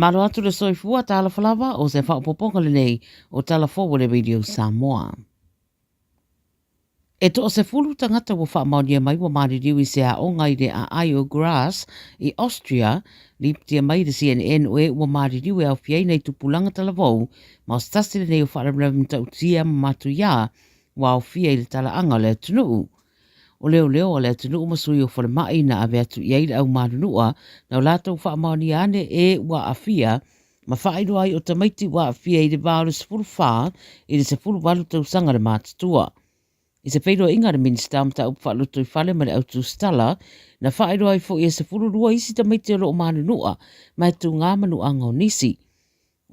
malo atu le soifua tala falawa o se whaopoponga le nei o tala fōwa le radio Samoa. E to o se fulu tangata wa whaamaunia mai wa maririwi se a ongai de a Io Grass i Austria, liptia mai de CNN o e wa maririwi au fiei nei tupulanga tala vau, ma o stasi le nei o whaarablamta utia matu ia, wa au fiei le tala anga le tunuu. O leo o le tunuu masui o whare mai na ave atu iei au marunua, na o lātou whaamaunia ane e wa a fia, ma whaedo ai o tamaiti wa a fia i de vāru se fulu whaa, i de se fulu walu tau sanga le mātutua. I se whaedo inga le minista amta upa whaluto i whale ma le autu stala, na whaedo ai fo i se fulu rua isi tamaiti o lo o marunua, mai tu ngā manu anga o nisi.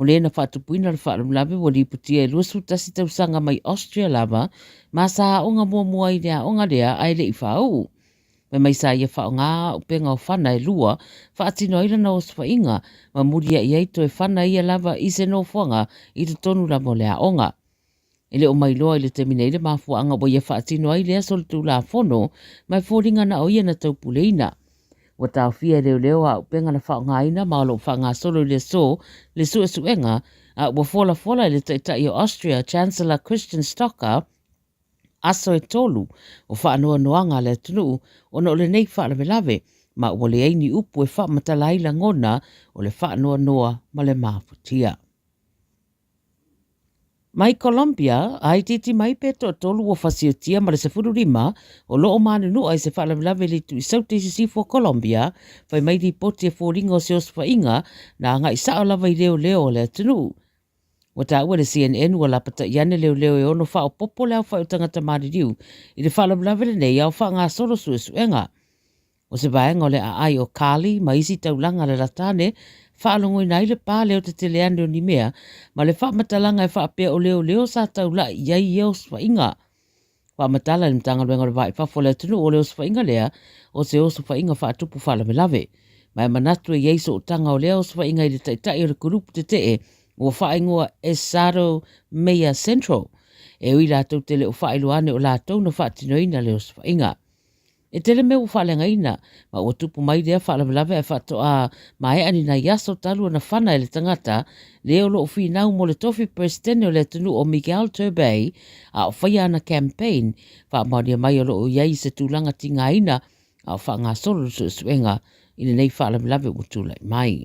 O le na whaatupuina le whaaramlawe wa liputia e luasu tasi tau sanga mai Austria lava, ma sa onga mua i rea onga rea ai le i whaau. Mai sa ia whao ngā upenga o whana e lua, whaatino ila na os whainga, ma muria i eito e whana ia lava i se no whanga i te tonu la mo lea onga. Ele o mai loa i le temine ile mafuanga o ia whaatino ai lea sol tu la whono, mai fōringa na o ia na tau puleina. Wa tau fia leo a upenga na whao ngā ina, ma alo whanga solo le so e suenga, a wa fola le taitai o Austria, Chancellor Christian Stocker, aso e tolu o whaanoa noanga le tunu o na o le nei whaarabelawe, ma o le eini upu e whaamatalai ngona o le whaanoa noa ma le mafutia. Mai Colombia, ai titi mai pe to tolu o fasiotia ma le sefuru rima o loo manunu ai se whaarabelawe le tu i saute si for Colombia, fai mai di poti e fōringa o se osfa inga na ngai sao lava i leo le tunu. Wa ta ua le CNN wa lapata iane leo e ono whao popo leo whao tangata maririu i le whaarabelawe le nei au wha ngā soro suenga. O se vaenga o le ai o Kali, ma isi taulanga le ratane, whaalongo i nai le pā leo te teleane o ni mea, ma le whaamatalanga e whaapea o leo sa taula iai e o swainga. Whaamatala ni mtanga luenga le vai whafo le tunu o leo swainga lea, o se o swainga whaatupu whaalamelave. Mai manatu e yeiso o tanga o leo swainga i le taitai o le kurupu te te o whaingoa Esaro Meia Central. E ui lātou tele o whailuane o lātou na whaatinoina leo swainga. E tele me o whalenga ina, ma o tupu mai rea whaalamelave e whatoa mai ani na yaso talu na whana e le tangata, leo lo o whinau mo le tofi presidente o le tunu o Miguel Turbay a o whaia ana campaign, whaamaunia mai o lo o iei se tūlanga tinga ina a o whaanga solo suenga ina nei whaalamelave o tūlai mai.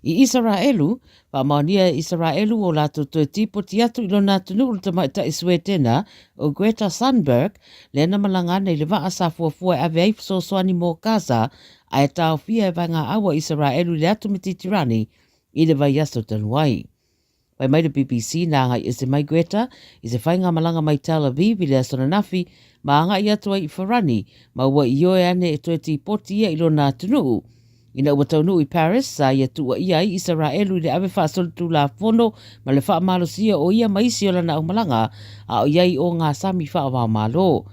I Israelu, whaamaunia Israelu o lātou tue tipoti atu ilo nā tunu o tamaita i Swetena o Greta Thunberg, le na malanga nei le waa sa fuafua e ave so soani mō Gaza, a e tau fia e vanga awa Israelu le atu mititirani i le vai aso tanuai. Pai mai le BBC na ngai i se mai Greta, i se whainga malanga mai Tel Aviv i le asona nafi, ma anga i atua i Farani, ma ua i oe ane e tue tipoti ia ilo nā tunu. Ina ua taunu i Paris, sa ia tua ia i Israelu i le ave whaasolutu la fono, ma le wha malosia o ia maisi o lana au malanga, a o iai o ngā sami wha wā malo.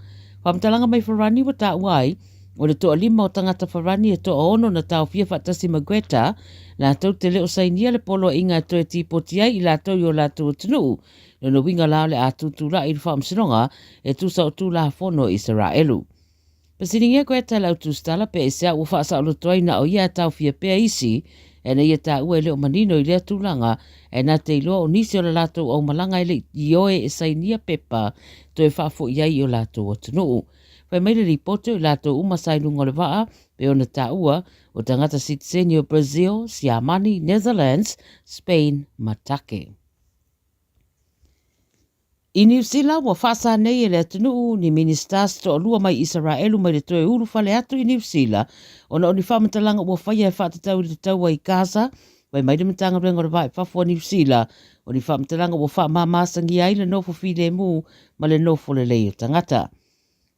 Whamtalanga mai Farani wa tā uai, o le toa lima o tangata Farani e toa ono na tau fia whatasi ma Greta, la tau te leo sainia le polo inga toe tipoti ai i la tau i o la tau tunu, no winga lao le a tutula i wha msinonga e tusa o tū la fono Israelu. Pasiringia koe ta lau tūstala pe e sea ua whaasa o lotoi na o ia tau fia pea isi, e na ia tā ua leo manino i lea tūlanga, e na te iloa o nisi o la lātou au malanga i le ioe e sainia pepa, toi whaafo iai o lātou o tunuu. Whai meile ripoto i lātou umasai lungo le waa, pe o na tā ua, o tangata citizeni o Brazil, Siamani, Netherlands, Spain, Matake. I New Zealand wa whasa nei e le atunuu ni ministers to olua mai Israelu mai le toe uru whale atu i New Zealand o na o ni whamatalanga ua whaia e whatatau i te taua i Gaza wai mai le matanga rengo le vai whafua New Zealand o ni whamatalanga ua whamamasangi ai le nofo while mu ma le nofo le lei o tangata.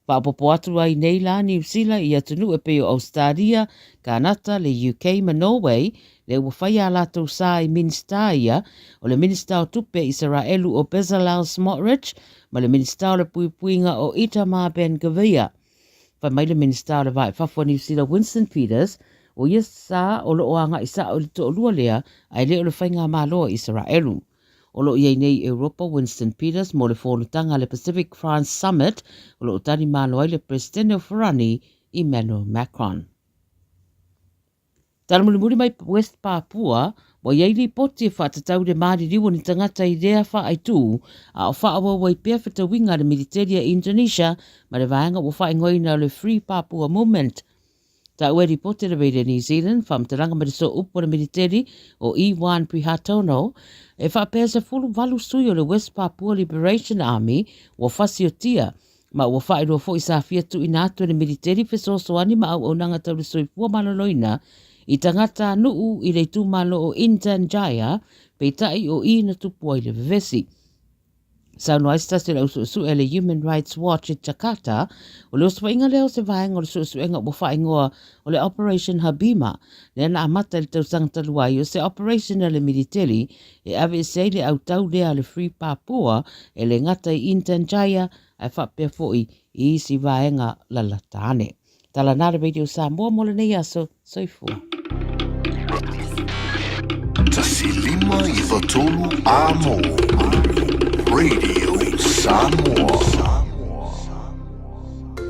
Whaapopo atu ai nei la New Zealand i atunu e peo Australia, Kanata, le UK ma Norway, le ua whaia lātou sā i minista ia, o le minista o tupe Israelu o Bezalel Smotrich, ma le minista o le puipuinga o Itamar Ben-Gvir. Whai mai le minista o le vai whafua New Zealand Winston Peters, o ia sā o le oanga i sā o le to'olua lea, ai le o le whainga māloa Israelu. O lo iei nei Europa Winston Peters mo le whonutanga le Pacific France Summit o lo utani mālo ai le Presidente o Farani Emmanuel Macron. Taramuri mai West Papua, wa iei poti e whaatatau de maari riwa ni tangata I rea wha ai tū, a o whaawa wai pia whita winga de Militeria Indonesia, ma re vaenga wa wha ingoi na le Free Papua Movement. Ta ue ripote le Radio New Zealand, whamtaranga ma so upo le militeri o E1 Prihatono, e whapea sa fulu valu sui o le West Papua Liberation Army, wa whasiotia, ma ua whaeroa fo I sa fia tu ina atu le militeri fesosoani ma au onanga tau le soifua maloloina, I tangata nuu I le tūmalo o Intanjaya, peitai o I na tupua I le vevesi. Sauno aista se la usu ele Human Rights Watch I Jakarta, o le oswainga leo se vaenga o le suenga o whaingoa o le Operation Habima, le ana amata le tausanga taluai o se Operation ele militeri, e ave se le au tau lea le Free Papua, e le ngata I Intanjaya, ai whapea foi I si vaenga lalatane. Tala nara Radio Samoa mo le nei aso, soifua. Tasilima I Watolu Amo Radio Samoa.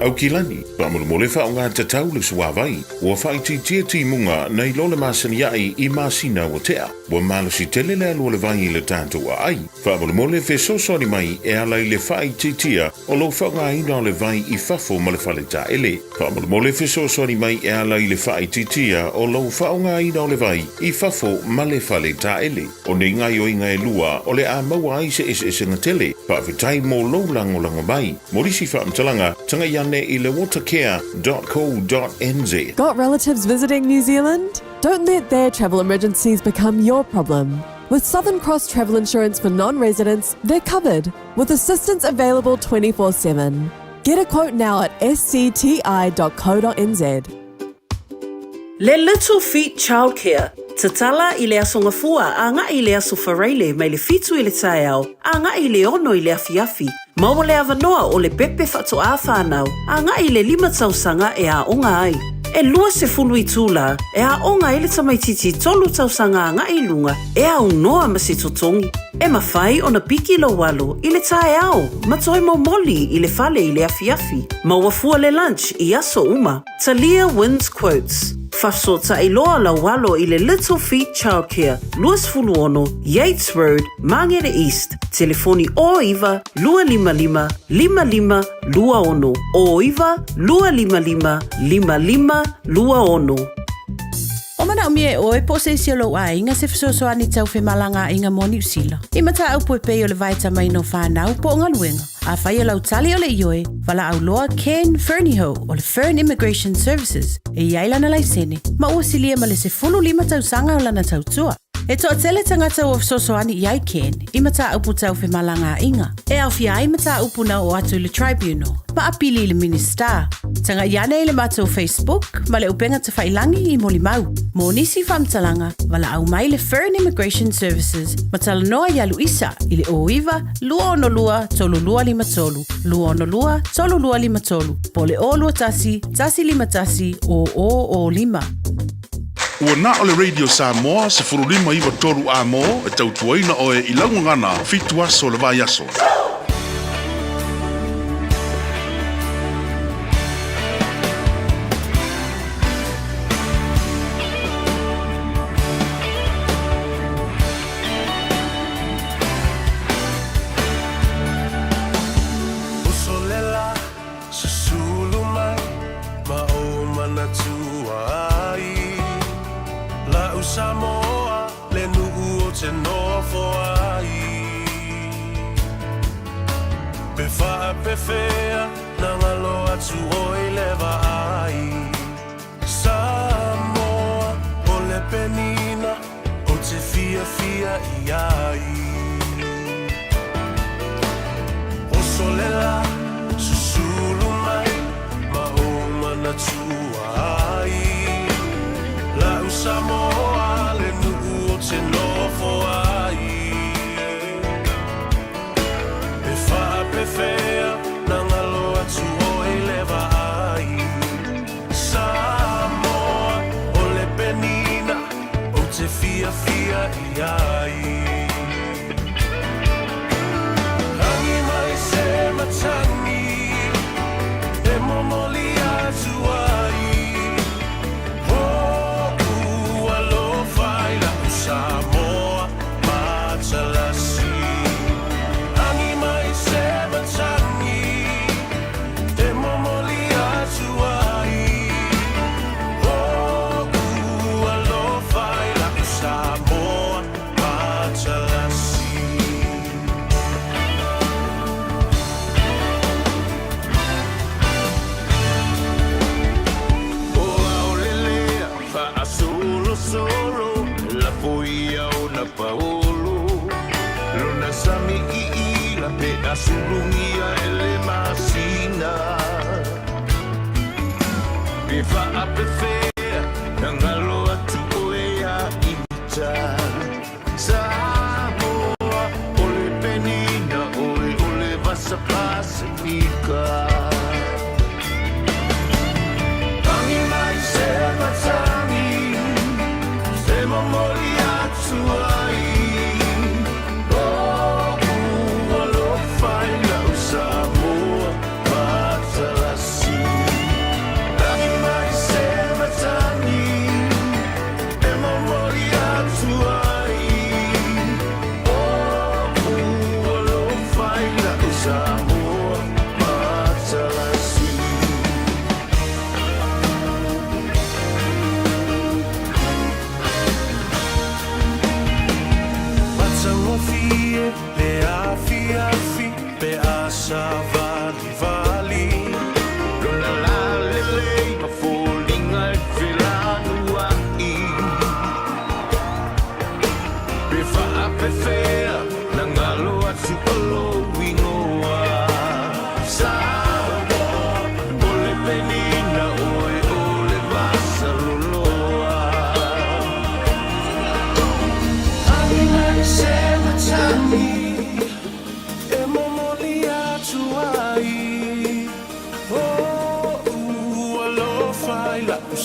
Au kilani, pamulmole whaonga tatau le suawai, ua whaiti ti munga nei lole masani ai I masina o tea, ua malusi tele le alu le vai le tātou a ai, pamulmole fe sosoni mai e alai le whaiti tia o lo whaonga ina le vai I fafo ma le whale ta ele, pamulmole fe sosoni mai e alai le whaiti tia o lo whaonga ina le vai I fafo ma le whale ta ele, o ne ngai o inga e lua o le a maua ai se ese tele, pa vitai mo lo lango mai, morisi whaamtalanga, tanga yan watercare.co.nz. Got relatives visiting New Zealand? Don't let their travel emergencies become your problem. With Southern Cross Travel Insurance for non-residents, they're covered, with assistance available 24/7. Get a quote now at scti.co.nz. Le Little Feet Childcare. Tatala I le asongafua a nga I le aso whareile mai le fitu I le taeao, a nga I le ono I le afiafi. Maua le avanoa o le pepe whato a whanau, a nga I le 5 tausanga e a onga ai. E lua se fulu I tūla, e a onga I le tamaititi 3 tausanga a nga I lunga, e a ungoa ma se totongi. E mawhai o na piki lo walo I le taeao, matoi mo moli I le fale I le afiafi. Maua fua le lunch I aso uma. Talia wins quotes. Whasota I loa la walo I le Little Feet Childcare, Luas Fuluono, Yates Road, Mangere East. Telefoni o iwa, 255 55 luaono. O iwa, 255 55 luaono. O mana o mie o e po se isi lo a inga se fisosoani tau fe malanga inga mo New Zealand. I mata au po e pei o le vaita mai no whanau po ngā luenga. A whai o lau tali o le ioe, wala au loa Ken Ferniho o le Fern Immigration Services. E iaila na laisene, ma ua silia ma le se 15 tausanga o lana tautua. E toa tele tangata o fisosoani iai Ken, I mata upu tau fe malanga inga. E au fia ai mata upu na o atu le tribunal, ma apili le minister. Tanga iane le mata o Facebook, ma le upenga te whailangi I moli mau. Mo nisi whamtalanga, wala au mai le Fern Immigration Services, ma tala noa ialu isa, I le oiwa, 212 222 222 po le o lua tasi, tasi 5 tasi, o 5. Ua na o le Radio Samoa se furulima I Watolu Amo e tautuaina o e ilangu ngana fitu aso le vai aso. Samoa le nu'u o te nofo ai Pe wha pe whea na ngalo atu o I lewa ai Samoa o le penina o te fia I ai O solela susulu mai ma o mana tua ai La Samoa le nu'u o te nofo ai Pe wha pe whea na ngalo atu o I lewa ai Samoa o le penina o te fia I ai Hangi mai se matangi e momoli atu ai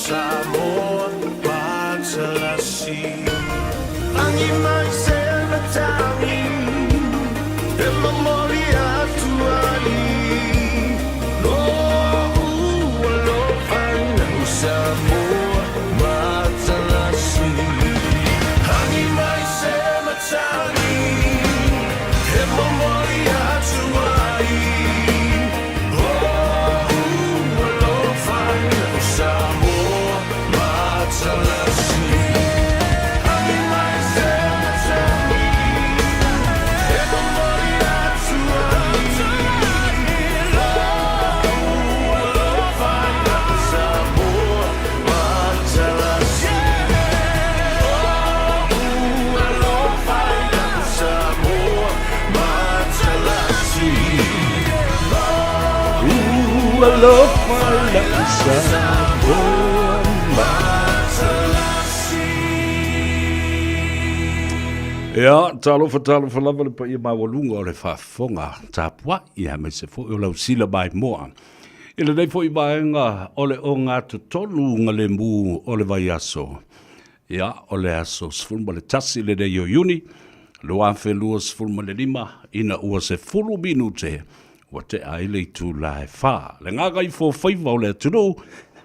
Samoa, Matsalasi. Angi mai se matami, e mamori atuai. No, lo aina Samoa, Matsalasi. Angi mai se matami, e mamori atuai. Ja, talo for lava pa ia mawalunga o le whafonga tāpua ia me se fo o lau sila bai moa. Ila nei fo i vaenga o le o ngā tonu ngā le mū o le vai aso. Ia, o le aso sfulma le tasi le de JUN, lo anfe lua sfulma le lima, ina ua se fulu minute, wa te aile tu lai wha. Le Gagaifo Faiva o le tunu,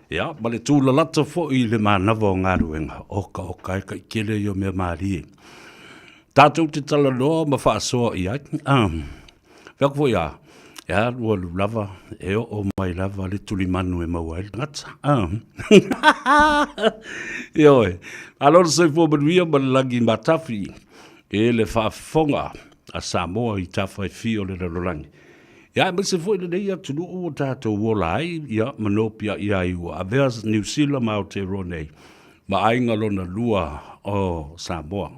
ia, ma le tūla lata fo i le manawa o ngā ruenga, oka e kai kele yo mea marie. Tātou te tala loa ma whaasoa i ai. Whiako fo ia, ia lua lava, e o mai lava le tuli manu e maua e ngata. Ioi, alora sei fo manuia ma le langi matafi, e le whaafonga a Samoa i tawhai fi o le ralorangi. Ia, ma se fo i le nei atunu o tātou wola ai, ia, manopia i ai ua. A veas New Zealand ma o te ronei, ma ainga lona lua o Samoa.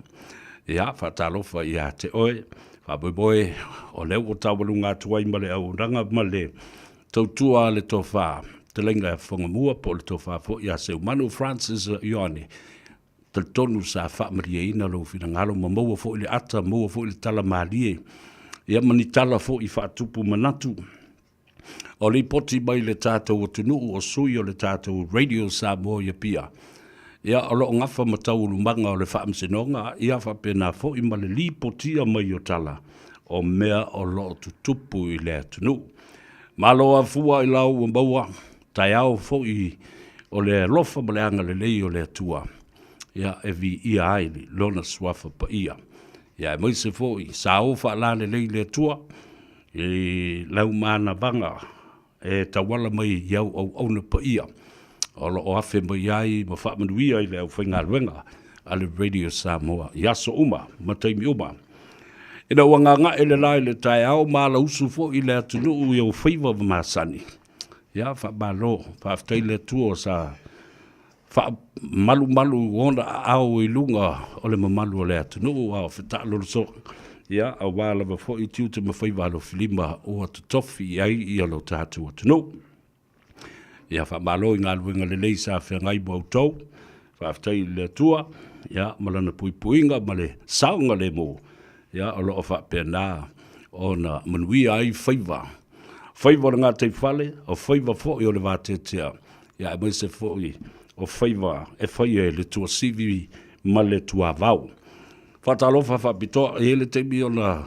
Ia, whatalofa ia te oe, whaboiboe, o leo o tawalunga tuai ma le au ranga ma le tautua le tofa, te lenga e whangamua po le tofa fo ia seu manu Francis Ione, te tonu sa whaamaria ina lo fina ngalo ma maua fo ili ata, maua fo ili tala maalie, ia mani tala fo i whaatupu manatu, o li poti mai le tātou o tunu o sui o le tātou radio Samoa ia pia, ia o lo ngafa matau lumanga o le whaamsenonga, ia whapena fo i male li potia mai o tala, o mea o lo tutupu i le tunu. Maloa fua i lau o maua, tai au fo i o le lofa maleanga le lei o le tua, ia evi ia aili, lona swafa pa ia. Ia e moise fo i sa ofa la le lei le tua, i lau mana banga, e tawala mai iau au na pa ia. O afe mai ai, ma whaamanuia i leo whainga ruenga, ale Radio Samoa, Yaso Uma, Mataimi Uma. Ina wanganga ele lai le tai au, ma la usu fo i le atunu i au Faiva wa masani. Ia, whaamalo, whaaftai le tua sa, malu ona au i lunga, o le mamalu o le atunu, au whetalo so. Ia, au wala wa fo i tiuta ma Faiva alo filima, o atu tofi ai i alo tātu atunu. Ia whamalo i ngā luenga le leisa whengai mo au tau. Whaftai le tua. Ia malana pui puinga ma le saunga le mo. Ia o loo whapena o na manuia ai Faiva. Faiva na ngā tei whale, o Faiva fo i o le vātetea. Ia e mai se fo i o Faiva e whai e le tua sivi ma le tua vau. Whatalofa whapitoa e le te mi o na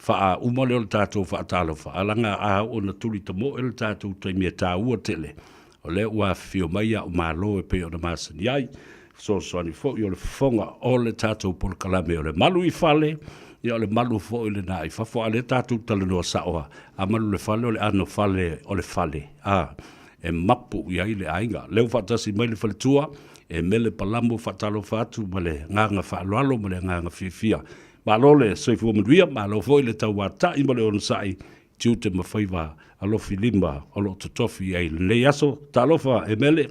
wha umale o le tātou whaatalofa. Alanga a o na tuli tamo e le tātou te mi e tā ua tele. O le ua whio mai a o mālo e pe o na māsani ai. So ani fo i o le whonga o le tātou pol kalame o le malu i whale. Ia o le malu fo i le nai. Whafo a le tātou tala noa saoa. A malu le whale o le ano whale o le whale. E mapu i ai le ainga. Leo whatasi mai le whale tua. E mele palamo whatalo whatu ma le nganga whaaloalo ma le nganga whiwhia. Ma lole soifua manuia, ma lo foi le tau wata i ma le onasai tiu te mawhaiwa alofi lima o lo totofi ai le nei aso. Talofa e mele?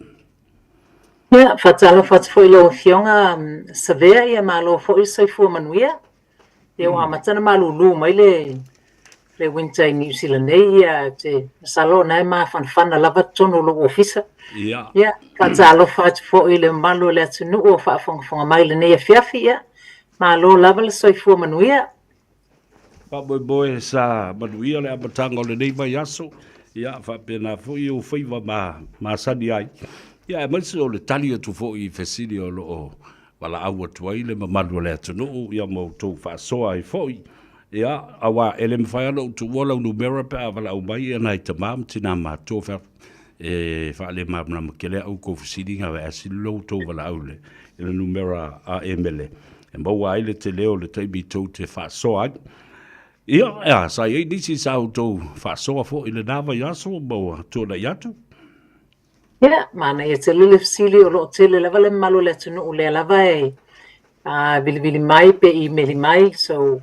Ia, whatalo whatu foi lo fionga savea ia ma lo foi soifua manuia. Ia o amatana ma lulu mai le winter i New Zealand ia te salo nai ma fanfana lava tono lo ofisa. Ia. Ia, whatalo whatu foi le malu le atunu o whaafonga mai le nei a fiafi ia. Ma lo lava le soifua manuia. Pa boe sa manuia le amatanga o le nei mai aso. Ia, whapena foi o Faiva ma sani ai. Ia, e maise o le tali atu foi i fesili o lo o wala aua tuai le mamalu le atunu ia mo tau whaasoa i foi. Ia, awa ele mwhai ana utu wala unumera pe a wala au mai ana i tamam tina mātua whaale mamna makele au ko fesili ngawe asilo tau wala au le. Ele numera a emele. E maua ai le te leo le taimi tau te whaasoa ai. Ia, sa iei nisi sa au tau whaasoa fo i le nawa yaso maua tōna iatu. Ia, mana ia te lele fisili o lo tele lava le malo le tunu o le lava e vili mai pe i meli mai. So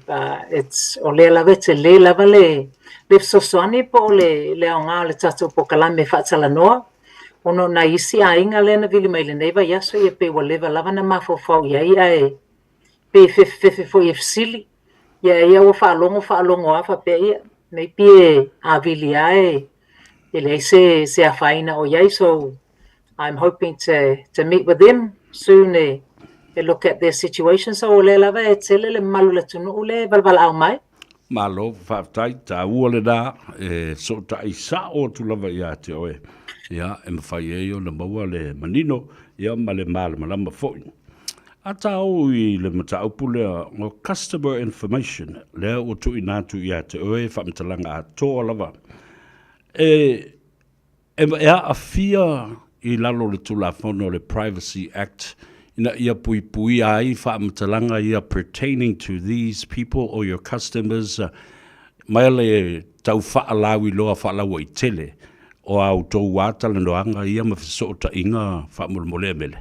it's o le lava te le lava le fisosoani po o le aonga o le tatou po kalame whaatala noa. Ono na isi a inga le na vili mai le neiva yaso ia pe wa leva lava na mafofau iai ai. Pe fefe fo i fisili. Ia ua whaalongo afa pe ia. Nei pie a vili ai. Ele se a whaina o iai. So I'm hoping to meet with them soon e look at their situation. So o le lava e tele le malu le tunu o le valvala au mai. Malo, whaftai, tā ua le nā, so ta i sa o tu lava ia te oe. Ia, e mawhai e o na maua le manino, ia ma le malama foi. A tā o i le mata upu lea o customer information, lea o tu i nātu ia te oe, whamtalanga a tō lava. E a fia i lalo le tula whono le Privacy Act, ina ia pui ai whamtalanga ia pertaining to these people or your customers, mai le tau whaalawi loa whaalawa i tele, o au tō wātala noanga ia mawhisota inga whamulmole mele.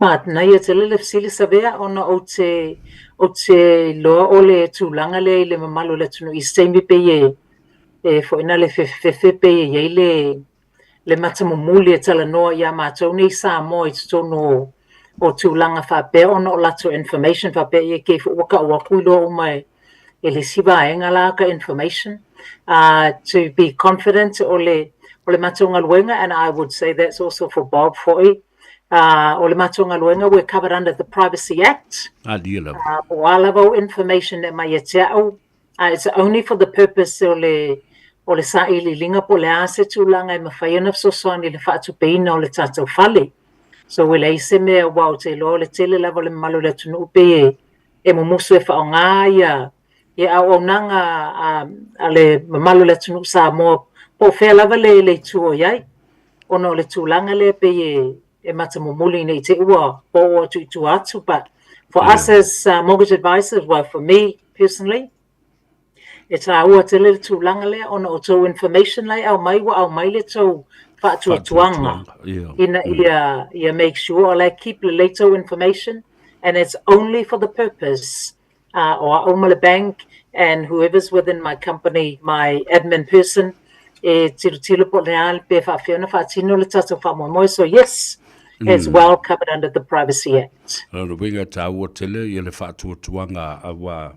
Na ia te lele fisili savea ona o te loa o le tūlanga le mamalo le tunu i seimi pe e fo ina le fefe pe e le matamumuli e tala noa ia mātou nei Samoa i tono o tūlanga whapea ona o lato information whapea e ke fo waka o wakui loa o mai e le siwa e ngalaka information to be confident o le matunga luenga, and I would say that's also for Bob Foy. O le matunga luenga, we're covered under the Privacy Act. O alavo information that mai e te au. It's only for the purpose o le sa ili linga po le ase tūlanga e mawhaiana fsosoani le whaatu peina o le tātou whale. So we leise mea wau te lo le tele lava le malo le tunu upe e mumusu e whao ngā ia au nanga a le malo le tunu Samoa po whea lava le tuo iai. Ono le tūlanga le pe e matamumuli nei te ua po o tu atu. But for us as mortgage advisors, well, for me personally, it's a ua te le tūlanga le ono o tō information lai au mai le tō whaatuatuanga. Ia make sure I keep the leto information, and it's only for the purpose or Omala Bank and whoever's within my company, my admin person, so yes, it's well covered under the Privacy Act. Winga ta ua tele i le whaatuatuanga awa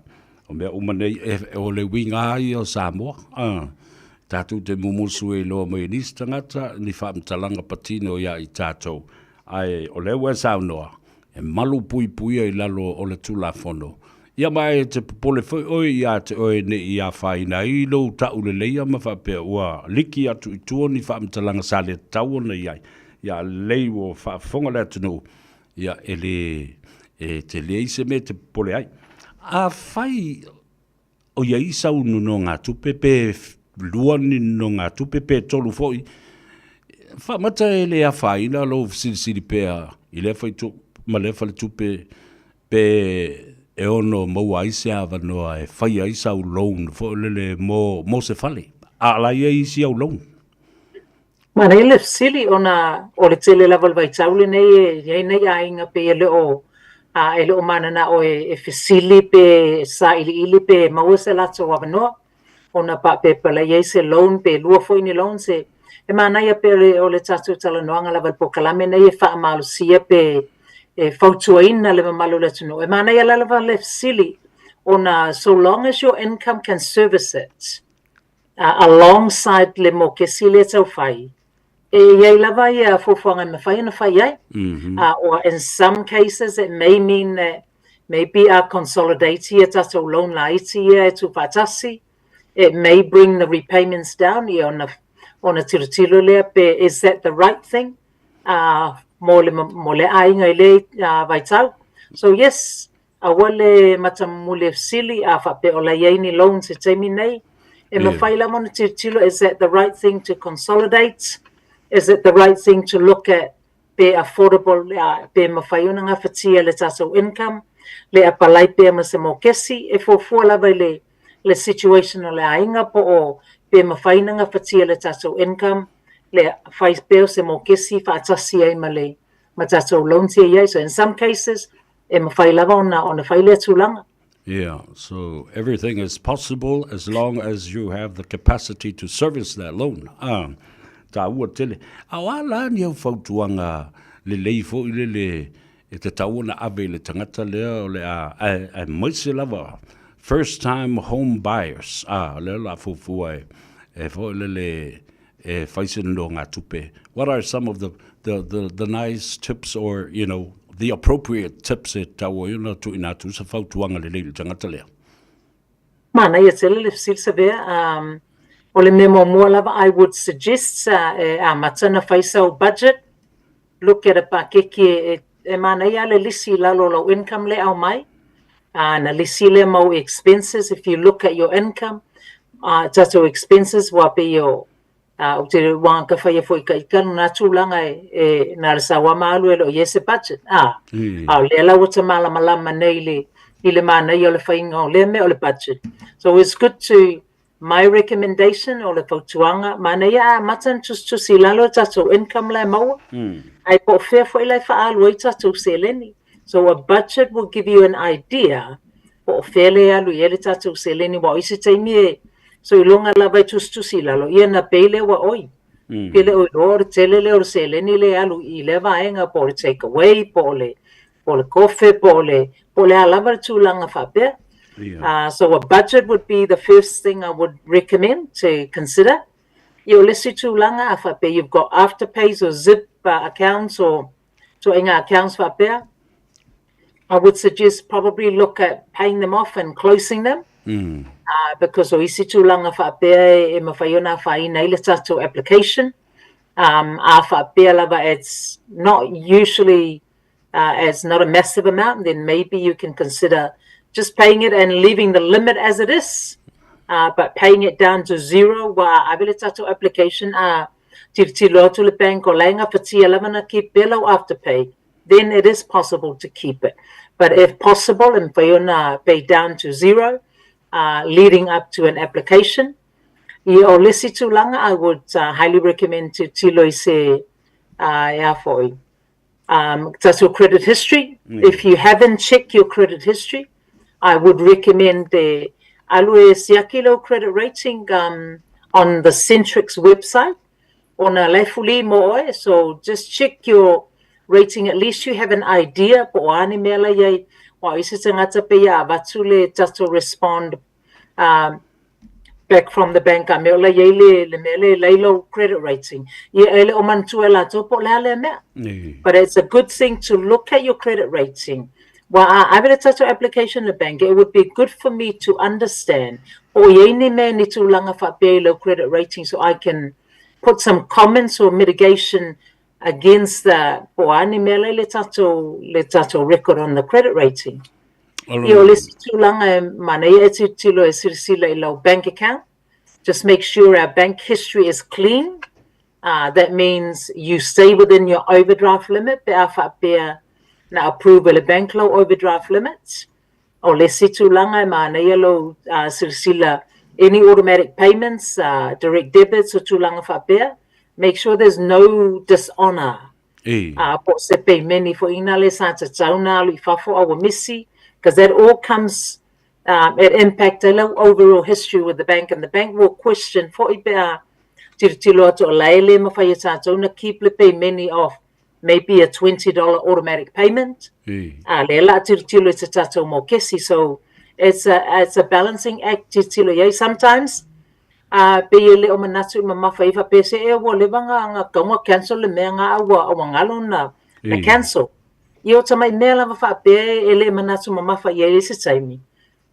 o mea umanei o le winga ai o Samoa. Tātou te mumusu e loa mai nisi tangata, ni whaamtalanga patino ia I tātou. Ai, o lewa e saunoa, e malu pui pui e lalo o le tula fono. Ia mai te popole foi oi ia te oe ne ia whaina I lo tau le leia ma whapea ua liki atu I tua ni whaamtalanga sa le tau na iai. Ia lei o whaafonga le atunu, ia ele te leise me te popole ai. A whai o ia isa unu no ngā tupe pe luani no ngā tupe pe tolu foi. Whamata e le a whaina lo siri pea I le whai tu, ma le whai tupe pe e ono maua ise awa noa e whai aisa au loan fo le mo se whale. A la ia isi au loan. Mana ele sili ona o le tele level vai taule nei nei a inga pe ele o ele o mana na o e fisili pe sa ili pe maua se lato wa no ona pa pe pala ye se loan pe lua foi ni loan se e mana ia pe o le tatu tala noanga level po kalame nei e fa malu sia pe e fautuaina le mamalu le tunu e mana ia level le sili ona so long as your income can service it alongside le mo ke sili tau fai Yai lava ia fufuanga me whai na whai ai. Or in some cases it may mean that maybe a consolidating it at a loan la iti to patasi. It may bring the repayments down on a tiru lea pe is that the right thing? Mole ainga ile vaitau. So yes, awale matamule sili a fa pe ola yaini loan se temi nei. E ma whai la mona tiru is that the right thing to consolidate? Is it the right thing to look at be affordable be mawhaiuna ngā whatia le tātou income, le apalai pe ma se mo kesi, e fōfua lava le situation o le ainga po o be mawhaina ngā whatia le tātou income, le whai peo se mo kesi whaatasi ai ma tātou loan tia iai. So in some cases, e mawhai lava ona whai lea tūlanga. Yeah, so everything is possible as long as you have the capacity to service that loan. Ta ua tele. Awala ni au fautuanga le leifo le e te tauna ave le tangata leo le a moise lava. First time home buyers. Le la fufua e fo le e faisen no ngā tupe. What are some of the nice tips or, you know, the appropriate tips e taua tu inatu sa fautuanga le le tangata leo? Mana ia tele le fsil sa vea, Ole memo mua lava, I would suggest matana whaisau budget. Look at a pakeke e mana ia le lisi lalo lo income le au mai. Na lisi le mau expenses. If you look at your income, tato expenses wape yo o te wanga whaia fo ika ikanu na tūlanga e nā rasa wamaalu e lo yes budget. Le la wata malama nei le mana ia le whainga o le me o le budget. So it's good to my recommendation o le tautuanga, mana ia matan tusi lalo tatou income le maua. Ai po fea fo ilai whaalu i tatou seleni. So a budget will give you an idea po fea le alu i ele tatou seleni wa isi taimi e. So ilonga la vai tusi lalo, ia na peile wa oi. Pele oi lor tele le or seleni le alu I le vaenga po le take away, po le kofe, po le alava tūlanga whapea. So a budget would be the first thing I would recommend to consider. You've got afterpays or zip accounts or accounts. I would suggest probably look at paying them off and closing them. Because application. It's not usually it's not a massive amount, then maybe you can consider just paying it and leaving the limit as it is, but paying it down to zero. Wa abilitato application tirtilo to the bank or lenga patia lamana keep below afterpay. Then it is possible to keep it. But if possible, and pay down to zero, leading up to an application. O lesi tulanga, I would highly recommend to tilo se that's your credit history. If you haven't checked your credit history, I would recommend the Alue Siakilo credit rating on the Centrix website. On a lefuli moe, so just check your rating. At least you have an idea. Po ani mela ye wa isi tangata pe ya batule tato respond back from the bank a me ola yele le mele low credit rating. Ye ele o mantua la topo le ale me. But it's a good thing to look at your credit rating. Well, I have a tato application the bank. It would be good for me to understand. O ye ni me ni tu langa fa be low credit rating, so I can put some comments or mitigation against the poani mele le tato record on the credit rating. Yo lesi tu langa mana ye tilo sila ilo bank account. Just make sure our bank history is clean. That means you stay within your overdraft limit. Pe afa pe na approval bank law overdraft limits. O lesi tu langa mana ye lo sila any automatic payments, direct debits or tu langa fa pe. Make sure there's no dishonor. Po se pay many for inale santa tauna li fafo awa misi, because that all comes it impact a low overall history with the bank, and the bank will question for ipa tilo to laile ma fa tauna keep le pay many of maybe a $20 automatic payment. Lela tilo te tato mo kesi, so it's a balancing act tilo ye sometimes. Pe ele o manatu mama Faiva pe se e wo le vanga nga kaunga cancel le mea nga awa ngalo na cancel. Io tamai mea lava fa pe ele manatu mama fa ye se taimi.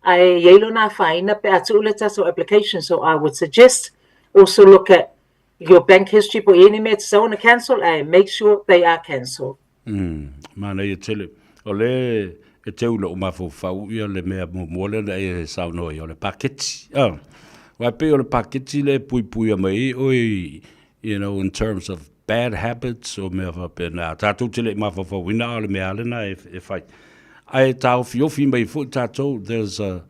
Ai yelo na faina pe atu le tato application, so I would suggest also look at your bank history po any me so na cancel and make sure they are cancelled. Mana ye tele ole e te ulo mafo fa u le mea mo le e sa no yo le package. Wai pe o le paketi le pui mai oi, you know, in terms of bad habits o mea fa pe na tātou te le mafa fa wina o le mea le na e fai. Ai tāu fiofi mai fu tātou, there's a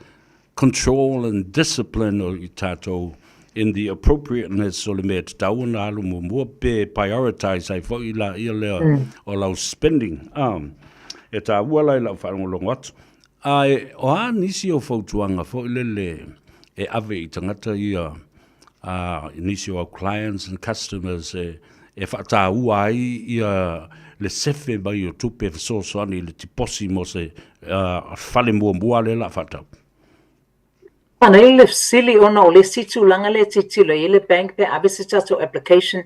control and discipline o i tātou in the appropriateness o le mea te tau na alu mua pe prioritize ai fo i la o lau spending. E tā ua lai lau whanongolongo atu. Ai o a nisi o fautuanga fo i le e ave I tangata ia initial our clients and customers e whata ua ai ia le sefe mai o tupe so ani le tiposi mo se whale mua le la whatau. Pana I le sili ona o le situ langa le titilo I le bank pe ave se tato application.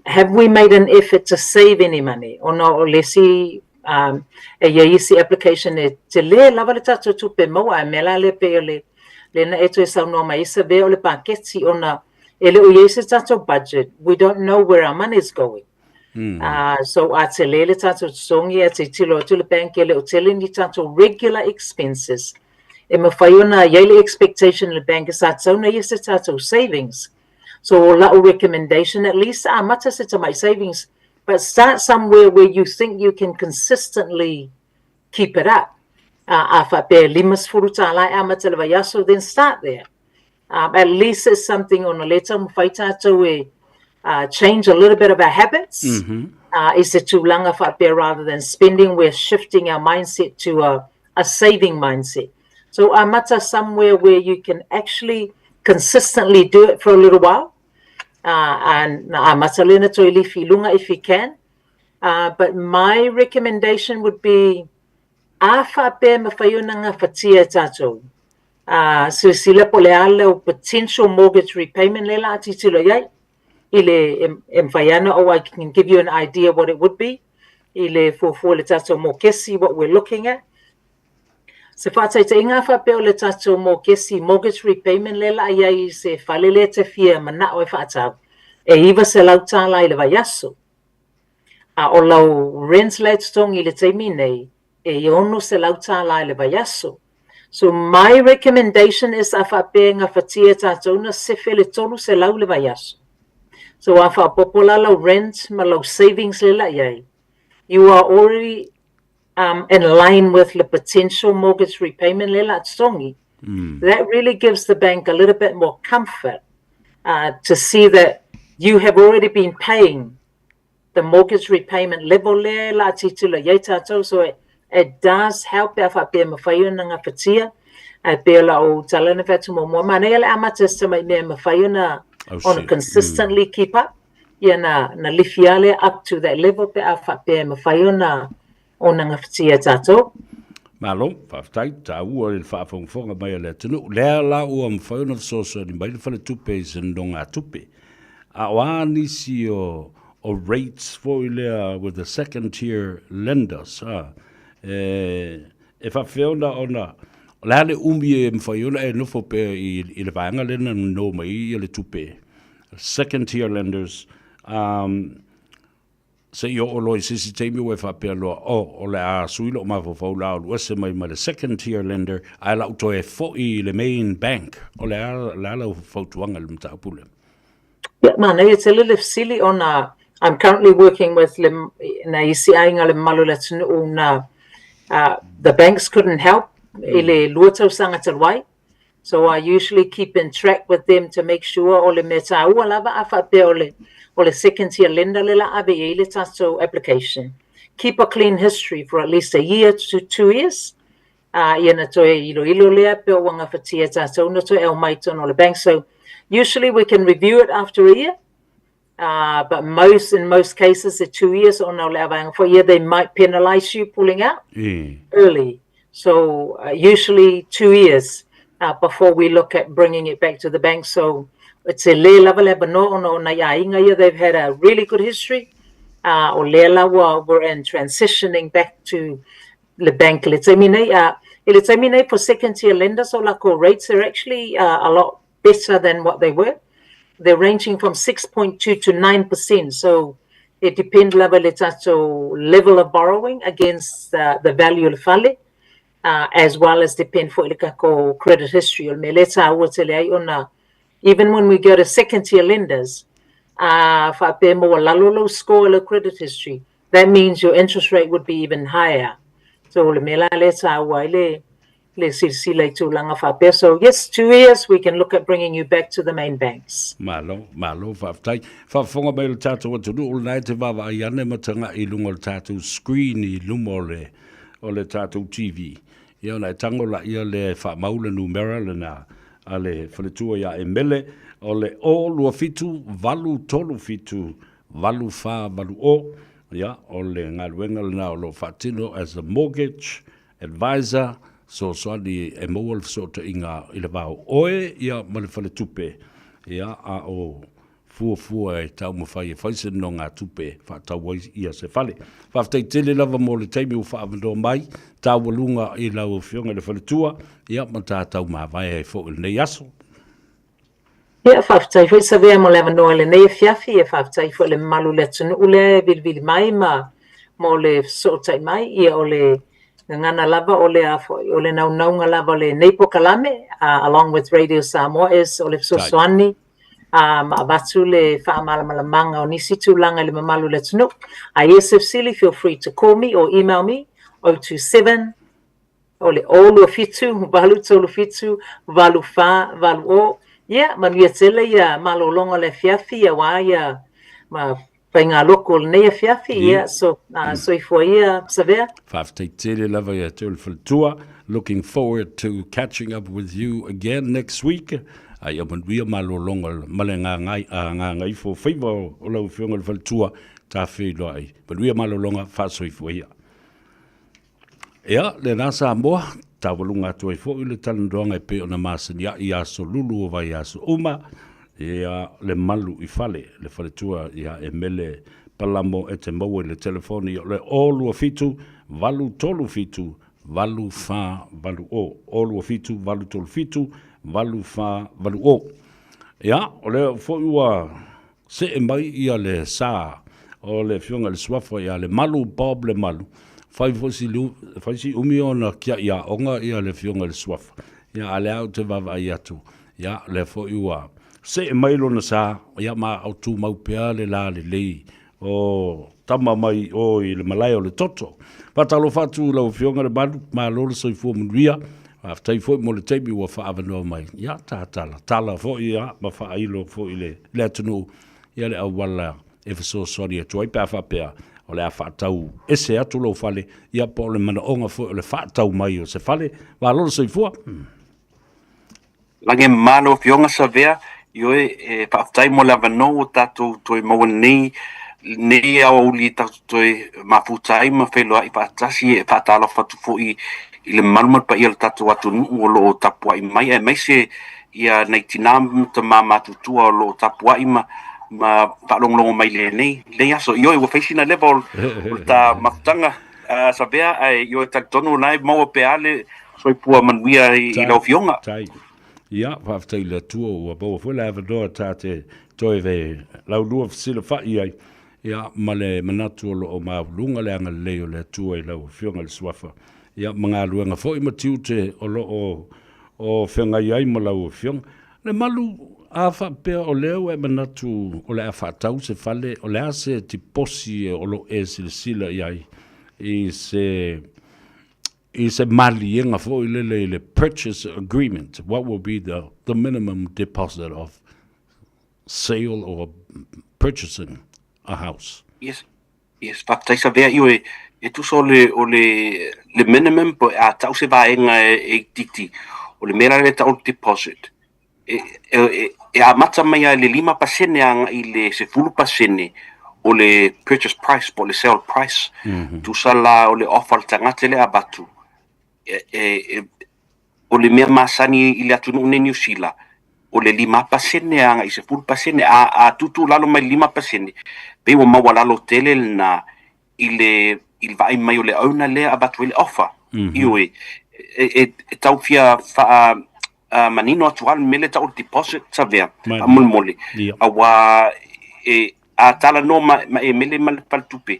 Have we made an effort to save any money? Ona o le si e isi application e te le lava le tato tupe moa e mela le pe o le Lena eto e sau noa mai isa veo le paketi ona ele o yese tato budget. We don't know where our money is going. So a te lele tato songi a te tilo to le bank ele o tele ni tato regular expenses. E ma whai ona yearly expectation le bank is a tau na yese tato savings. So o la o recommendation at least mata se ta mai savings, but start somewhere where you think you can consistently keep it up. Afa pe limas furuta lai amatela yaso, then start there. At least it's something on a letter mfaita to change a little bit of our habits. Is it too langa fa pe rather than spending, we're shifting our mindset to a saving mindset. So amata somewhere where you can actually consistently do it for a little while. And amata lena to ilifi lunga if you can. But my recommendation would be afa pe mawhaiuna nga whatia tātou. So sila po le ala o potential mortgage repayment le la titilo yai. Ile mwhaiana I can give you an idea what it would be. Ile for le tātou mo kesi what we're looking at. Se whatai te inga wha pe o le tātou mo kesi mortgage repayment le la yai se whalele te fia mana o e whaatau. E iwa se lau tāla ile vaiaso. O lau rent late stong ile te minei. E ono se lauta la le vaiaso. So my recommendation is afa pe nga fatia tātou na sefe le tolu se lau le vaiaso. So afa popola lau rent ma lau savings le la yai. You are already in line with the potential mortgage repayment le la tsongi. That really gives the bank a little bit more comfort to see that you have already been paying the mortgage repayment level le la titula yai tātou. So it does help if I be mawhaiuna nga whatia. I be la o talana whatu mo mua. Mana ele amata sa mai mea mawhaiuna on consistently keep up. Ia na lifiale up to that level pe a wha pe mawhaiuna o nga whatia tātou. Malo, whaftai, tā ua le whaafonga mai le tunu. Lea la ua mwhauna whasoso ni mai le whale tupe i ngā tupe. A wāni si o rates for lea with the second tier lenders. E whawhiona ona, lea le umi e mwhaiona e nufo pe i le vaenga lena no mai i le tupe. Second tier lenders, se yo o loi sisi teimi ue whapea loa o le a suilo ma fo la o se mai ma le second tier lender ai la uto e fo I le main bank o le a la fautuanga le mta pule. Yeah, man, it's a little silly on I'm currently working with na isi ainga le malu le tunu na the banks couldn't help ile luatau sanga talwai. So I usually keep in track with them to make sure ole meta ua lava afa pe ole second tier lender le la abe ile taso application. Keep a clean history for at least a year to 2 years. Iana toe ilo lea pe o wanga fatia taso no toe el maiton ole bank. So usually we can review it after a year. But in most cases, the 2 years on for a year, they might penalize you pulling out early. So usually 2 years before we look at bringing it back to the bank. So it's a le level no na ya they've had a really good history. Or le we're in transitioning back to the bank. Let's say for second tier lenders, so like rates are actually a lot better than what they were. They're ranging from 6.2 to 9%. So it depends level of borrowing against the value of fale, as well as depend for credit history. Even when we go to second tier lenders, low score credit history, that means your interest rate would be even higher. So so yes, 2 years we can look at bringing you back to the main banks. Malo, whaftai. Whafonga mai le tātou atu o lai te wawa I ane matanga I lunga le tātou screen I lumo o le tātou TV. Ia nei tango la ia le whamaula numera le nā a le whaletua ia e mele o le o lua fitu, valu tolu fitu, valu wha, valu o. Ia, o le ngā luenga le nā o lo whatino as a mortgage advisor. So ni e moa le sota inga I le vau oe ia ma le whale tupe ia a o fua e tau mawhai e whaise no ngā tupe whaatau wai ia se whale. Whaftai tele lava mo le teimi u whaavando mai tau walunga I lau whionga le whale tua ia ma tātau mawai e fo il nei aso. Ia whaftai fo isa vea mo le avanoa le nei fiafi e whaftai fo le malu le tunu ule vilvili mai ma mo le sota mai ia o le ngana lava ole naunga lava le Neipo Kalame along with Radio Samoa is ole sosoani abatu le whaamalamanga o nisi tūlanga le mamalu le tunu. ISFC, feel free to call me or email me 027 ole olu fitu valu tolu fitu valu fa valu o yeah manuia tele ia malolonga le fiafi ia wa ia ma Painga local nei fiafi ia so ifo ia savea. Whafteitele lava ia te tua. Looking forward to catching up with you again next week. Ai amanuia malolonga male ngā Gagaifo Faiva o lau whionga le whaletua tā whilo ai. Manuia malolonga whaso ifo ia. Ia, le nā Samoa, tā walunga tua ifo I le talandoanga e pe o na māsania I aso lulu o vai aso uma. Ia le malu I fale, le whaletua ia e mele palamo e te maua I le telefoni o le olua fitu, valu tolu fitu, valu wha, valu o. Olua fitu, valu tolu fitu, valu wha, valu o. Ia, o le whoiua se e mai ia le sā, o le whionga le swafa ia le malu bob le malu. Whaisi umi ona kia ia onga ia le whionga le swafa. Ia ale au te wawa I atu. Ia le whoiua. Se e mailo na sa ia ma au tu mau pea le la le lei o tama mai o I le malai o le toto patalo fatu lau whionga le manu ma lolo soi fua munuia aftai foi mo le teimi ua whaavanoa mai ia tala foi ia ma whaailo foi le atunu ia le au wala e whaso sori e tuai pēa whapea o le a whaatau ese atu lau whale ia po le mana onga foi o le whaatau mai o se whale ma lolo soi fua Lange malo whionga sa vea Ioe, whaftai mo lava no o tātou toi maua nei, nei au li toi mafutai ma felo I patasi e patalo fatu fo I le malmal pa il tatu watu o lo tapua I mai e mai se ia nei tinam te mama tutua lo tapua I ma palonglongo mai le aso io e faisina level ta mafutanga sa vea ai io ta tonu nai mo pe ale soi pua manuia I lo fionga Tai. Ia, whaftai le tua ua baua fwela ewa doa tāte toi ve lau lua fasila whai ai. Ia, ma le manatu o loo maulunga le anga leo le tua I lau fionga le swafa. Ia, mga luenga fo ima tiu te o loo o whionga iai ma lau fionga. Le malu a whapea o leo e manatu o le a whatau se fale o le a se ti posi o lo e sila iai. I se malienga fo le purchase agreement. What will be the minimum deposit of sale or purchasing a house? yes faktai sa vea io e tu so le minimum po a tau se vaenga e titi o le mera le tau deposit e a mata mai le 5% anga I le se 10% o le purchase price po le sale price tu sala o le offer tangate le abatu o le mea masani I le atunu ne New Zealand o le 5% anga I se 10% a tutu lalo mai 5% pe o maua lalo tele na il vai mai o le auna le abatu le offer io e tau fia fa manino atual mele tau deposit sa vea amul mole awa a tala no ma e mele mal paltupe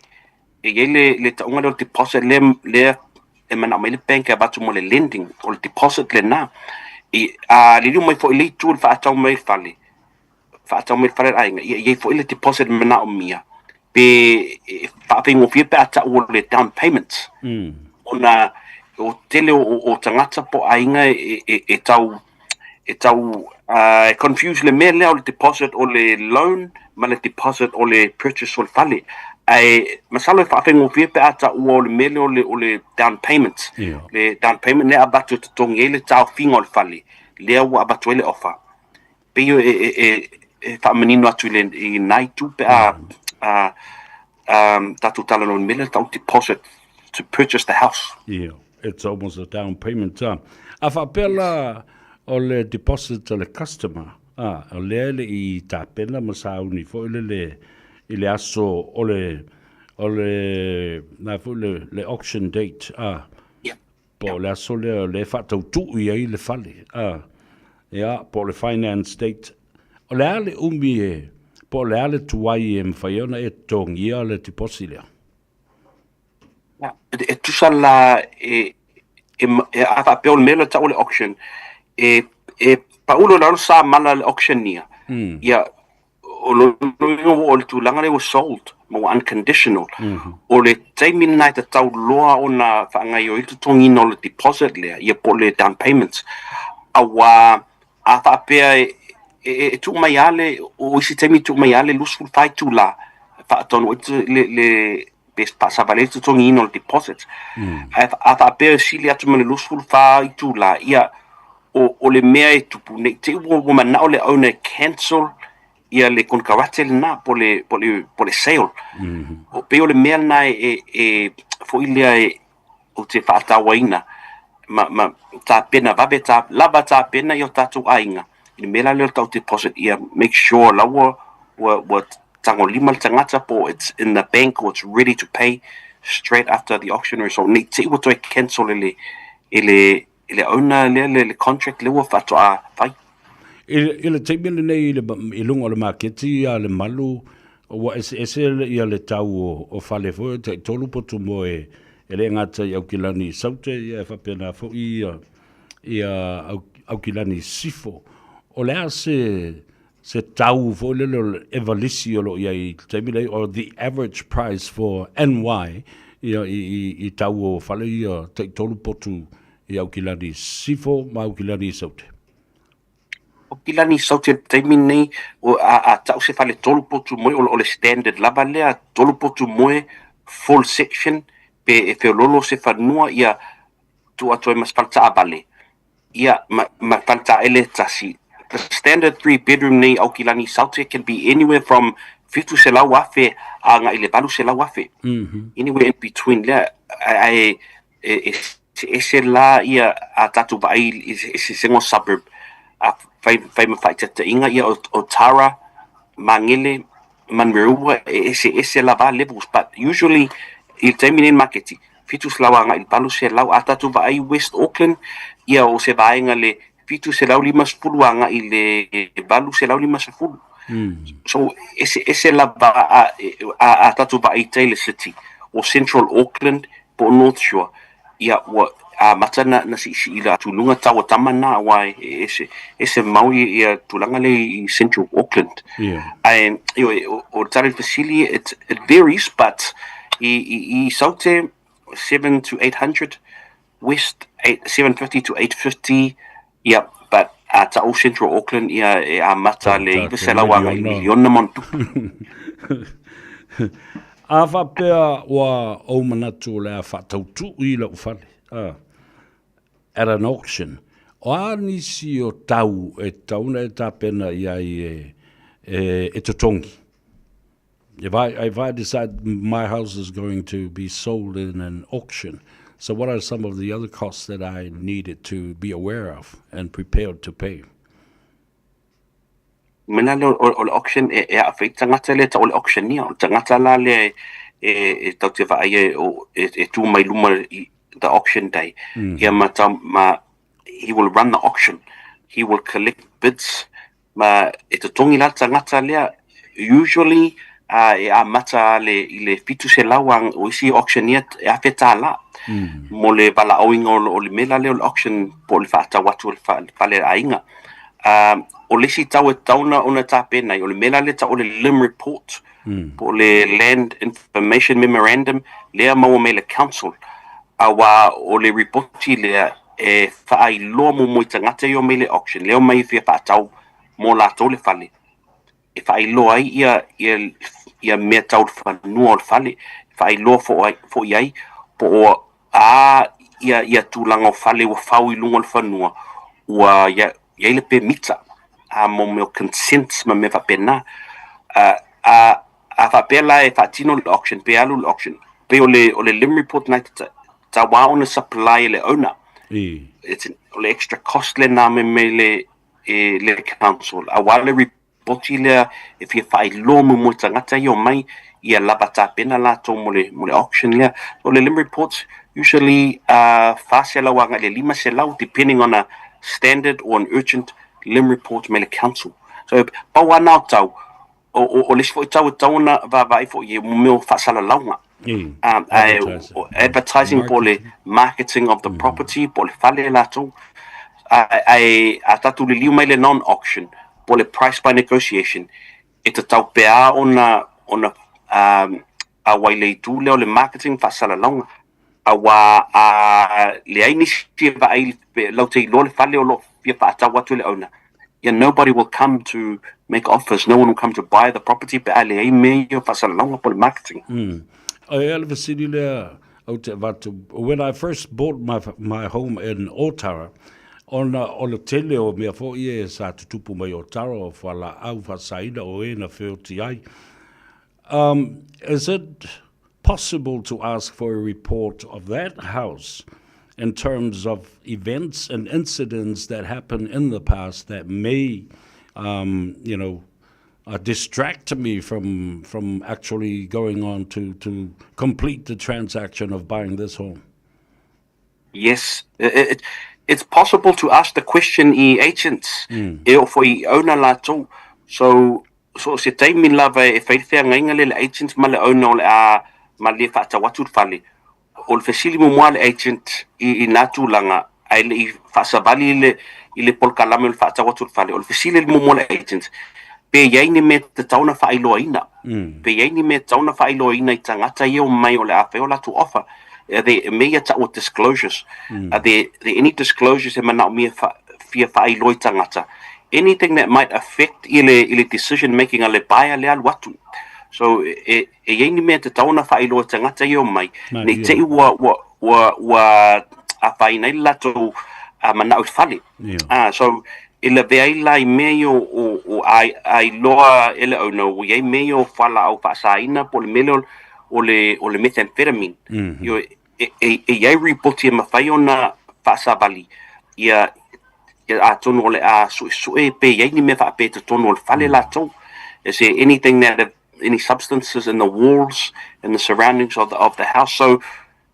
e le taunga le deposit le e mana mai le bank abatu mo le lending o le deposit le na a le mai fo le tu fa tau mai fale ainga ye fo le deposit mana o mia pe fa pengo fie pe ata o le down payments ona o tele o tangata po ainga e tau confuse le mele o le deposit o le loan ma le deposit o le purchase o le fale ai masalo fa fengo fie pe ata o le mele o le down payments le down payment le abatu tongele tau fingo le fale le o abatu le offer pe yo fa menino atu le I nai tu pe tatu tala no mele tau deposit to purchase the house it's almost a down payment a whapela o le deposit o le customer o le I tapena masauni fo I le aso o le auction date po le aso le whatau tu I le fale po le finance date o le ale umi po le ale tuai e mwhaiona e tongia le deposit lea e tusala a fa pe mele ta le auction e paulo la sa mala le auction nia ya o lo tu langa le was sold mo unconditional o le time night ta loa ona fa nga yo tu tongi no le deposit le ya po le down payments awa a fa pe tu mai ale o si temi tu mai ale lusful fai tu la fa ton le best passa vale tu tongi no deposit a fa pe si le atu me lusful fai tu la ia o le mea tu ne te o mana o le owner cancel ia le con karate na po le sale o pe o le mea na fo ile o te fa ta waina ma ta pena va beta lava ta pena yo tatu ainga ni mela le tau deposit ia make sure la what tango lima tangata po it's in the bank or it's ready to pay straight after the auction so ni te o to cancel ele ona le contract le wa fatu a fai ile te mele nei ile lungo le marketi ya le malu wa ese ia le tau o fale fo te tolu po tu mo ele ngata ya kilani saute ya fa pena fo ia au kilani sifo o le se tau fo le evalisi o ia te mele or the average price for NY ia I tau o fale ia te tolu po tu ia kilani sifo ma kilani saute o kilani saute taimi nei o a tau se fale tolu potu moe o le standard lava lea tolu potu moe full section pe e feololo se fanua ia tu atoe mas falta abale ia ma falta ele tasi the standard 3-bedroom nei au kilani saute can be anywhere from fitu se lau afe a nga ile balu se lau afe. Anywhere in between lea e se la ia a tatu ba ai e se sengo suburb a fai tata inga ia o Tara Mangele Manmerua e se la ba levels, but usually il termine marketi fitu se lau nga il balu se lau a tatu ba ai West Auckland ia o se vaenga le fitu se lau 50 anga i le balu se lau 50. So ese la ba a tatu ba i Taylor City o Central Auckland po North Shore ia wa a matana na si ila tulunga tawa tamana wai ese maui ia tulanga le i Central Auckland. And o tari facility it varies, but I saute 7 to 800 West 750 to 850. Yeah, but at o Central Auckland ia a mata le i se lawanga i miliona montu. A whapea wa o manatu le a whatautu i la ufale. At an auction. O a nisi o tau e tauna e tāpena ia e totongi. If I decide my house is going to be sold in an auction, so what are some of the other costs that I needed to be aware of and prepared to pay? Mena le o auction e awhai tangata le ta o le auction nia. Tangata la le tau te whaai e tū mai luma i the auction day. Ia he will run the auction. He will collect bids. Ma e te tongi la tangata lea, usually e a mata le fitu se lawang o isi auctioneer e a whetā la. Mo le bala auinga o le mela le o le auction po le whaata watu o le whale ainga. O le si tau e tauna o na tāpena o le mela le ta o le limb report po le land information memorandum lea mau me le council awa o le reporti lea e whaai loa mo moi tangata i o me le auction leo mai fia whaatau mo la tau le whale e whaai loa ai ia mea tau le whanua o le whale whaai loa fo iai po o ia tūlanga o whale wa whau i lunga le whanua ua iai le pe mita mo meo consent ma me whapena a whapela e whaatino le auction pe alu le auction pe o le limb report nai ta wā ona supply le owner it's le extra cost le na me le council a wā le report le if you whai lo mo tangata i o mai ia laba tāpena la tō mo le auction le o le limb reports usually whāsela wanga le 5 selau depending on a standard or an urgent limb report me le council. So paua nao tau o lesi fo tau tauna vai fo ye mo fasala launga. Advertising po le marketing of the property po le fale lato ai atatu le liu mai le non auction po le price by negotiation e te tau pea ona a wai le tu le le marketing fasala launga a wa le ai nisi va ai lau te lo le fale o lo fia fa ata watu le owner. Yeah, nobody will come to make offers. No one will come to buy the property. But ale ai me yo fasala launga po le marketing. When I first bought my home in Otara, on le tele o mea fo ie sa tutupu mai Otara o whala au whasaina o e na whioti ai. Is it possible to ask for a report of that house in terms of events and incidents that happened in the past that may, distract me from actually going on to complete the transaction of buying this home? Yes, it's possible to ask the question I agents e o foi owner la tau. So se taimi lava e whaidhea ngainga le agents ma le owner o le a ma le whaata watu whale. O le whesili mo mua le agent I natu langa ai le I whaasabali I le polkalame o le whaata watu whale. O le whesili mo mua le agent pe iai ni me te tauna whaailoa ina. Pe iai ni me tauna whaailoa ina I tangata I o mai o le a wheo la tu offer. There may ta o disclosures. Are there any disclosures e mana o mea fia whaailoa I tangata? Anything that might affect ile decision making a le baia le alu atu. So e iai ni me te tauna whaailoa tangata I o mai. Nei te ua a whainai lato mana o whale. So Ila veaila I meo o ai loa ele o no o yei meo fala au whaasaina po le mele o le methamphetamine. Yo yei ripoti e mawhai o na whaasabali. Ia a tonu o le a sue pe yei ni me whaape te tonu o le whale la tau. Is there anything that any substances in the walls and the surroundings of the house? So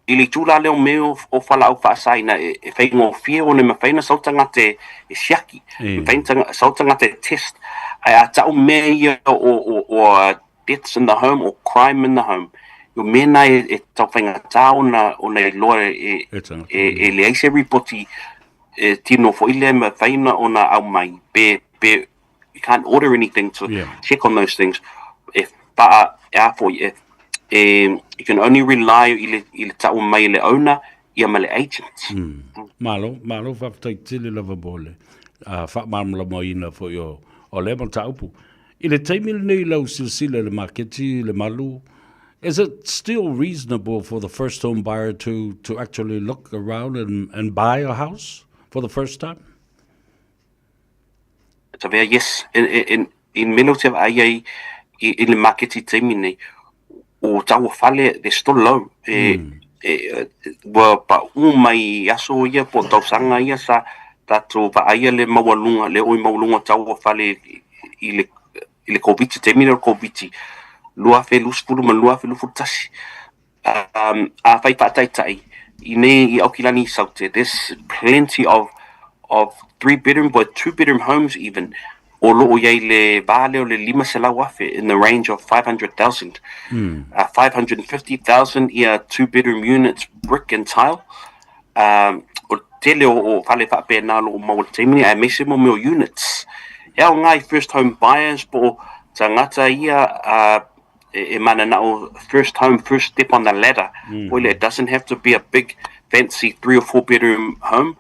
ili tula leo meo o fala au whaasaina e whai ngō fia o ne mawhaina sautanga te siaki. Mawhaina sautanga te test. Ai a tau mea ia o deaths in the home or crime in the home. Yo mena e tau whainga tā o na loa e le aise ripoti tino fo ile mawhaina o na au mai. You can't order anything to check on those things. If you can only rely ile tau mai le owner ia ma le agents. Malo whaftaitili lava bole. Whamamla moina fo yo o le man taupu. Ile teimile nei lau silsila le marketi le malu. Is it still reasonable for the first home buyer to actually look around and buy a house for the first time? So yes, in Milotev ai in le marketi teimi nei o tau fale they're still low. Wa pa mai aso ia po tau sanga ia sa tatu pa ai le mawalunga le oi mawalunga tau fale ile COVID teimi le COVID lua fe luspulu ma lua fe lufutasi. A fai pa tai i okilani saute. There's plenty of 3-bedroom but 2-bedroom homes even. O loo yei le vale o le lima se lau afe in the range of 500,000. 550,000 ia 2-bedroom units, brick and tile. O tele o fale whape nā lo o maua teimini a mese mo meo units. Eo ngai first home buyers po tangata ia e mana na o first home, first step on the ladder. It doesn't have to be a big fancy 3 or 4-bedroom home.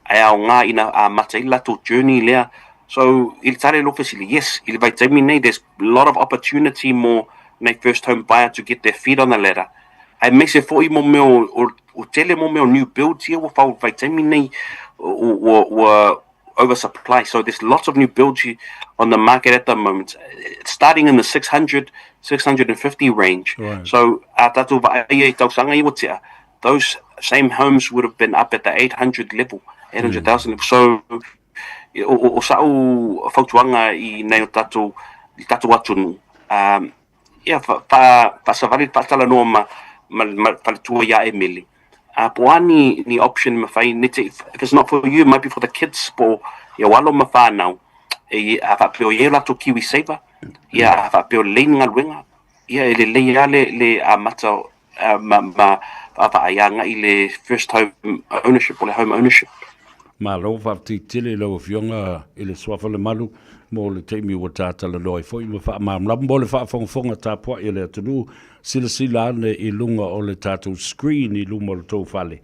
Eo ngā ina a mataila to journey lea. So, il tare lo fasili, yes, il vai taimi nei, there's a lot of opportunity more nei first home buyer to get their feet on the ladder. Ai mese fo I mo meo, o tele mo meo new builds here, o vai taimi nei, o oversupply. So there's lots of new builds here on the market at the moment, starting in the 600, 650 range. Right. So, tatu vai tausanga I wotea, those same homes would have been up at the 800 level, 800,000 level. So, o sa'u fautuanga I nei o tatu atunu. Pa savali patala no ma palatua ia emili. Poani ni option mawhai, if it's not for you, it might be for the kids, po ia walo mawhanau. Whapeo ia lato kiwi saver, ia whapeo leini ngā luenga, ia ele leia le mata whaaianga I le first home ownership, o le home ownership. Malo whafti lau fionga I le swafa le malu mo le teimi ua tātala loi fo I ma wha mamlam mo le whaafonga tāpua I le atunu sila ane I lunga o le tātou screen I lunga o le tau whale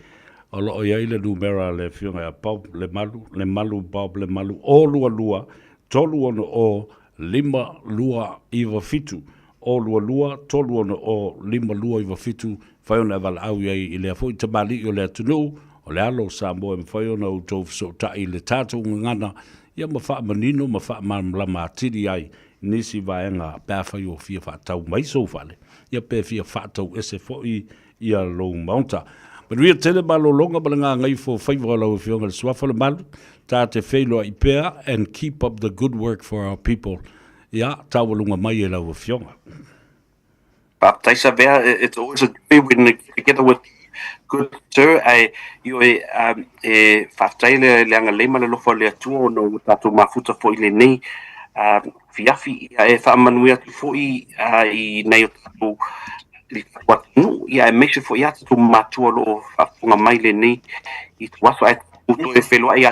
o lo ia I le numera le fionga a Bob le malu Bob le malu o lua tolu ono o 5 lua iwa fitu o lua tolu ono o 5 lua iwa fitu whaiona vala au iai I le afo I tamali o le atunu o le alo Samoa e mwhai ona o tau so tai le tātou ngana ia mawha manino mawha mamlama atiri ai nisi vaenga pēwhai o fia whātau mai so whale ia pē fia whātau ese fōi ia lo maunta but ria tele malo longa balanga ngai fo Faiva lau fionga le swafa le malu tā te whailo I pēa and keep up the good work for our people ia tāwalunga mai e lau fionga Taisa Bea, it's always a joy when you together with good sir, you whaftai le anga leima le lofo le atua no tātou mafuta fo I le nei fiafi whaamanuia tu fo I nei o tātou watunu ia make sure fo I atu matua lo whafunga mai le nei I tu waso ai uto e whelua I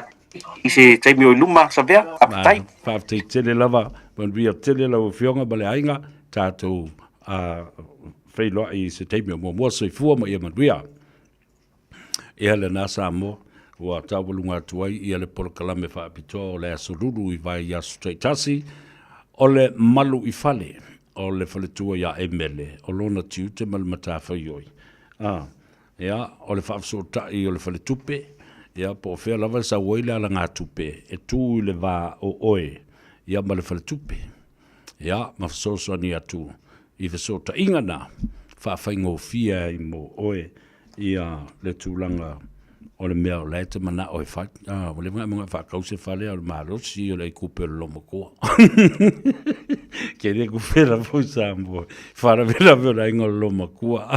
I se taimi o luma sa vea whaftai whaftai tele lava when we are tele lava fionga bale ainga tātou whelua I se taimi o mua so I fua ma ia manuia ia le nā Samoa ua tāwalunga atuai ia le polokalame whaapitoa o le asururu I vai asu taitasi o le malu I whale o le whaletua ia emele o lona tiu te malu matawhai oi ia o le whaafsotai o le whaletupe Ia po fea lava sa waile ala ngā tupe. E tū le vā o oe. Ia ma le whale tupe. Ia ma whasoso ni atu. I whasota inga nā. Whawhaingo fia i mo oe. Ia le tūlanga o le mea o leite mana o e whai. O le mga whakause whale o le marosi o le kupe o lomo koa. Ke re kupera po sa mo. Whara vera vera ingo lomo koa.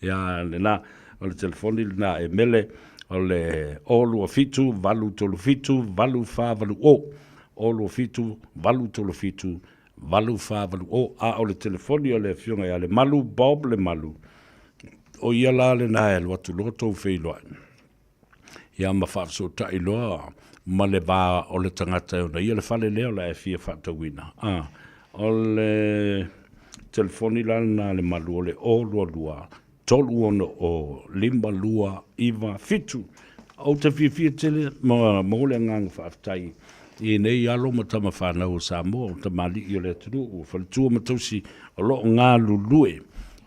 Ia le nā. O le telefoni le nā e mele. O le olu fitu, valu tolu fitu, valu fa valu o. Olu fitu, valu tolu fitu, valu fa valu o. A o le telefoni o le fionga ia le malu, Bob le malu. O ia la le na e watu loto wheiloa. Ia ma whaafso ta iloa, ma le vā o le tangata e ona. Ia le whale leo la e fia whaatawina. O le telefoni la na le malu o le olu lua. Tolu ono o limba lua iwa fitu. O te fia tele, ma le ngang whaaftai. I nei alo ma tama whanau o Samoa, o ta mali i o le tunu, o whaletua matausi o lo ngā lulue.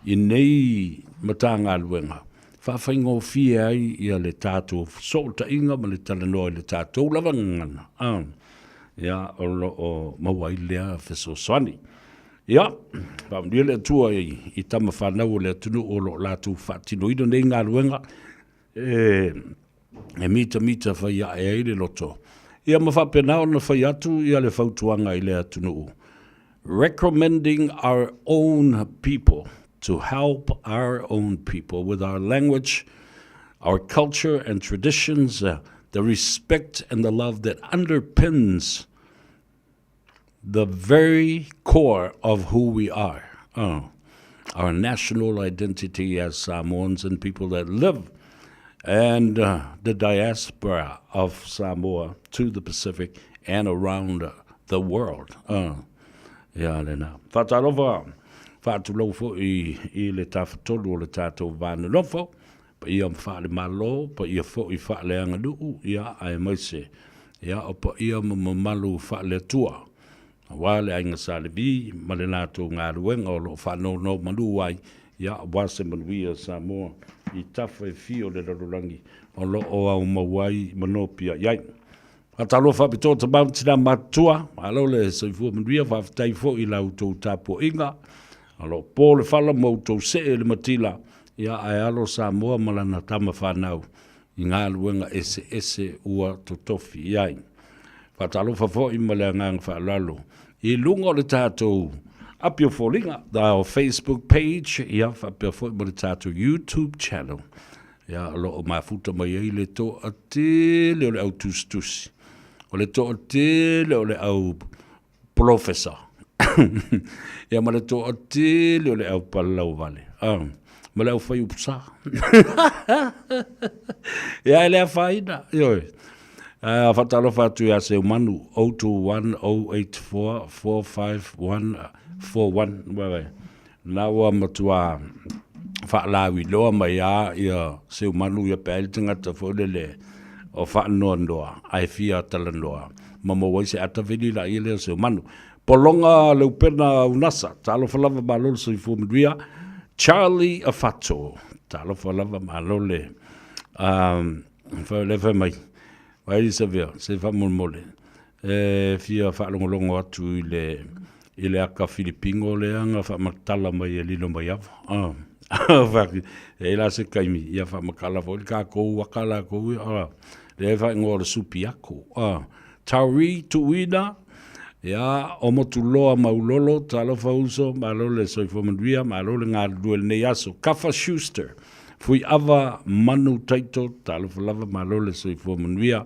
I nei mata ngā luenga. Whawhaingo fia ai i a le tātou, so ta inga ma le talanoa i le tātou lava ngana. Ia o lo o mawai lea wheso swani. Ia, whamdia le atua i tama whanau le atunu o lo lātou whatino ino nei ngā ruenga. E mita whai a e le loto. Ia ma whapenao na whai atu ia le whautuanga i le atunu. Recommending our own people to help our own people with our language, our culture and traditions, the respect and the love that underpins the very core of who we are, our national identity as Samoans and people that live, and the diaspora of Samoa to the Pacific and around the world. Ia lena. Whatarofa, whatulofo i le tawhatolu o le tātou vānulofo, pa ia mwhale malo, pa ia fo i whale anganuu, ia ai maise, ia o pa ia mamalu whale tua. Wale ainga salevi, male nātou ngā ruenga o lo whanau no manu wai, ia wase manuia Samoa, i tawha e fio le rarurangi, o lo o au mawai manopia iai. Atalo whapito ta mautina matua, alo le soifua manuia, whaftai fo i lau tau tapo inga, alo po le whala mautou se le matila, ia ai alo Samoa malana tama whanau, i ngā ruenga ese ua totofi iai. Whatalo whafo i male ngang whalalo. I lunga o le tātou apio fōlinga, our Facebook page, ia whapio fo i male tātou YouTube channel. Ia lo o mafuta mai ei le to a te leo le au tustusi. O le to a te leo le au professor. Ia ma le to a te leo le au palau vale. Ma le au whai upsa. Ia ele a whaina. Ioi. Whatalo whatu ia se manu 021-084-45141. Nawa matua whaalawi loa mai a ia se manu ia pēli tangata whaulele o whaanoa noa, ai fia talanoa. Mama waise atawini la ia leo se manu. Polonga leu pena unasa, talo whalava malolo sa i fōmiduia, Charlie Afato, talo whalava malole, whauleva mai. Vai se vea, se fa mole. Fia fa longo atu ile aka Filipingo le anga fa matala mai e lilo mai ava. Va e la se kaimi ia fa makala fo ka ko wakala ko le fa ngor supi ako. Tauri tuina ya o motuloa maulolo talo fa uso malole so fo mandria malole nga duel ne yaso Kafa Schuster. Fui ava manu taito talo falava malole so i fo manuia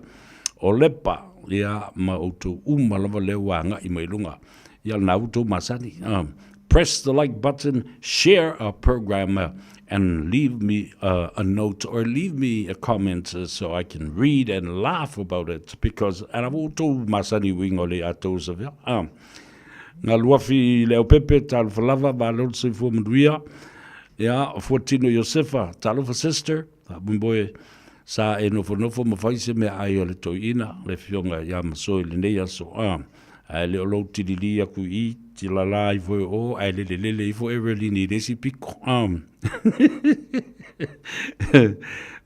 o lepa ia ma auto lava lewanga i mailunga ia na auto masani. Press the like button, share our program, and leave me a note or leave me a comment so I can read and laugh about it, because ana auto masani wingole atos of nga luafi leo pepe talo falava malole so i fo manuia. Ia, Fortino Josefa, talofa sister, bumboe sa e nofo mafaise me ai o le toina, le fionga ia masoi le nei aso, ai le olo tililia ku i, tilala i foi o, ai le i foi e reli ni resi piko,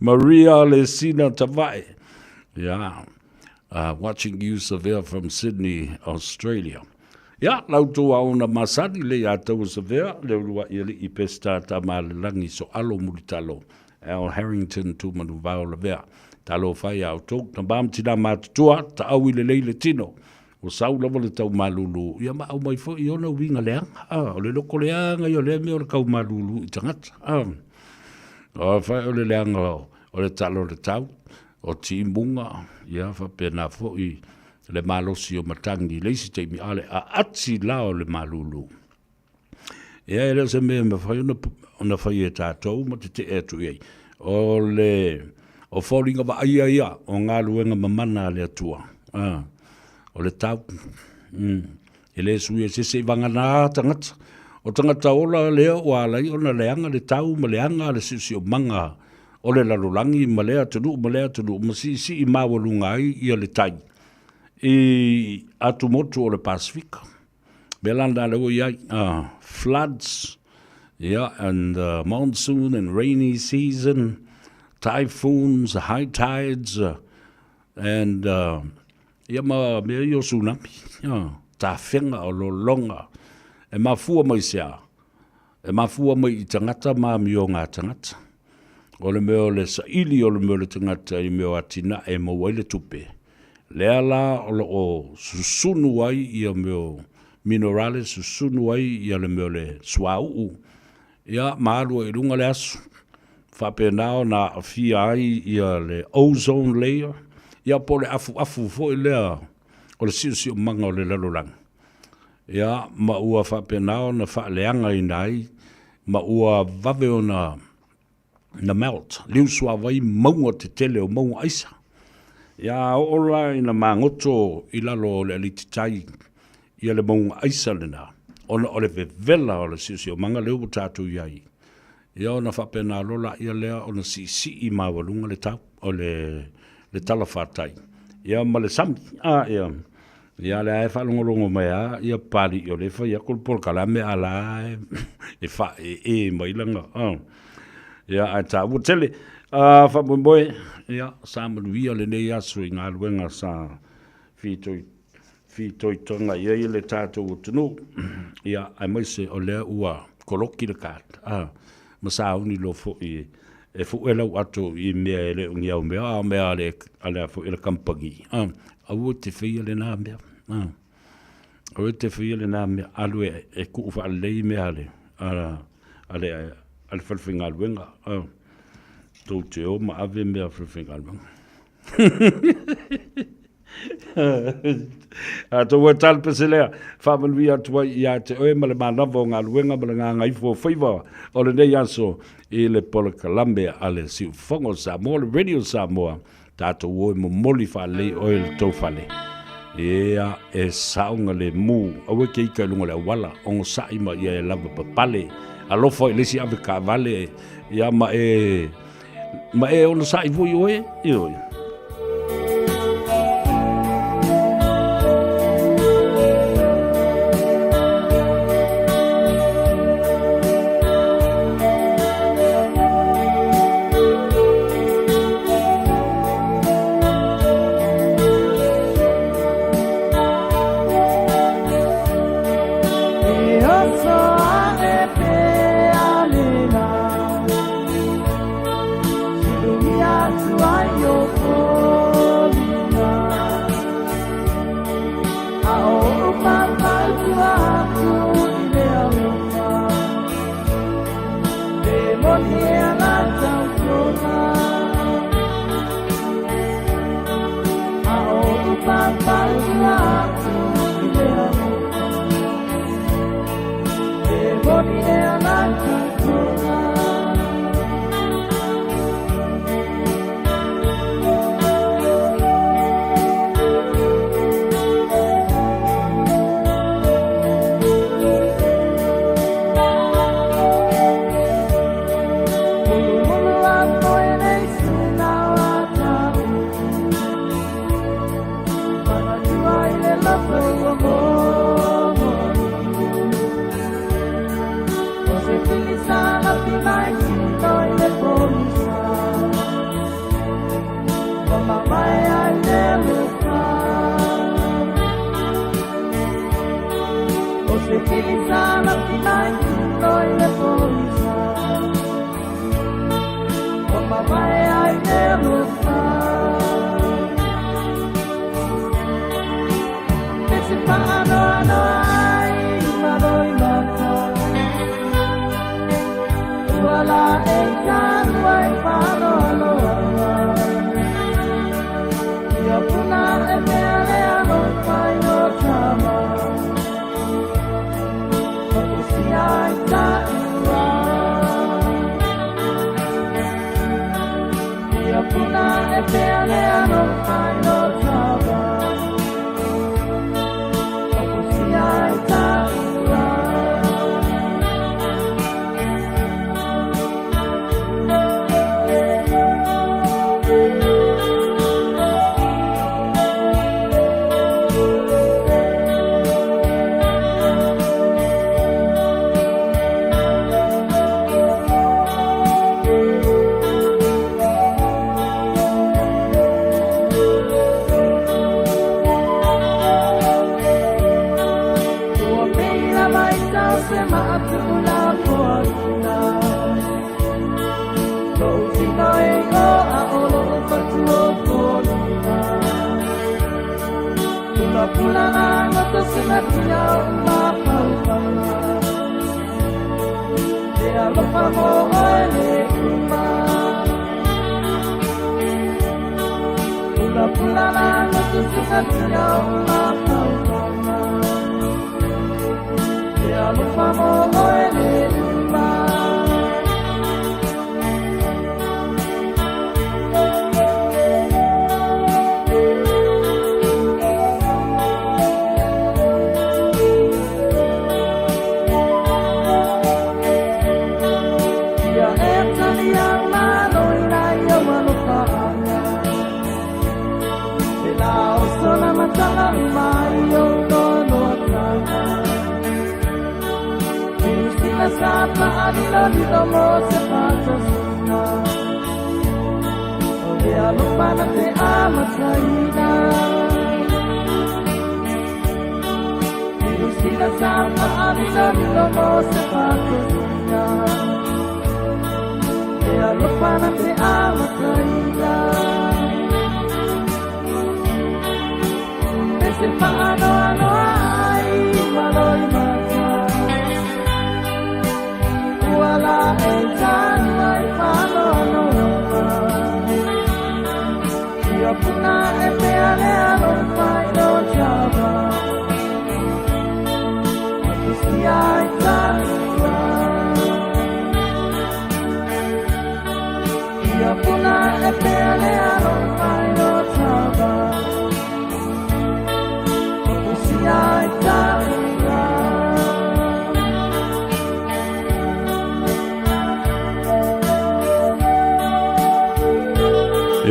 Maria Lesina Tavai. Yeah. Watching you, Severe, from Sydney, Australia. Yeah, lauto auna masani le atau Severe, le rua ili I pesta tamalelangi so alo mulitalo. Al Harrington tu manuvao levea. Talo fai au tok, tambam tina matutua, ta awi le leile tino. O sau lava le tau malulu. Ia ma au mai fo I ona winga leanga. O le loko leanga I o le me o le kau malulu I tangata. O fai o le leanga o le talo le tau. O timunga. Ia fa pena fo I le malosi o matangi. Leisi te mi ale a atsi lao le malulu. Ia ele se me fai ona fai e tātou ma te etu iei. O le... O fōringa wa ia o ngā luenga mamana le atua. O le tau. E le sui e sese I wangana tangata. O tangata ola leo o alai o na leanga le tau ma leanga le sisi o manga. O le lalulangi ma lea tunu ma si I mawalunga ai le tai. I atu motu o le Pasifika. Belanda leo iai. Floods. Yeah, and monsoon and rainy season. Typhoons, high tides, and ia ma me yo tsunami. Ta whenga o lo longa. E mafua mai sea. E mafua mai I tangata ma mi o ngā tangata. O le meo le saili o le meo le tangata I meo atina e mo waile tupe. Lea la o lo o susunu ai I o meo minerale, susunu ai I le meo le suau. Ia maalu I runga le asu. Whapenao na awhia ai I le ozone layer. Ia po le afu fo I lea o le siu o manga o le lalurang. Ia ma ua whapenao na whaaleanga I nai. Ma ua vave o na melt. Liu sua vai maunga te tele o maunga aisa. Ia ola I na mangoto I lalo le alititai. Ia le maunga aisa le na. Ona o le vevela o le siu o manga leo tatu iai. Ia ona whapena lola ia lea ona si I mawalunga le tau o le talawhatai. Ia ma le sami. Ia. Ia le ae whalongolongo mai ia pari I o le wha ia kulpol kalame ala e wha e mailanga. Ia ai tā wutele. Whapumboe. Ia samanuia le nei asu I ngā luenga sa whitoi tonga ia I le tātou utunu. Ia ai maise o lea ua koloki le kāta. Masauni lo fo I e fo ela ato I mea le ungia o mea le ale fo ela kampangi. Au te fia le nā mea. Au te fia le nā mea alu e ku fa lei mea le ale falfinga luenga. Tau te o ma ave mea falfinga luenga. Tau e talpese lea, whamanui atua I te oe ma le manawa o ngā luenga ma le ngā Gagaifo Faiva o le nei aso I le pola kalambe a le siu whango Samoa, le radio Samoa, tātou oe mo moli whalei oe le tau whale. Ea e saunga le mū, awe ke ika lunga le awala, ongo saima ia e lava papale, alofa I lesi ave ka vale, ia ma e ono sai vui oe, I oe. Você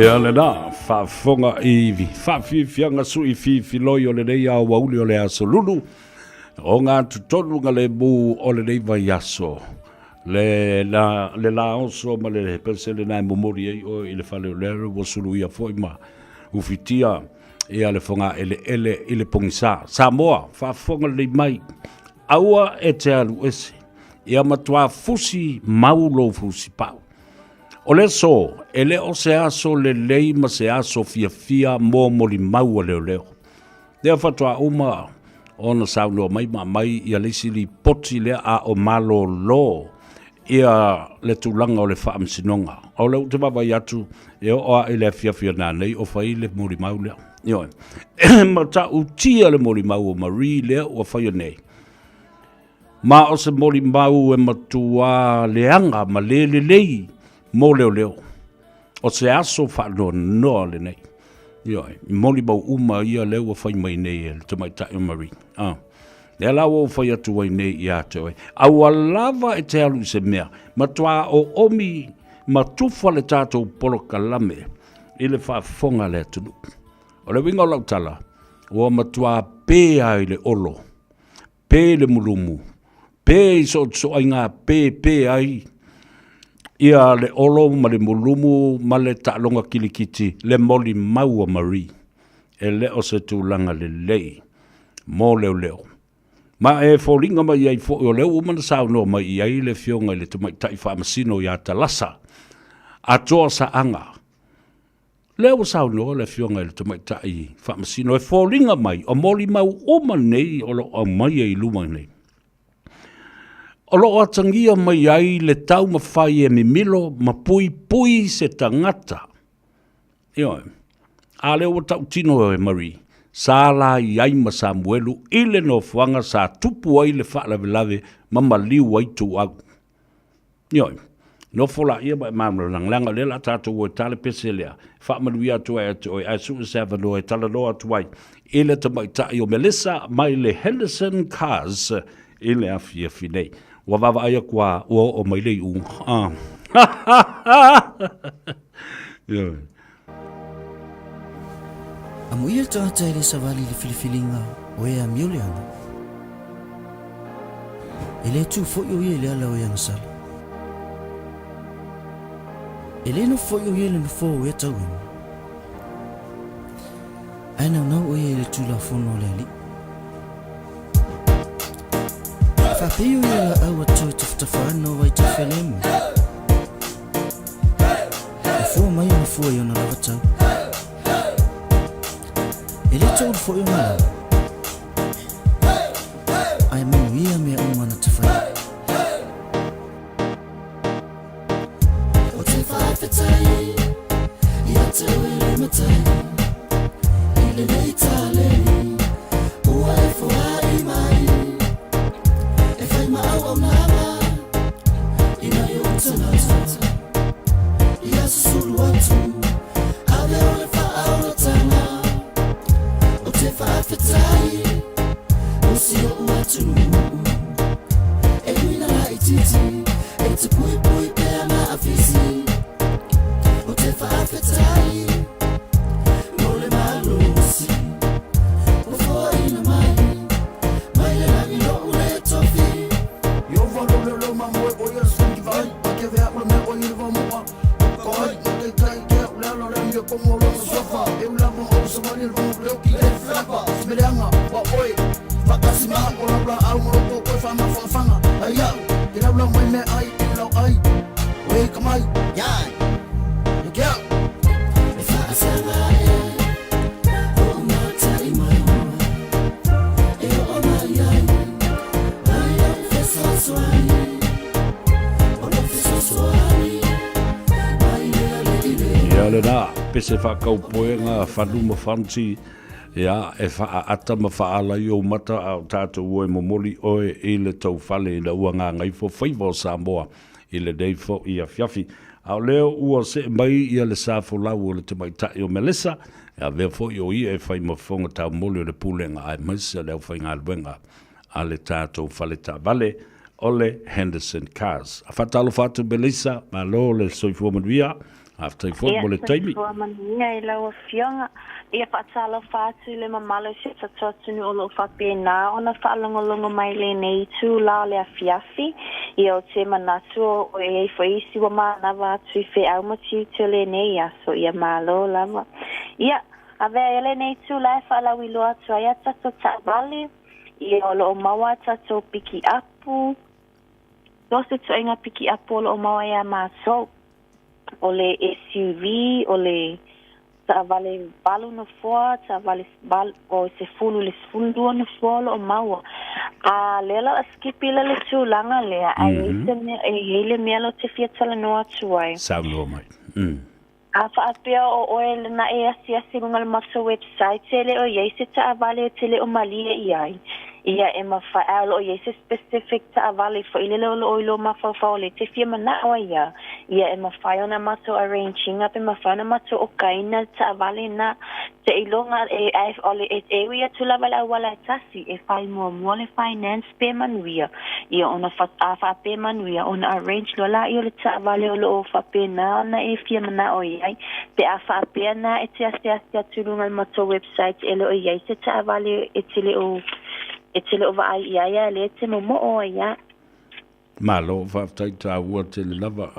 Ia le nā, whaafonga iwi, whaafianga sui fifi loi o le nei a wauli o le aso lulu, o ngā tutonu ngā le mū o le nei vai aso, le la oso ma le pese le nai momori ei o i le whale o lere o sulu ia foi ma ufitia ia le fonga ele i le pongisa. Samoa, whaafonga le mai, aua e te alu ese, ia matua fusi maulo fusi pau. O le so, ele o se aso le lei ma se aso fia mo moli maua leo leo. Dea fatua uma ona sauno mai ma mai ia leisi li poti lea a o malo lo ia le tulanga o le whaamsinonga. O leo te mawai atu e o a ele fia nanei o fai le moli mau leo. Ioe, ma ta utia le moli mau o mari leo o fai nei. Ma o se moli mau e matua leanga ma lei. Mo leo. O se aso whaano noa le nei. Ioi, moli bau uma ia leo a whai mai nei e te mai tae mari. Lea lau o whai atu wai nei i ate oi. Au a lava e te alu se mea. Matua o omi matufa le tātou polo kalame. I le whaafonga le tunu. O le winga o lau tala. O matua pēa i le olo. Pē le mulumu. Pē i so ainga pē ai. Ia le olo ma le mulumu ma le ta'alonga kilikiti le moli maua mari. E le o se tūlanga le lei. Mō leo. Ma e fōringa mai ai fō o leo umana sao no mai ai le fionga le tumai tai whaamasino i a talasa. A toa sa anga. Leo sao no le fionga le tumai tai whaamasino e fōringa mai o moli mau oma nei o lo o mai ai luma nei. O loo atangia mai ai le tau mawhai e mimilo ma pui se tangata. Ioi, a leo o tau tino e mari, sa la iai ma Samuelu ile no fuanga sa tupu ai le whaalawelawe ma maliu ai tu au. Ioi, no fola ia ba mamlo langa le la tātou o tale pese lea. Whaamanuia atu ai atu ai asu seva no e tala no atu ai. Ile ta mai tai o Melissa mai le Henderson Cars ile afia finei. Wa vava aia kua o mai le u. Ioi. Amuia tata ele savali le filifilinga o ea miuleanga. Ele tu foi o ele ala o yang sala. Ele no foi o ele no fo e tawin. Ana no o ele tu la fono le ali. Fa pio ele awa toi tafano vai te felemu. Fo mai no fo yo na lava tau. Ele tau fo yo na. Ai manuia me umana te fai. O te fai fetai, ia te wele matai. Ile nei tale, ua e fua i mai. E fai mau au nama, ina i utana tata. Ia susulu atu, ave ole fa aula tana. O te fai fetai, usio uatu. E wina la ititi, e te pui pui pea ma afisi. O te fai fetai, mole malusi. O fua ina mai, mai le langi lo ule tofi. Yo valo le lo ma moe o ia swingi vai, a ke vea ule me o ilva mua. Koi, no te tai ke ule lo le mio como lo no sofa. E ula mo o sa mani lo leo ki le flapa. Smereanga, wa oi, fakasima o la bla au mo ko ko fama fanga. Ai au, ke la bla mai me ai, ke la ai. Oi kamai, yai. Ke au. E fa asanga e. O ma tai mai. E o mai ai. Ai o fesa swai. O no fesa swai. Ai le ile. Ia le nā, pese whakau poe ngā whanuma whanti, ia e whaata ma whaala i o mata au tātou oe momoli oe i le tau whale i na ua ngā Gagaifo Faiva o Samoa i le deifo i a fiafi. Au leo ua se mai i a le sāfo lau o le te mai tai o Melissa, ia vea fo i o i e whai mawhonga tau moli o le pūlenga ai maisa leo whai ngā luenga a le tātou whale tā vale o le Henderson Cars. A whatalo whatu Melissa, ma lo le soifua manuia, after fo mo le taimi. Ia, manuia i lau a fionga. Ia whaatala whātu le mamalo se tatotunu o lo whapena o na whaalongolongo mai le nei tū lao le a fiafi. Ia o te manatu o e fo isi wa mānawa atu i whi au mati te le nei aso ia mālo lava. Ia, a vea le nei tū lai whaalawi loa tu aia tato tāwali. Ia o lo o maua tato piki apu. Dose tu inga piki apu o lo o maua ia mātou. O le SUV, o le vale balu no foa, vale bal o se fulu le fulu no foa o maua. A lela skipi le tūlanga lea, ai e hele mea lo te fiatala noa tuai. Saulo mai. A whaapea o oe na e asi runga le maso website, tele o yeise ta avale tele o malia i ai. Ia e mawhaelo o yeise specific ta avale fo ilele o lo oilo mawhawhao le te fia mana o ia. Ia e mawhaio na maso arranging up e mawhaio na maso o kaina ta avale na te ilonga e ole e area tu lava la wala tasi e whai mua le finance pe manuia. Ia ona wha pe manuia ona arrange lo la i o le ta avale o lo o whape na na e fia mana o iai. Pe a whape na e te ase tulunga le maso website e lo o iai se ta avale e tele o va ia le te mo o ia. Malo whaftai tā ua te le lava.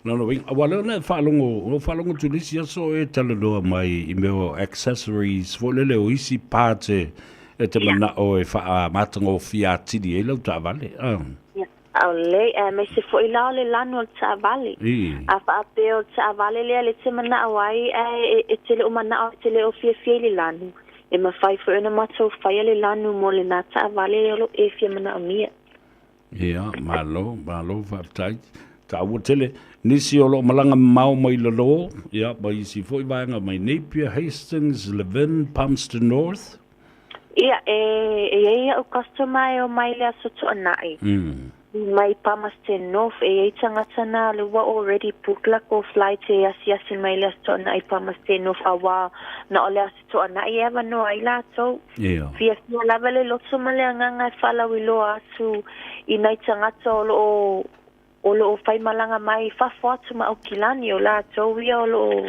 No, wale ona whalongo tulisi aso e tala loa mai I meo accessories, fo lele o isi pāte e te mana o e wha matanga o fia tiri e lau tā vale. Au le, me se fo I lao le lano o tā vale. A whaape o tā vale lea le te mana awai e tele o mana o tele o fia le lano. E ma fai fo ena mato fai le lanu mo le na ta vale lo e fia mana o mia. Ia, malo, whaftai. ka ua tele, nisi o lo malanga mau mai lalo, ia, ba isi foi vaenga mai Napier, Hastings, Levin, Palmerston North. Ia, e o customer o mai lea soto anai. Mai Palmerston North, e tangata na le wa already book la ko flight e asi mai lea soto anai Palmerston North awa na o lea soto anai eva no ai la to. Ia. Fia lava le loto ma lea nganga e whala wilo atu I nai tangata o lo fai malanga mai fafo atu ma o kilani o la to ia o lo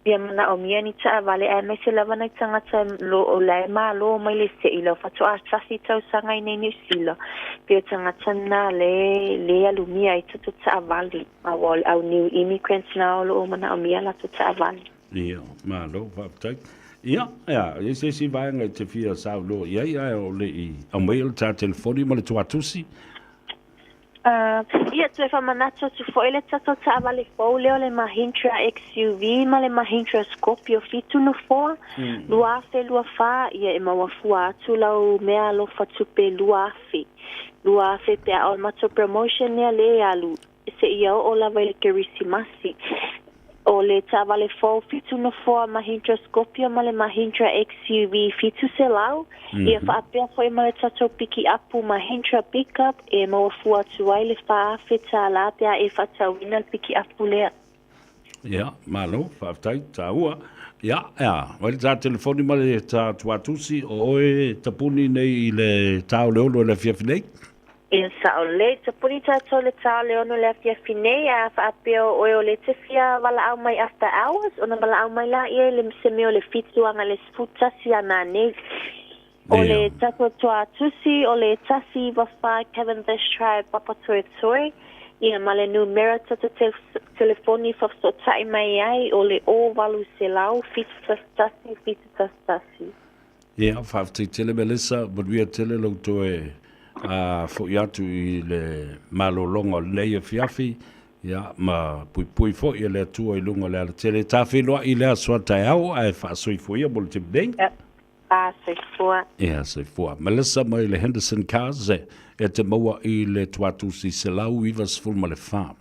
ia mana o mia ni ta vale e me se lava nai tangata lo o la ma lo mai le se ilo fatu a tasi tau sanga I nei New Zealand pia tangata na le alumia I tutu ta vale au new immigrants na o lo mana o mia la tutu ta vale Ia, ma lo fatai ia ese vaenga te fia sa lo ia o le I a mail ta telefoni ma le tuatusi. Ia tu e whamanato tu foile tato ta vale fole o le Mahindra XUV ma le Mahindra Scorpio fitu no foa lua afe lua fa ia e mawafua atu lau mea lo fatupe lua afe pe a o mato promotion nea le alu se ia o la vele kerisimasi o le ta vale fo fitu no foa Mahindra Scorpio ma le Mahindra XUV fitu se lau ia fa apea foi ma le tato piki apu Mahindra pickup e mawafua tu ai le fa afe ta la pea e fa tawina piki apu lea Ia, malo, faafetai, tāua. Ia, wale tā telefoni ma le tā tuatusi o oe tapuni nei I le tāo leolo le fiafinei. E sa o le tapuni tātou le tāo leono le fiafinei a whaapeo oe o le te fia wala au mai after hours o na wala au mai la ia le mseme o le fituanga le sputasi ana nei. O le tako tuatusi o le tasi wawha Cavendish Tribe Papatoetoe. Ia ma le numero tata telefoni whafsotai mai ai o le o walu se lau fitu tastasi. Ia, whaafetai tele Melissa, manuia tele lau toe fo iatu I le malolonga o nei e fiafi. Ia, ma pui fo I le atua I lunga le ala tele. Tā whenua I le asua tai au, ai whaasoi fo ia mo le te beng. Soifua. Ia, soifua. Melissa mai le Henderson Cars e te maua I le tuatusi se lau Ivas Fulma le Farm.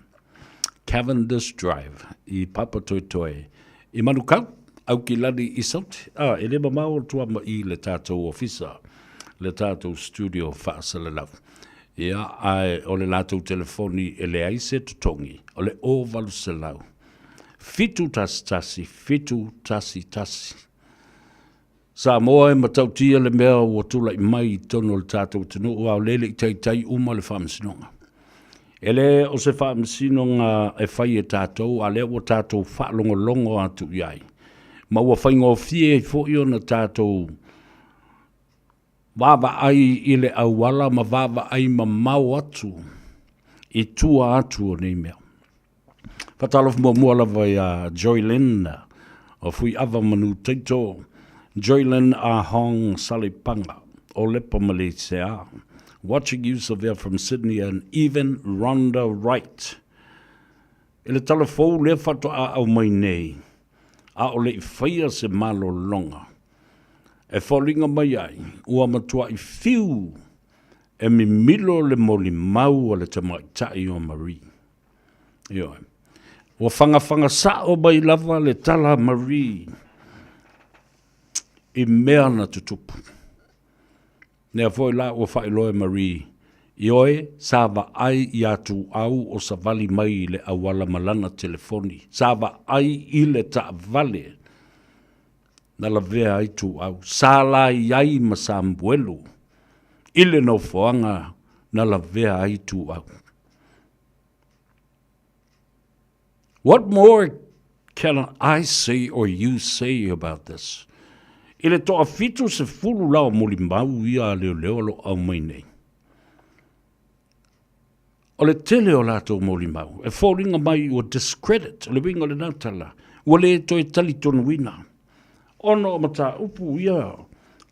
Cavendish Drive I Papatoetoe. I manukau, au ki lani I sauti. E le mamau tua ma I le tātou ofisa, le tātou studio whaasa le lau. Ia, ai o le lātou telefoni e le aise tutongi, o le o valu se lau. Fitu tasi. Samoa e matautia le mea ua tula I mai tono le tātou tunu ua o lele I tai uma le whaamsinonga. Ele o se whaamsinonga e whai e tātou, a le ua tātou whaalongo atu iai. Ma ua whaingo fie I fo io na tātou vava ai I le awala ma vava ai ma mau atu I tua atu o nei mea. Whatalof mua lava I Joy Lynn o fui ava manu teito Joylyn Ahong Salipanga, o Lepa Malaysia, watching you Severe from Sydney, and even Rhonda Wright. Ele telefou le fato a au mai nei, a o le whaia se malo longa. E whalinga mai ai, ua matua I fiu, e mi milo le moli mau o le tamaitai o Marie. Io, ua whanga sa o mai lava le tala Marie, I mea na tutupu. Nea foi la o whailoe Marie. I oe, sāwa ai I atu au o sa vali mai le awala malana telefoni. Sāwa ai I le ta vale. Nala vea ai tu au. Sāla I ai ma sambuelu. Ile no foanga nala vea ai tu au. What more can I say or you say about this? Ele toa fitu se fulu lao moli mau ia leo lo au mai nei. O le tele o lato moli mau, e fōringa mai o discredit, le winga le nautala, o le toi tali tonu wina. Ono o mata upu ia,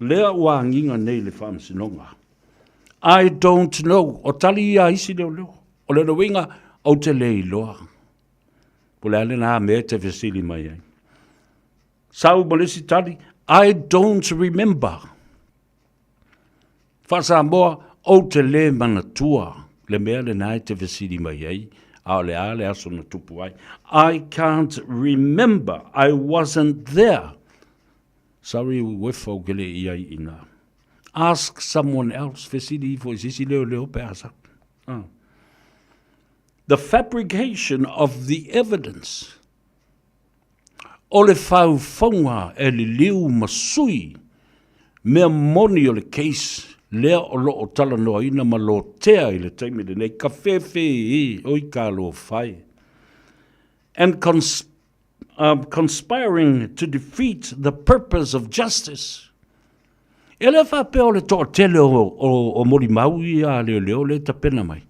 lea ua nginga nei le whamsinonga. I don't know, o tali ia isi leo, o le winga au te lei loa. Po le ale na mea te vesili mai ai. Sau malesi tali, I don't remember. Whasa moa o te le manatua, le mea le nai te vesiri mai ai, A le aso na tupu ai. I can't remember. I wasn't there. Sorry, wefo gele ia ina. Ask someone else. Fesidi fo sisi leo pe asa. The fabrication of the evidence. O le whauwhaunga e le liu masui, mea moni o le case, lea o lo o tala noa ina ma lo tea i le taimi le nei, ka whewhe i o I ka lo whai. And conspiring to defeat the purpose of justice. E le whape o le toa tele o mori maui a leo le tapena mai.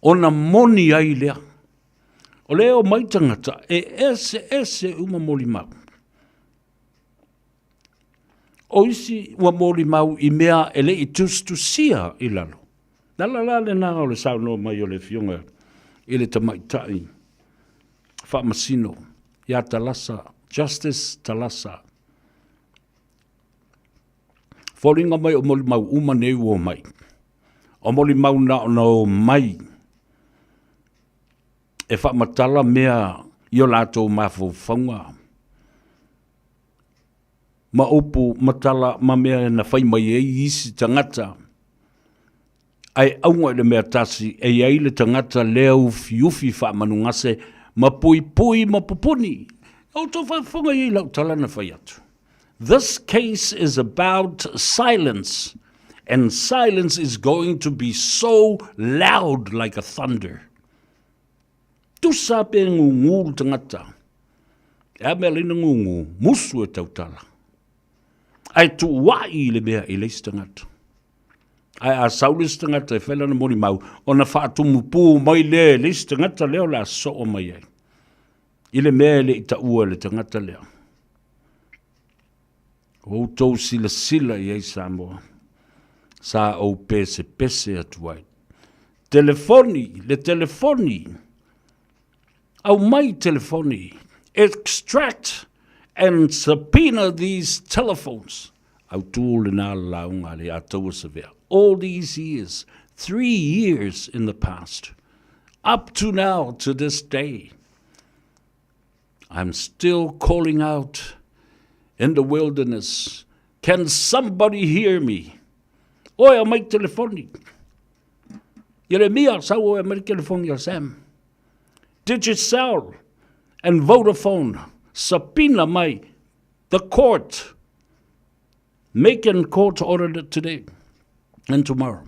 O na moni ai lea. O leo mai tangata e ese uma mori mau. O isi ua mori mau I mea ele I tustusia I lalo. Nala le nga o le sao no mai o le fionga I le tamaitai. Whamasino. Ia talasa. Justice talasa. Whoringa mai o mori mau uma nei ua mai. O mori mau na o mai. E whamatala mea I o lātou mawhauwhaunga. Ma upu matala ma mea na whai mai e isi tangata. Ai aunga le mea tasi e ai le tangata leo fiufi whamanungase ma pui ma pupuni. O tō whaiwhunga I lau tala na whai atu. This case is about silence, and silence is going to be so loud like a thunder. Tu sape ngungu tangata. E mea lina ngungu, musu e tautala. Ai tu wai le mea I leis tangata. Ai a saulis tangata e whela na moni mau, o na whaatumu pū mai le leis tangata leo la so o mai ai. I le mea le I taua le tangata leo. O tau sila I ai Samoa. Sa au pese atu ai. Le telefoni. Au mai telefoni. Extract and subpoena these telephones. Au tūle nā launga le ataua severe. All these years, 3 years in the past, up to now, to this day, I'm still calling out in the wilderness, can somebody hear me? Oi, a mai telefoni. Jeremia, sa o e mai telefoni a Sam. Digicel and Vodafone subpoena mai the court. Making court ordered it today and tomorrow.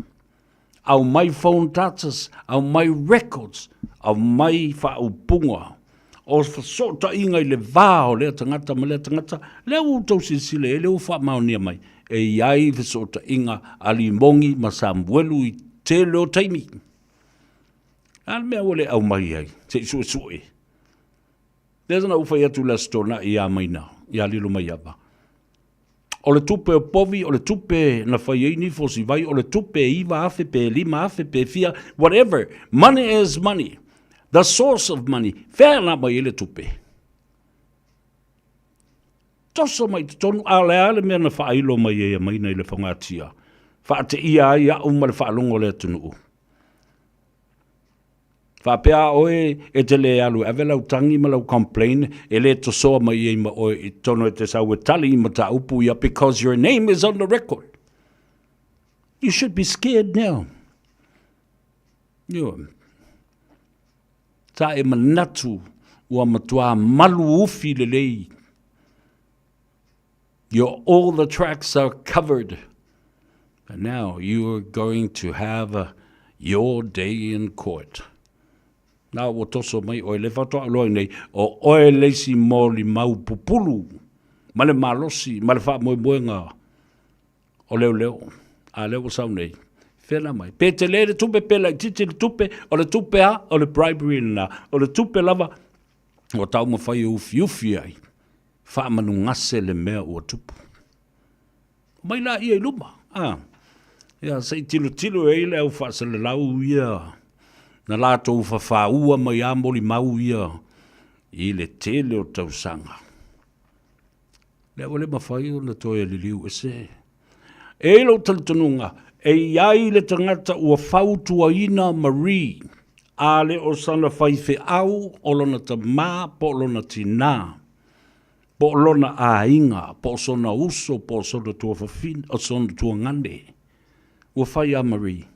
Au mai phone tatas, au mai records, au mai whaupunga. O sota inga I le vāo lea tangata ma lea tangata, lea utau sisile e leo wha maonia mai. E iai sota inga ali mongi ma sambuelu I te leo taimi. An mea wale au mai ai, te sue. There's no uwhai atu la stona I a mai nao, I a lilo mai ava. O le tupe o povi, o le tupe na whai eini fosi vai, o le tupe iwa afe pe lima afe pe fia, whatever. Money is money. The source of money. Whea na mai ele tupe. Toso mai tonu ale mea na whailo mai e mai na ile whangatia. Whaate ia umare whaalongo le tunu. Whapea oe e te le alu ave lau tangi ma lau complain e le to soa mai e ma oe I tono e te sau e tali I ma ta upu ia because your name is on the record. You should be scared now. Ta e manatu ua matua malu ufi le lei. All the tracks are covered. And now you are going to have your day in court. Nā o toso mai o le whatoa loa nei o oe leisi mōli mau pupulu. Ma le malosi, ma le wha moemoenga o leo. A leo sau nei. Whena mai. Pe te le tupe pela I titi le tupe, o le tupe a, o le bribery na, o le tupe lava. O tau ma whai ufi ai. Wha manu ngase le mea ua tupu. Mai la ia I luma. Ia, sei tilo e ile au wha se le lau ia. Na lātou whawhaua mai āmoli mau ia I le tele o tausanga. Lea wale mawhai o na toi li liu e se. E lo talitanunga, e iai le tangata ua whautua ina Marie, Ale o sana fai fe au, o lona ta mā, po lona tina. Po lona a inga, po sona uso, po sona tua fafin, o sona tua ngande. Ua fai a Marie.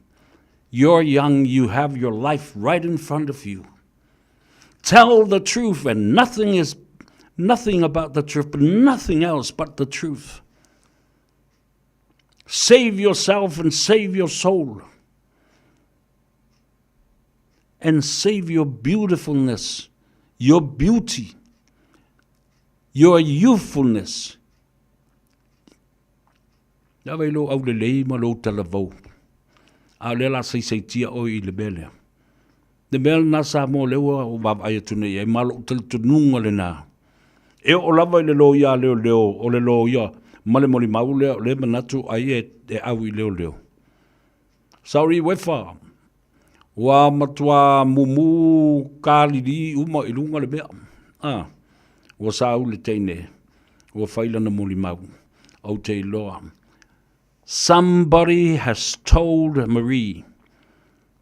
You're young, you have your life right in front of you. Tell the truth, and nothing about the truth, but nothing else but the truth. Save yourself and save your soul. And save your beautifulness, your beauty, your youthfulness. Nawe lo au le lei ma lo talavou. A le la sei tia o I le bele. Le bele na sa mo lewa o bab ayatune e malo tel tununga le na. E o lava le lo ia leo o le lo ia male moli maule le manatu ai e au I leo. Sorry wefa. Wa matua mumu kalidi uma ilunga le bea. Wa sa au le teine. Wa faila na moli mau. Au te iloa. Somebody has told Marie,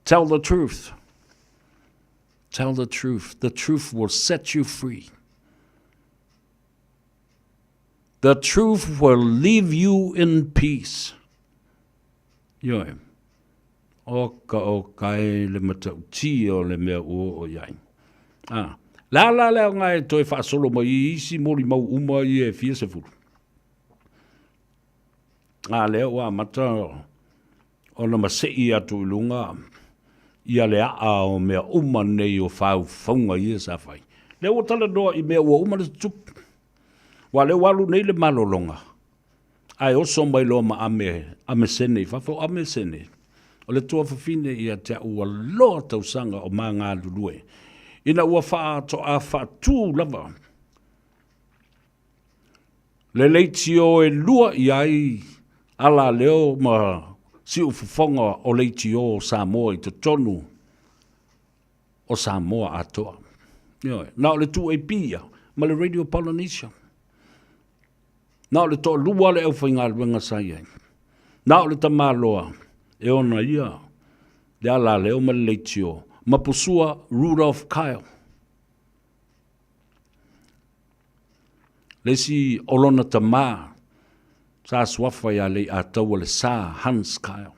tell the truth. Tell the truth. The truth will set you free. The truth will leave you in peace. Yoe. O kai le matauti o le mea o iai. La ngai toi wha solo mai isi mori mau uma I e fia se furu. Leo wa mata o na masei atu ilunga ia le a o mea uma nei o whau whaunga I sa whai. Leo tala doa I mea ua uma le tup. Wa leo walu nei le malolonga. Ai oso mai lo ma ame sene, whafo ame sene. O le tua whawhine ia te ua loa tausanga o maa ngā lulue. Ina ua wha to a wha tū lava. Le leiti o e lua iai ala leo ma si ufufonga o leiti o Samoa I te tonu o Samoa atoa. Na o le tu e pia, ma le Radio Polynesia. Na o le to lua le au whainga luenga sai ai. Na o le tamaloa e ona ia le ala leo ma le leiti o mapusua Rudolph Kyle. Lesi olona tamā sa swafa ia le atau le sa Hans Kyle.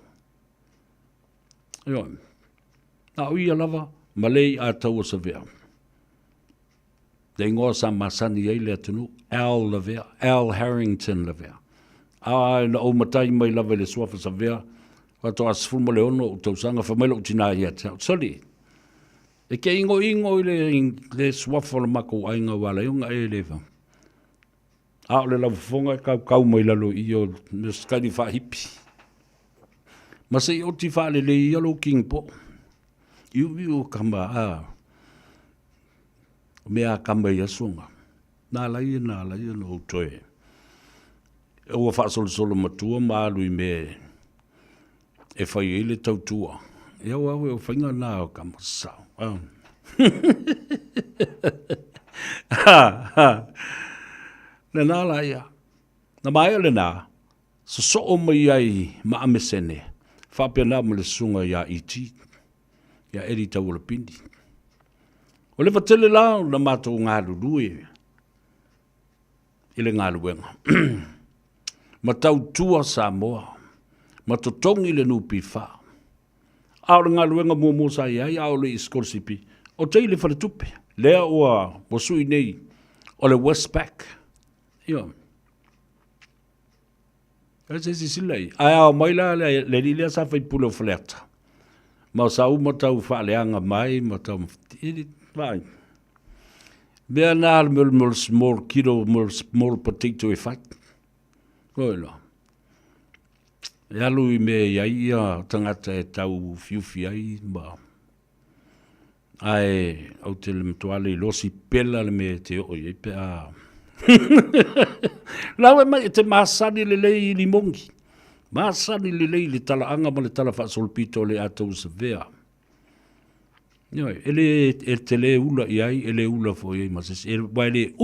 Na ia lava ma le atau sa vea. Le ingoa sa masani ei le atunu Al Lavea, Al Harrington Lavea. Na o matai mai lava le swafa sa vea. Wato asfuma le ono o tausanga whamelo o tina ia te soli. E ke ingo le swafa le mako ainga wala iunga e lewa. A le lau fonga kau mai lalo I o skari wha hipi. Ma se o ti wha le I alo king po. Iu kamba mea kamba I asunga. Nā lai no toe. E ua wha solo matua maalu I me e whai ele tautua. E au au e o whainga nā o kama sao. Le nā la ia. Na mai le nā. So o mai ai ma amesene. Whapea nā ma le sunga ia iti. Ia eri tau le pindi. O le vatele la na mātou ngā lulue. Ile ngā luenga. Ma tau tua Samoa. Ma totongi le nupi wha. Ao le ngā luenga mua sa iai, ao le iskorsipi. O tei le wharetupe. Lea oa mosui nei. O le Westpac. Ia. E se silei. Ai ao mai la le li lea sa whai pule o whaleta. Ma sa uma tau whaaleanga mai, ma tau vai. Mea nā le small kilo, small potato e whai. Oila. E alu I me ia tangata e tau fiufi ai ba. Ai au te le mtuale losi pela le me te o i pe a. Lawe mai te masani le lei limongi. Masani le lei le tala anga ma le tala whaasolpito le atau sa vea. Ele te le ula I ai, ele ula fo i ai masas. Ele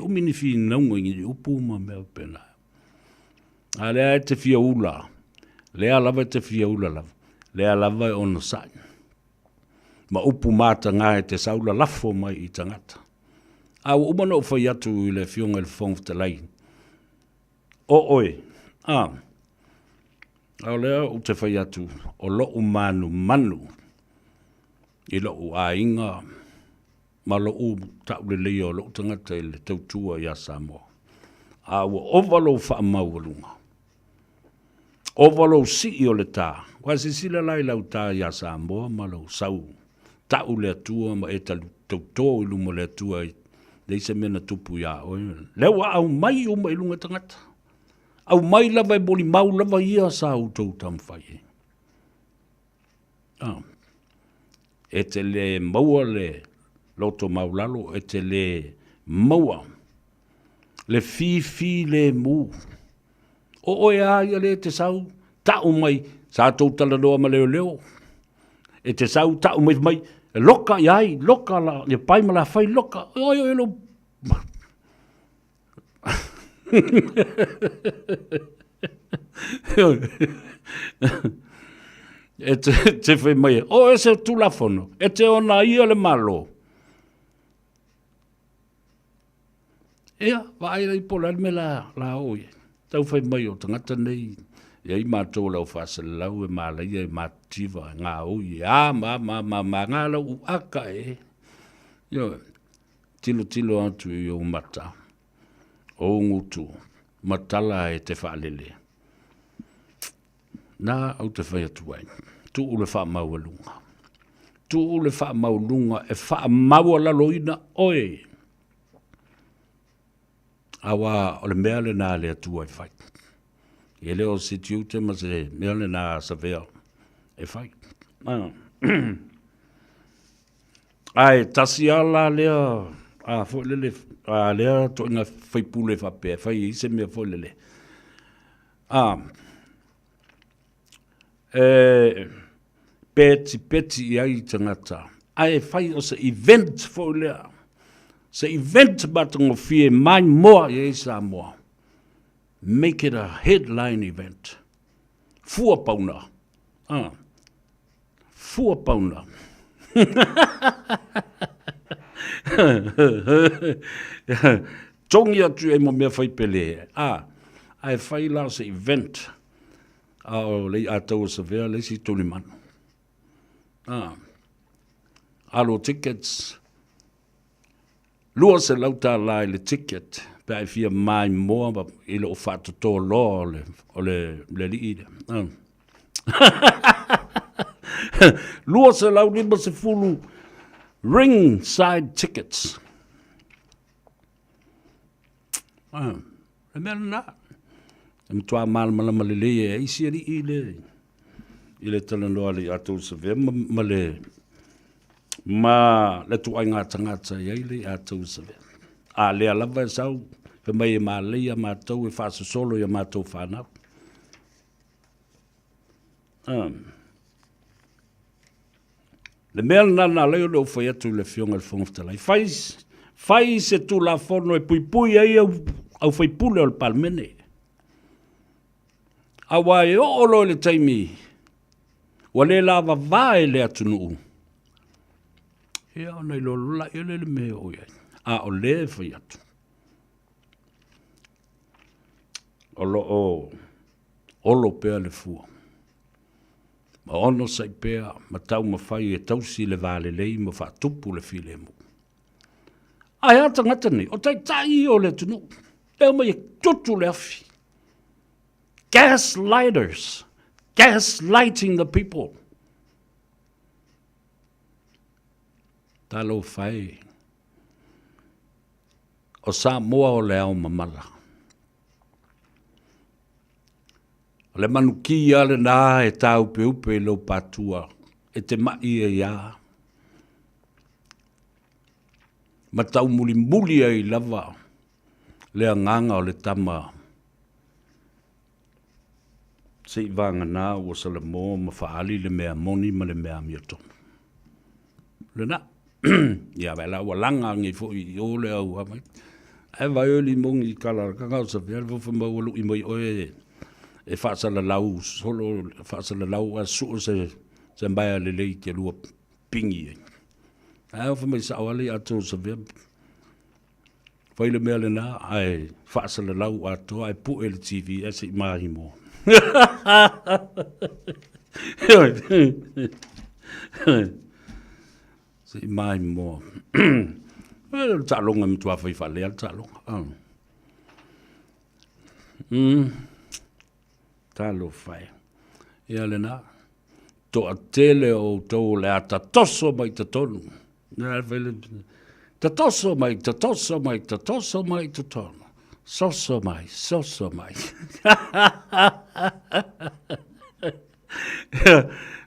umini fi naunga I upuma mea pena. A lea te fia ula. Lea lava te fia ula lava. Lea lava ona sai. ma upu mata ngā e te saula lafo mai I tangata. A umana o whai atu I le fionga le whong talai. O oe, au lea o te whai atu o lo manu I lo a inga ma lo taule leo lo tangata I le tautua ia Samoa. A ovalo wha maualunga. Ovalo si o le tā. Wa se sila lai lau tā ia Samoa ma lo sau. Tau le atua ma e tautō I lumo le atua Dei se mena tupu ia oe. Lewa au mai o mai lunga tangata. Au mai lava boli mau lava ia sa utou tamwhai. E te le maua le loto maulalo, e te le maua. Le fi le mu. O oe ia le te sau, tau mai, sa tau talanoa ma leo. E te sau, tau mai, loka iai, loka la, le paima la fai loka, oe lo. E te whai mai, o e se tulafono, e te ona ia le malo. Ea, vai rei pola me la oe. Tau whai mai o tangata nei, Iai mātou lau whaasale lau e mālaia e mātiva ngā ui. Ngā lau aka e. Tilo atu I o mata. O ngutu. Matala e te whaalele. Nā au te whai atu ai. Tu ule wha maualunga. Tu ule wha maulunga e wha maualaloina oe. Awa o le mea le nā le atu ai whai. E leo se tiute ma se mea le nā sa vea e whai. Ai, tasi ala lea, fwelele, lea to inga whaipule whapea, whai I se mea fwelele. Peti I ai tangata. Ai, whai o se event fwelea. Se event batango fie mai moa I Samoa. Make it a headline event. Fua pauna. Fua pauna. Tongi atu e mo mea whai pele. Ai whai la se event. O lei atau sa vea, lei si toni manu. Alo tickets. Lua se lauta lai le ticket. Pe ai fia mai moa I le o whātoto lo o le li ide. Lua se lau lima se fulu ringside tickets. E mea na. E mtua malama le le e isi ali I le talanoa le atou sa vea ma le tuai ngā tangata I le atou sa vea. A lea lava e sau, pe mai e māleia mātou e whaasa solo I mātou whanau. Le mea nana leo leo whai atu le fionga le whongaftalai. Whai se tu la whono e pui ai au whai pule o le palmene. Awa e o le taimi, wa le lava vae le atunu. E ana I lolo la ele le mea o iai. O le whai atu. Olo pēa le fua. Ma ono sai pēa, ma tau ma whai e tausi le vāle lei, ma wha tupu le file mu. Ai ata ngata nei, o tai o le tunu. Eo mai e tutu le afi. Gaslighters. Gaslighting the people. Talo whai. O Samoa o le au mamala. O le manuki ale nā e tau peupe lo patua, e te mai e ia. Ma tau muli ai lava, le anganga o le tama. Se I vanga nā o Samoa ma whaali le mea moni ma le mea miotonu. Le nā, ia vela ua langa ngi fo I o le au hamai. E vai oli mongi kala kakao sa vea, fo mau alu I moi oe e whaasala lau, solo whaasala lau a suu se mbaia le lei te lua pingi. Ai fa mai sa wale ato sa vea. Fai le mea le na, ai whaasa le lau ato, ai pu ele TV, ese I mahi mo. Se I mahi mo. Ta longa mi tua fai whale, ta longa. Ta lo fai. Ia le na, to a tele o tau le ata toso mai ta tonu. Ta toso mai, ta toso mai, ta toso mai ta tonu. Soso mai, soso mai.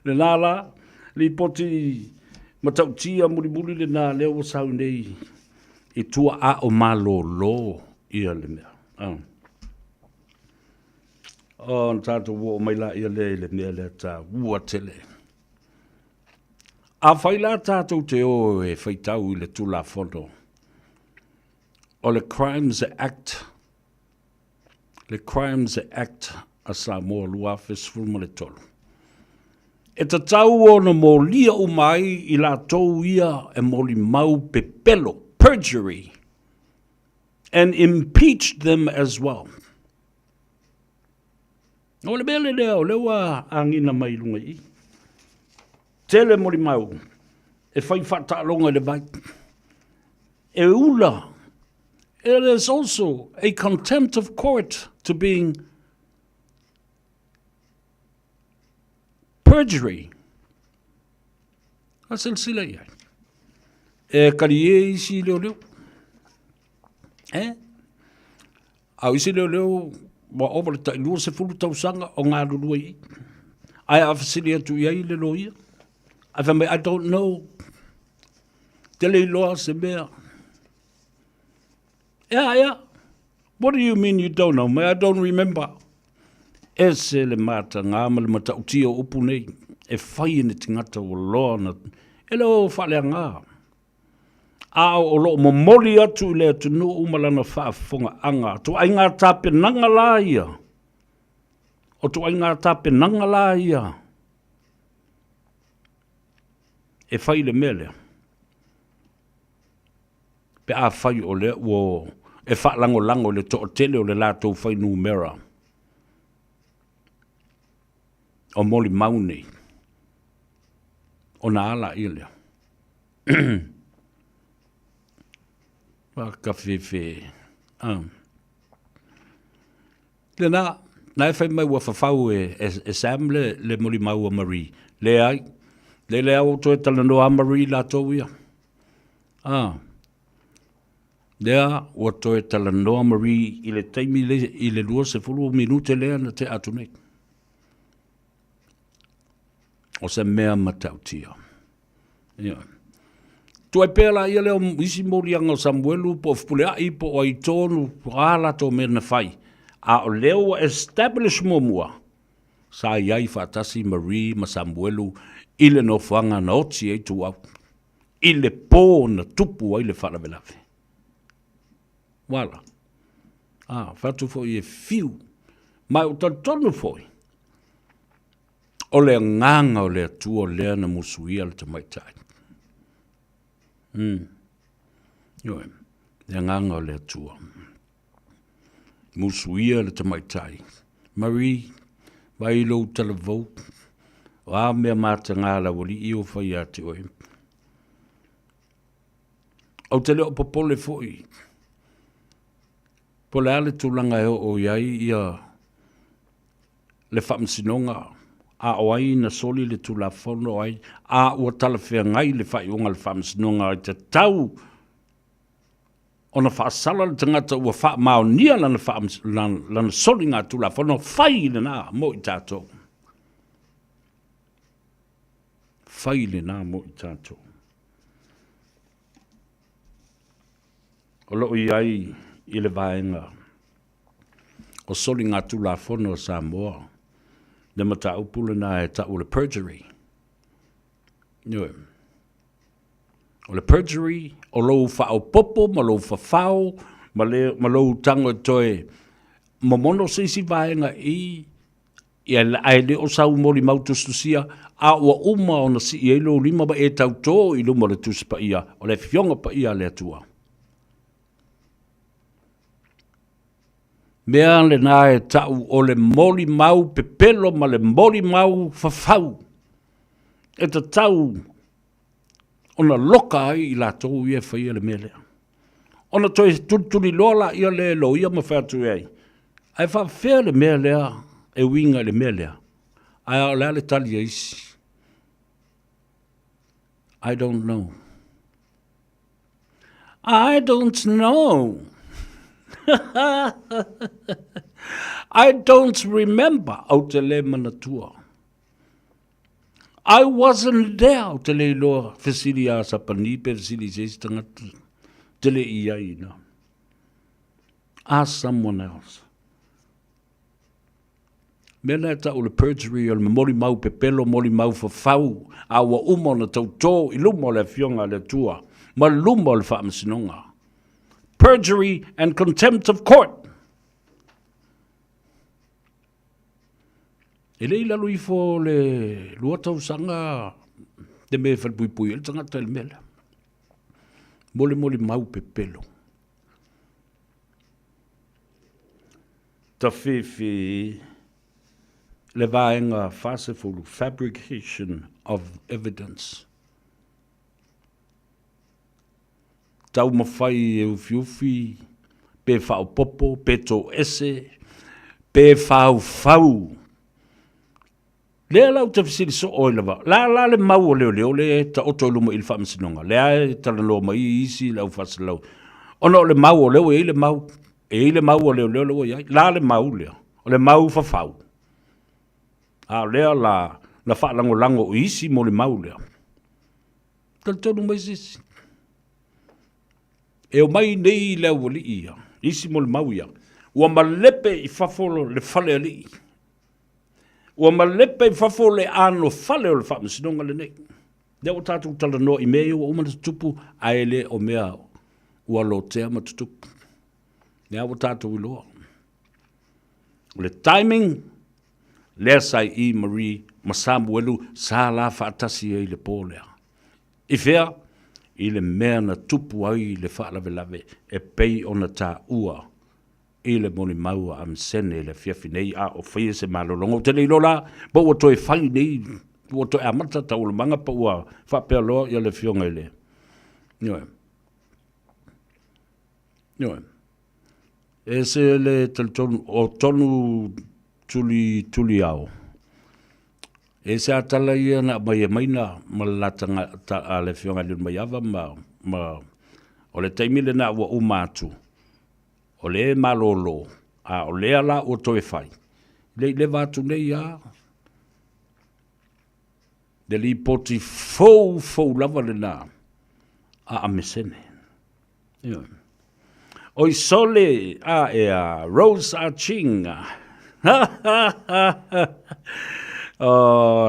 Le nala, li poti matau tia muri le na leo sau nei. I tua a o malo lo ia le mea. O tātou wo mai la ia le mea le tā ua tele. A whai la tātou te o e whaitau I le tula whono. O le Crimes Act. Le Crimes Act a Samoa lua fesfulma le tolu. E ta tau o na mo lia o mai I la tau ia e moli mau pepelo, perjury, and impeached them as well. O le mele leo, lewa angina mai lunga I. Tele mori mau, e whai whata longa le vai. E ula, it is also a contempt of court to being perjury. A silsila ia. E karie isi leo leo. Au isi leo leo, wa oba le tailua se fulu tausanga o ngā rurua I. Ai awhasiri atu iai le lo ia. I don't know. Tele loa se mea. Yeah. What do you mean you don't know? I don't remember. E se le mata ngā ma le mata utia upu nei. E whai ne tingata o loa na. E leo whalea ngā. A o lo mo moli atu le atu no umalana whaafonga anga. Tu ai ngā tape nanga la ia. O tu ai ngā tape nanga la ia. E whai le mele. Pe a whai o le o e whaalango lango le to o tele o le lātou whai numera. O moli mauni. O na ala i lea. Ka whewhe. Le na e whai mai ua whawhau e Sam le moli mau a Marie. Le ai. Le au to e tala no a Marie la tau ia. Lea ua to e tala no a Marie I le taimi I le lua se fulu minute lea na te atu nei. O se mea matautia. Ia. Tu ai pēla ia leo isi morianga o Samuelu po fpulea I po ai tonu ala to me na whai. A o leo establish mua. Sa iai whatasi Marie ma Samuelu I le no whanga na oti e tu au. I le pō na tupu ai le whanawelawe. Wala. Whatu fo I e fiu. Mai o tonu foi. O le nganga o le atua o lea na musuia le tamaitai. Yoe. Le nganga o le atua. Musuia le tamaitai. Marie, vai lo talavou. Wa mea mata ngala wali I o whai ati oe. Au te leo popole foi. Pole ale tūlanga o iai ia le whamsinonga. A o ai na soli le tula whono ai. A ua talawhea ngai le whai unga le whamsinonga ai te tau. Ona whaasala le tangata ua wha mao nia lana soli ngā tula whono whai le nā mo I tātou. Whai le nā mo I tātou. O loo I ai I le vaenga. O soli ngā tula whono Samoa. Le mata upule na e tau le perjury. Nue. O le perjury, o lou whao popo, ma lou whawhao, ma lou tango toe, ma mono sisi vaenga I ia la ai le o sau moli mautustusia a ua uma o na si i eilo lima ba e tau tō i luma le tusi pa ia o le fionga pa ia le atua. Mea le nā e tau o le moli mau pepelo ma le moli mau fafau. E ta tau o na loka ai i la tau ia whaia le mele. O na toi tuturi lola ia le lo ia ma whātu ei. Ai whawhea le mea lea e winga le mea lea. Ai o lea le tali e isi. I don't know. I don't know. I don't remember au te le manatua. I wasn't there au te le loa fesiri a sapani pe fesiri se tangata te le ia ina. Ask someone else. Mena ta o le perjury o le mori mau pepelo, mori mau fafau, a wa umo na tautō i lumo le fionga le tua, ma lumo le whaamasinonga. Perjury and contempt of court. E le ila lui fo le lua tau sanga te me whalpui pui, el tangata le mele. Mole mau pepelo. Ta whiwhi le vaenga whasefulu, fabrication of evidence. Tau mawhai e ufiufi, pe whao popo, pe tō ese, pe whao whau. Lea lau te whisiri so oi lawa. La le mau o leo le ta oto lumo il whaamasinonga. Lea e tala loa mai isi lau whasalau. Ono le mau o leo e le mau. E le mau o leo iai. La le mau leo. O le mau whawhau. A lea la whaalango o isi mo le mau leo. Tala tonu mai sisi. E o mai nei leo o li ia. Isi mo le mau ia. Ua malepe i whafolo le whale a li ia. Ua malepe i whafo le ano whale o le whaamasinonga le nei. Lea o tātou tala no i mea ua umana tutupu a ele o mea ua lo tea ma tutupu. Lea o tātou i loa. Le timing, lea sai i Marie Masamuelu sa la whaatasi e le pōlea. I whea, i le mea na tupu ai le whaalawe lave e pei o na tā ua. I le moni maua am sene le fiafi nei a o whaia se malolongo. Te leilo la, pa ua toi whai nei, ua toi amata ta ula manga pa ua whapea loa i le fionga i le. Nioe. E se le tonu, o tonu tuli au. E se atala ia na mai e maina ma latanga ta a le fionga i le mai ava ma o le taimile na ua umatu. O le malolo, a o le ala o toe whai. Le vātu nei a. Le li poti fou lava le nā. A amesene. Oi sole a e a Rose a chinga.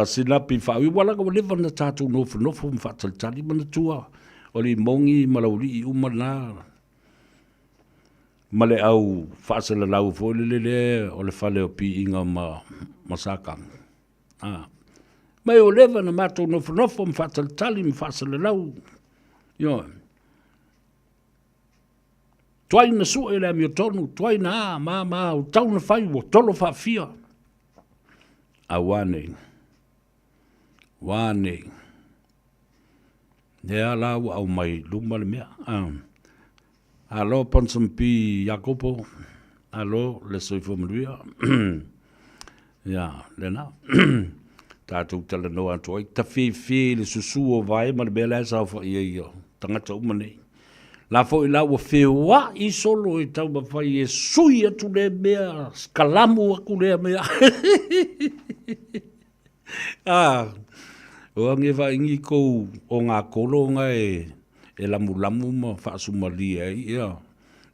Sinapi whau. I wala ka walewa na tātou nofu mwhataltali mana tua. O li mongi malauri i umana. Ma le au whaasala lau fōle le o le whale o pi inga ma sākang. Mai o lewa na mātou nofo mwhātalitali ma whaasala lau. Tuai na sua e le ami o tonu, tuai na mā o tau na whai o tolo whaafia. A wānei. Nea lau au mai luma le mea. Alo Ponsampi Jacopo. Alo le soifo manuia. Ya, lena. Tātou tala no atu ai. Ta whi le susu o vai ma le bela sa fo ia. Tangata umane. La fo ila o whewa i solo i tau ma whai e sui atu le mea. Skalamu aku le mea. O ange wa ingi kou o ngā kolonga e lamu ma whaasumalia ia.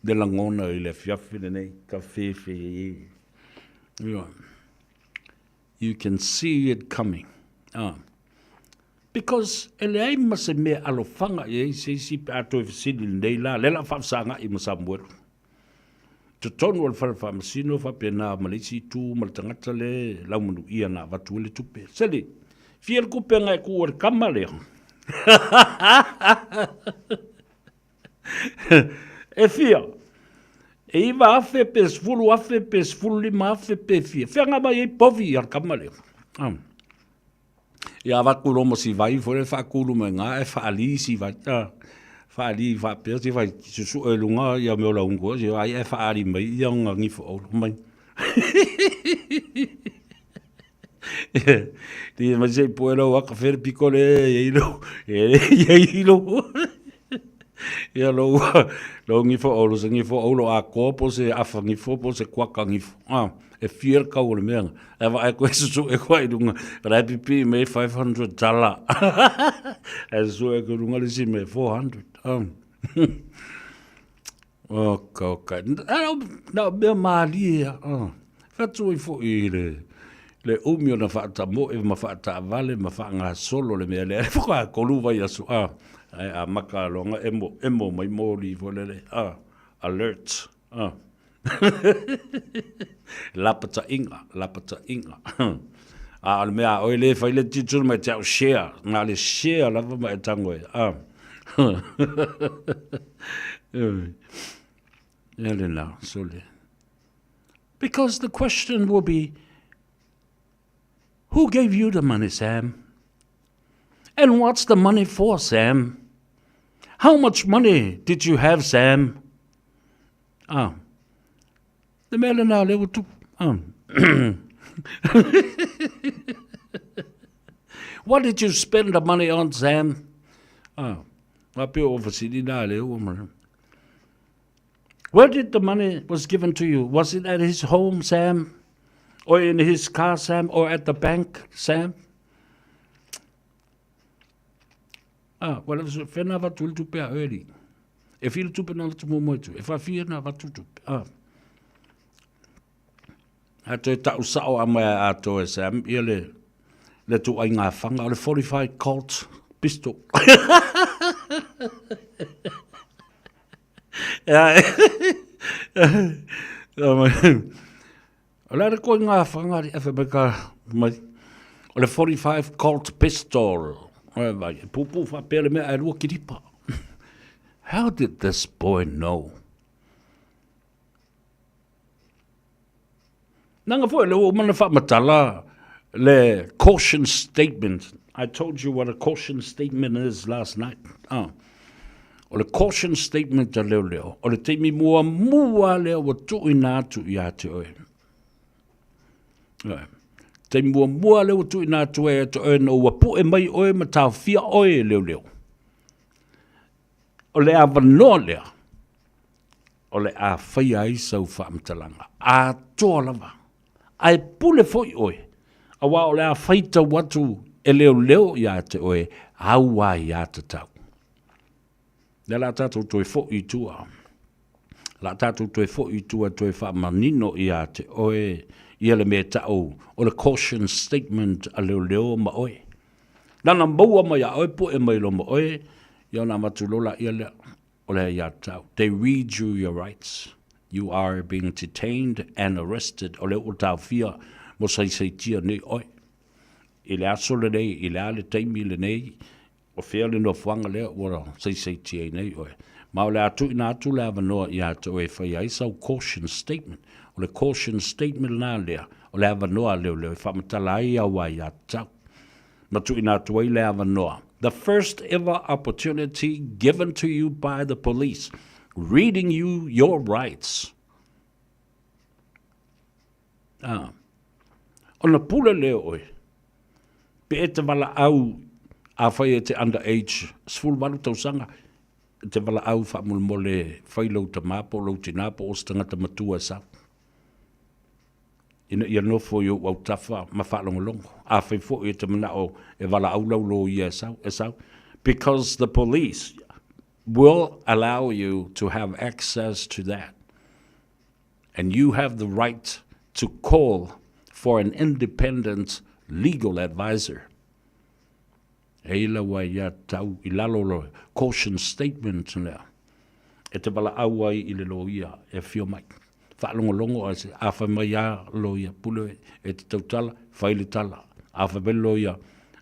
De langona i le fiafine nei, ka whewhi. You can see it coming. Because ele ai mase me alofanga e se si ato e fisili nei la, lela whaafsanga i Samoa. Te tonu al whamasino whapena malisi tū maltangata le laumanu ia na watu le tupe. Seli, fiel kupe ngai ku kama leo. E fia. E iwa afe pes fulu lima afe pe fia. Fia ngā mai e povi ar kama leo. Ia watu romo si vai, fore whakuru me ngā e whaali si vai. Whaali whapea si vai susu e lunga ia me ola ungo. Si ai e whaali mai ia ngā ngifo o mai. Ti mai sei poelo waka where pikole e ilo. E ilo. Ia lo ngifo o se ngifo o lo a kopo se afa ngifo po se kwaka ngifo. E fier ka o le mea. E wa e koe susu e koe runga. Rapipi me $500. E susu e koe runga lisi me $400. Okay. Nā mea maalia. Whatu i fo i le umio na whaata mo e ma whaata vale ma wha ngā solo le mea le. E whaka kolu vai asu. A maka longa emo mai mōri fo le. Alert. Lapata inga. Al mea oi le whai le titun mai te au share. Ngā le share lava mai tango e. Because the question will be, who gave you the money, Sam? And what's the money for, Sam? How much money did you have, Sam? The man now level two. What did you spend the money on, Sam? Where did the money was given to you? Was it at his home, Sam? Or in his car, Sam? Or at the bank, Sam? Well, it was whena watu tupe a early. If you tupe na tu momoitu. If I fear na watu tupe. Ato e tau sao a mea ato e Sam. Ia le tu ai ngā whanga. Le 45 Colt pistol. Ola re koe ngā whangari e whebeka mai. O le 45 Colt pistol. Pupu whapere mea e rua kiripa. How did this boy know? Nanga fo le o mana whamatala le caution statement. I told you what a caution statement is last night. O le caution statement ta leo. O le teimi mua leo wa tui nātu i ate oe. Teimi mua leo wa tui nātu i ate oe no wa pu e mai oe ma tau fia oe leo. O le a vanoa lea. O le a whai ai sau whaamtalanga. A toa lava. Ai pule foi oe. A wa o le a whaita watu e leo i ate oe. Aua i ate tau. Le la tātou toi fo i tua. La tātou toi fo i tua toi wha manino i a te oe. Ia le me tau o le caution statement a leo ma oe. Nana maua mai a oe po e mai lo ma oe. Ia na matulola ia le o le ia tau. They read you your rights. You are being detained and arrested. O le o tau fia mo sai tia nei oe. I le aso le nei, i le ale teimi le nei. O whea no whanga lea, wara, sei tia nei oe. Ma o le atu ina atu le avanoa i atu e whai ai sau caution statement. O le caution statement nā lea, o le avanoa leo e whamatala ai au ai atau. Ma tu ina atu ai le avanoa. The first ever opportunity given to you by the police, reading you your rights. O na pule leo oe, pe e te wala au a whai e te underage, sfulu walu tausanga, te wala au wha mulmole whailou ta mapo, lau te napo, o stangata matua sa. Ina ia no fo yo wau tafa, ma whalongolongo. A whai fo e te mana o e wala au lau lo i e sau. Because the police will allow you to have access to that. And you have the right to call for an independent legal advisor. Eila wa ia tau I lalo caution statement lea. E te wala awai I le lo ia e fio mai. whaalongolongo a se a wha mai a lo ia pule e te tautala, whaile tala, a wha belo ia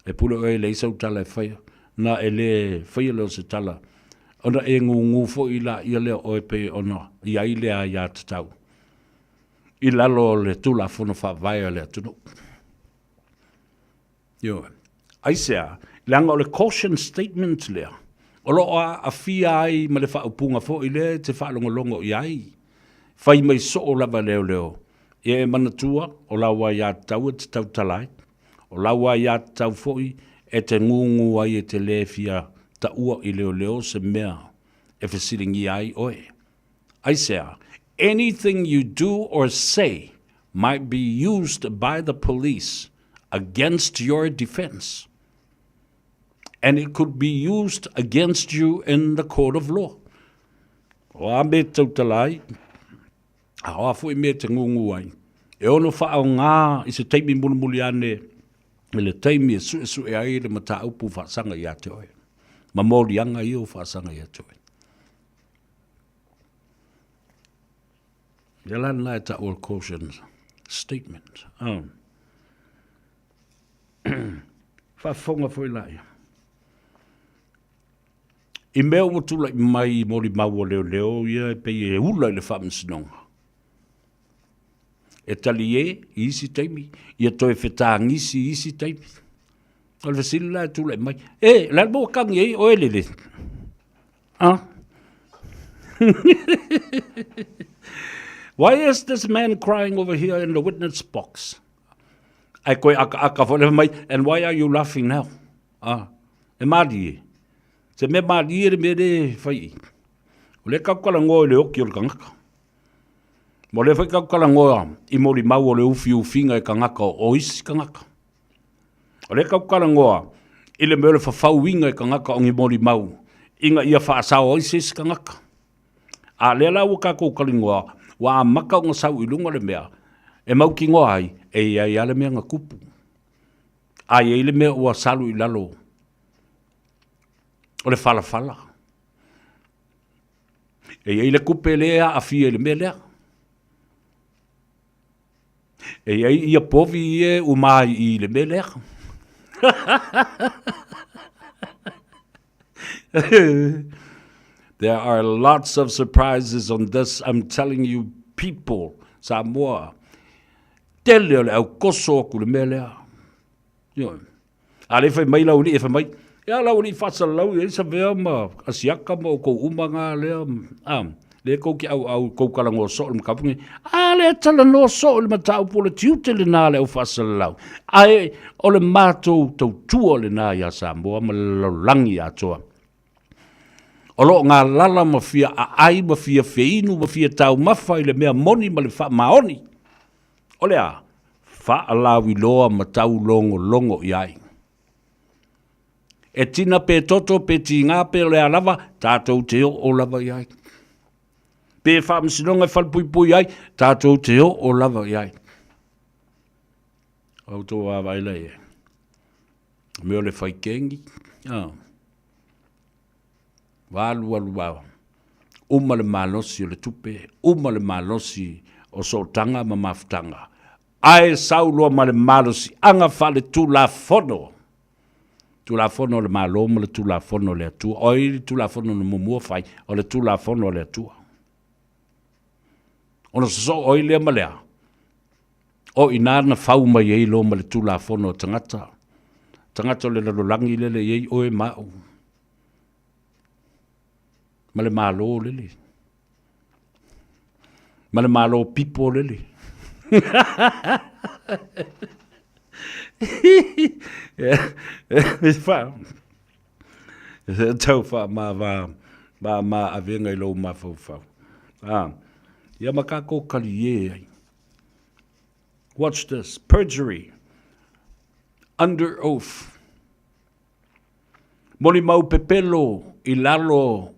e pule e le isau tala e whaia, na e le whaia leo se tala, ona e ngu fo i la ia leo o e pe ona, ia i lea ia te tau. I lalo le tula fono wha vai le atunu. Yo, aisea, langa o le caution statement lea, o lo a fia ai ma le wha upunga fo i le te wha longo i ai, whai mai so o lava leo, e manatua o lawa ia tau e te tau talai, o lawa ia tau foi e te ngungu ai e te le fia ta ua i leo se mea e whasiringi ai oe. Aisea, anything you do or say might be used by the police against your defense. And it could be used against you in the court of law. O a me tautalai, a hoa fui me te ngungu ai. E ono whaao ngā i se teimi mulimuli ane, e le teimi e su e ai le mata upu whaasanga i ate oe. Ma mōri anga i o whaasanga i ate oe. Yalan lai ta all caution statement. Whafonga fui lai. I mea o tula i mai mori maua leo ia e pei e ula i le whaamsinonga. E tali e isi taimi, ia toi whetā ngisi isi taimi. Al vasili lai tula i mai. E, lai mo kangi e o elele. Why is this man crying over here in the witness box? Ai koe aka whole mai, and why are you laughing now? E maadi e. Se me maadi e me re whai. O le kaukala ngoi le oki o le kangaka. Mo le whai kaukala ngoi I mori mau o le ufinga I kangaka o isi kangaka. O le kaukala ngoi I le mele whawhauinga I kangaka o ngi mori mau. Inga ia whaasao o isi kangaka. A le lau kako kalingoa, wa maka o sau I lunga le mea. E mau ki ngoa ai, e ia le mea ngakupu. Ai e le mea ua salu I lalo. O le fala. E ia le kupe lea a fia le mea lea. E ia povi e umai I le mea lea. There are lots of surprises on this. I'm telling you, people, Samoa. Tele ole au koso ku le mea lea. Yo. Ale fai mai lau ni e fai mai. Ia lau ni fasa lau e sa vea ma asiaka ma o kou umanga lea. Le kou ki au kou kalango so le makapungi. Le tala no so le matau po le tiute le nā le au fasa lau. Ai o le mātou tau tua le nā ia Samoa ma le langi atoa. O lo ngā lala ma fia a ai ma fia feinu ma fia tau mawhai le mea moni ma le wha maoni. O lea, wha alawi loa ma tau longo I ai. E tina pe toto pe ti ngā pe lea lava, tātou te o lava I ai. Pe wha msinonga whalpui ai, tātou te o lava I ai. Au tō a waila e. Meo le whai kengi. Walu. Uma le malosi o le tupe, uma le malosi o sotanga ma maftanga. Ai saulo ma le malosi, anga fale tu la fono. Tu la fono le maloma le tu la fono le atua. Oi tu la fono le mumua fai, o le tu la fono le atua. Ono so oi le malea. O inana fau mai ei lo ma le tu la fono tangata. Tangata le lalolangi le ei oe mau. Ma le malo lele. Ma le malo pipo lele. Tau wha ma avenga I lo ma fau. Ia makako kali ai. Watch this. Perjury. Under oath. Moni mau pepelo I lalo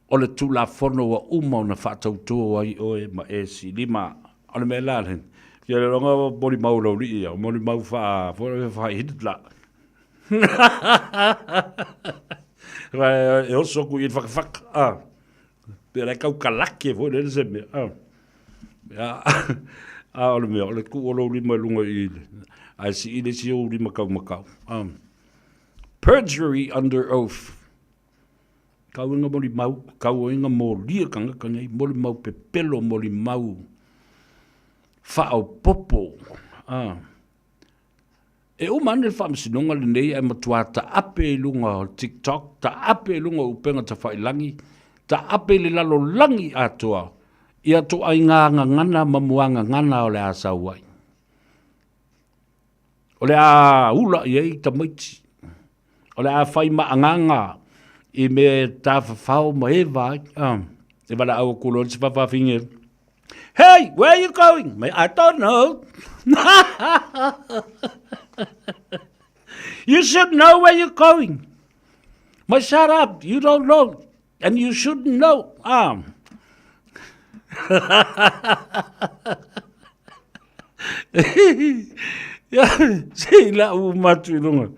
o le tula fono wa uma o na whatautua ai oe ma e si lima. O le mea lalen. Ia le ronga moni mau lau li ia. Moni mau wha hitla. E oso ku I whakawhaka. Pera kau kalake fo le se mea. Ya. Ole me ole ku olo lima lunga I le. Ai si ile si o lima kau makau. Perjury under oath. Kau inga moli mau, kau inga mo lia kanga kanga moli mau pepelo moli mau. Whao popo. E o mane le whaamisinonga le nei e matua ta ape lunga o TikTok, ta ape lunga upenga ta whailangi, ta ape le lalo langi atua, I atu ai nganga ngana mamuanga ngana o le asa wai. O le a ula I ta maiti, o le a whai maanganga I me ta whao maeva, e wala au kulo si whawhawhinge. Hey, where are you going? I don't know. You should know where you're going. But shut up, you don't know. And you shouldn't know. Sila umatu lunga.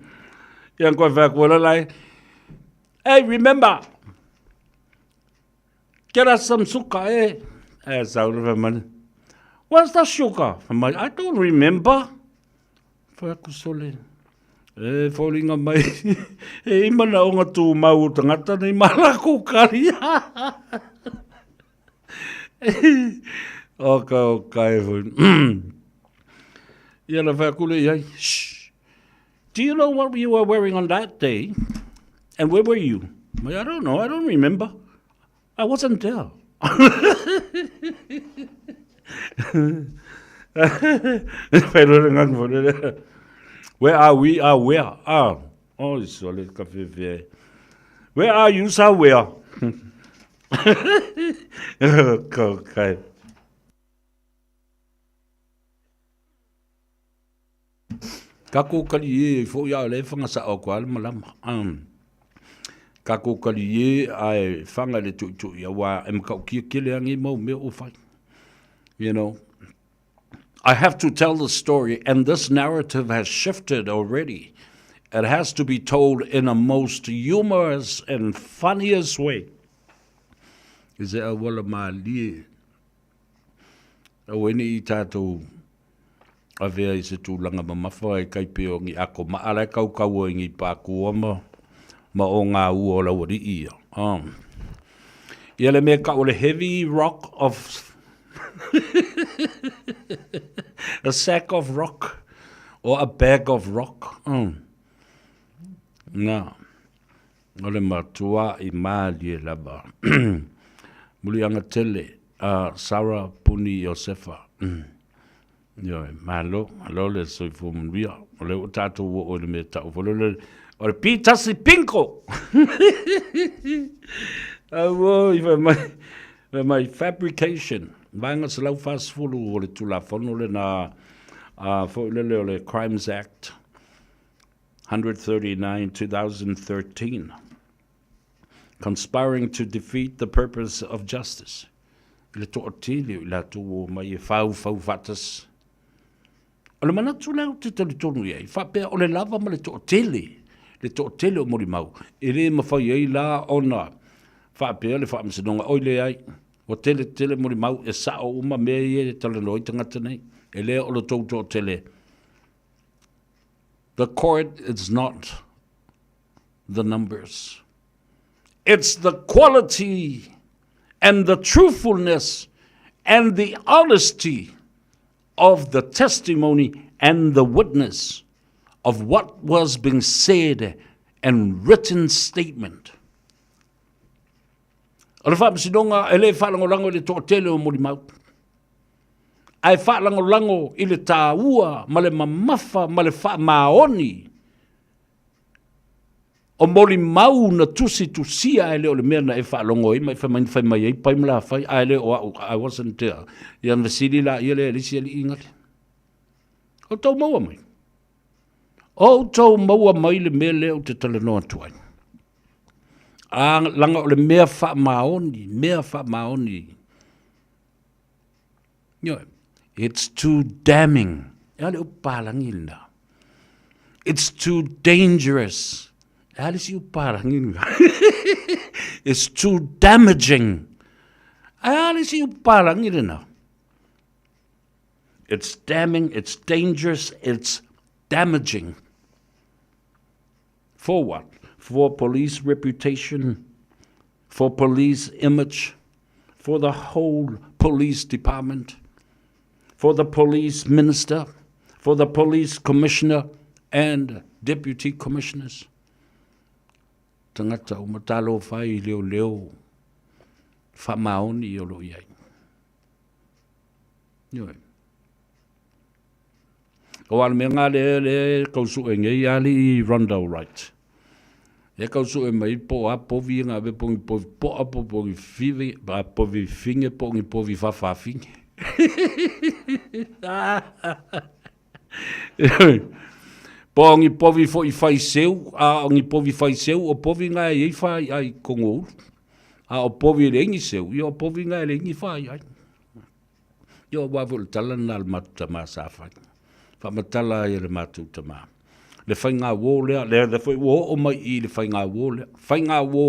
Yang kau fakula lai. Hey, remember. Get us some suka, What's the sugar? I don't remember. Fakusole. Falling on my. Imana onga tu mau tangata ni malaku kari. Okay. Yala fakule. Shh. Do you know what you were wearing on that day? And where were you? I don't know. I don't remember. I wasn't there. Where are we? Where? Oh, it's solid cafe. Where are you, sir? Where? Okay. Kako kali fo ya le fanga sa o kwal malama. Kako kali ai fanga le tu ya wa em ka ki le ngi mo me o fai. You know, I have to tell the story, and this narrative has shifted already. It has to be told in a most humorous and funniest way. Is it a wala mali? A weni tato a vea I se tūlanga mamafa e kai peo ngi ako maara kau kau ngi pākua ma o ngā ua o lawari ia. Ia le mea ka o le heavy rock of a sack of rock or a bag of rock. Nā. O le matua I māli e lava. Muli anga tele Sarah Puni Josefa. Yo, malo le soy fumuria. O le tato o le meta o le o le pita si pinko. My fabrication. Vanga se lau fast fulu o le tulafono le na fo le Crimes Act 139 2013. Conspiring to defeat the purpose of justice. Le to otili la to mai fau fatas. O le manatu lau te talitonu ia. Fa pe o le lava ma le to otili. Le to otili o mori mau. E le mawhai ei la ona. Fa pe le fa msinonga oile ai. O tele mori mau e sa o uma mea e talanoi tangata nei. E le o le to tele. The court is not the numbers. It's the quality and the truthfulness and the honesty of the testimony and the witness of what was being said and written statement. Ora fa msidonga ele fa lango le totele o mori mau. Ai fa lango ile taua male mamafa male fa maoni. O mori mau na tusia ele o le mea na e fa longo I mai fa mai e pai mla fa ele o I wasn't there. Ia vesili la ile lisi ali ingali. O tau maua mai. O tau maua mai le mea le o te talanoa tuai. Langa o le mea fa maoni. Yo, it's too damning. Ele o palangina. It's too dangerous. It's too damaging. It's damning, it's dangerous, it's damaging. For what? For police reputation, for police image, for the whole police department, for the police minister, for the police commissioner and deputy commissioners. Tangata o matalo fai leo whamaoni o lo iai. Ioi. O ala me ngā le kausu e ngei ali I Rondo Right. E kausu e mai po a povi ngā ve pongi povi po a povi five, a povi finge pongi povi whawhawhinge. Pongi povi fo I whai seu, a ongi povi whai seu, o povi ngā e whai ai kongo. A o povi rengi seu, I o povi ngā e rengi whai ai. I o wawul tala nā le matuta mā sa whai. Whamatala I le matuta mā. Le whai ngā wō lea, le whai wō o mai I le whai ngā wō lea. Whai ngā wō,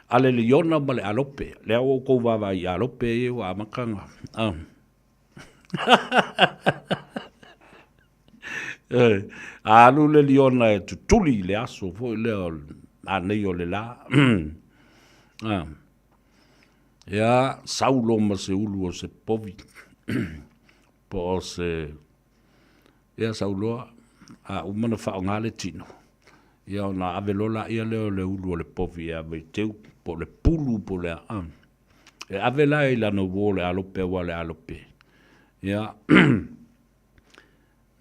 ale le iona ma le alope. Lea o kou wawa I alope e o amakanga. Alu le liona e tutuli le aso, fo lea anei o le la. Ia, saulo ma se ulu o se povi. Po o se... Ia sauloa, a umana whao ngā le tino. Ia o nā avelola ia leo le ulu o le povi ia vei teu, po le pulu po le a. E avela I lana wō le alope wa le alope. Ia,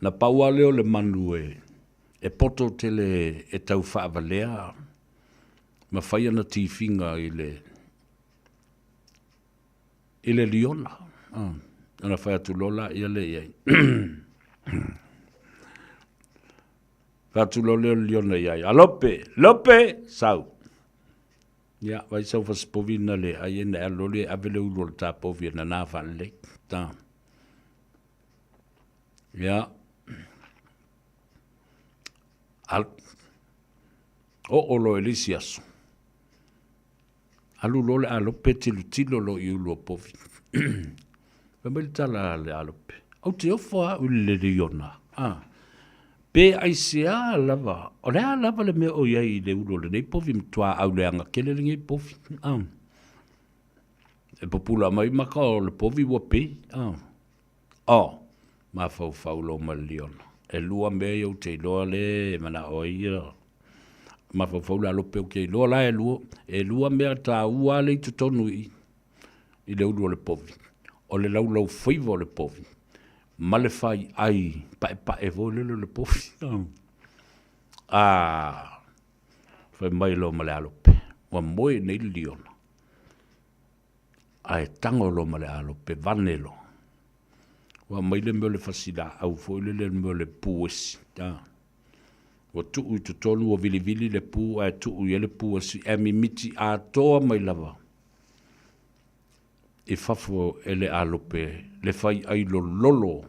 na paua leo le manu e poto te le e tau whaavalea. Ma whaia na tifinga I le liona. Ana whaia tu lola ia le iai. Whatu lo leo liona iai. Alope, lope, sau. Ia, vai sau whaspovina le, ai ene alole, avele ulu le tā povi na nā whanle. Tā. Ia. O lo elisi aso. Alu lo le alope tilo lo I ulu o povi. Pemeli tala le alope. Au te ofa ule le liona. Pe ai sea lava. O lea lava le mea o iai le ulo le nei povi mtua au le anga kele le ngei povi. E popula mai maka o le povi wa pe. Ma fau lo ma liona. E lua mea iau te loa le mana o ia. Ma fau la lope o ke loa la e lua mea ta ua le tu tonu I le ulo le povi. O le lau Faiva o le povi. Ma le whai ai, pae vo lelo le pofi. Whai mai lo ma le alope. Wa moe nei liona. Ai tango lo ma le alope, vanelo. Wa mai le meo le fasila, au foi le meo le puesi. Wa tuu I tutonu o vili le pu, ai tuu I le puesi, e mimiti a toa mai lava. E fafo e le alope, le fai ai lo lolo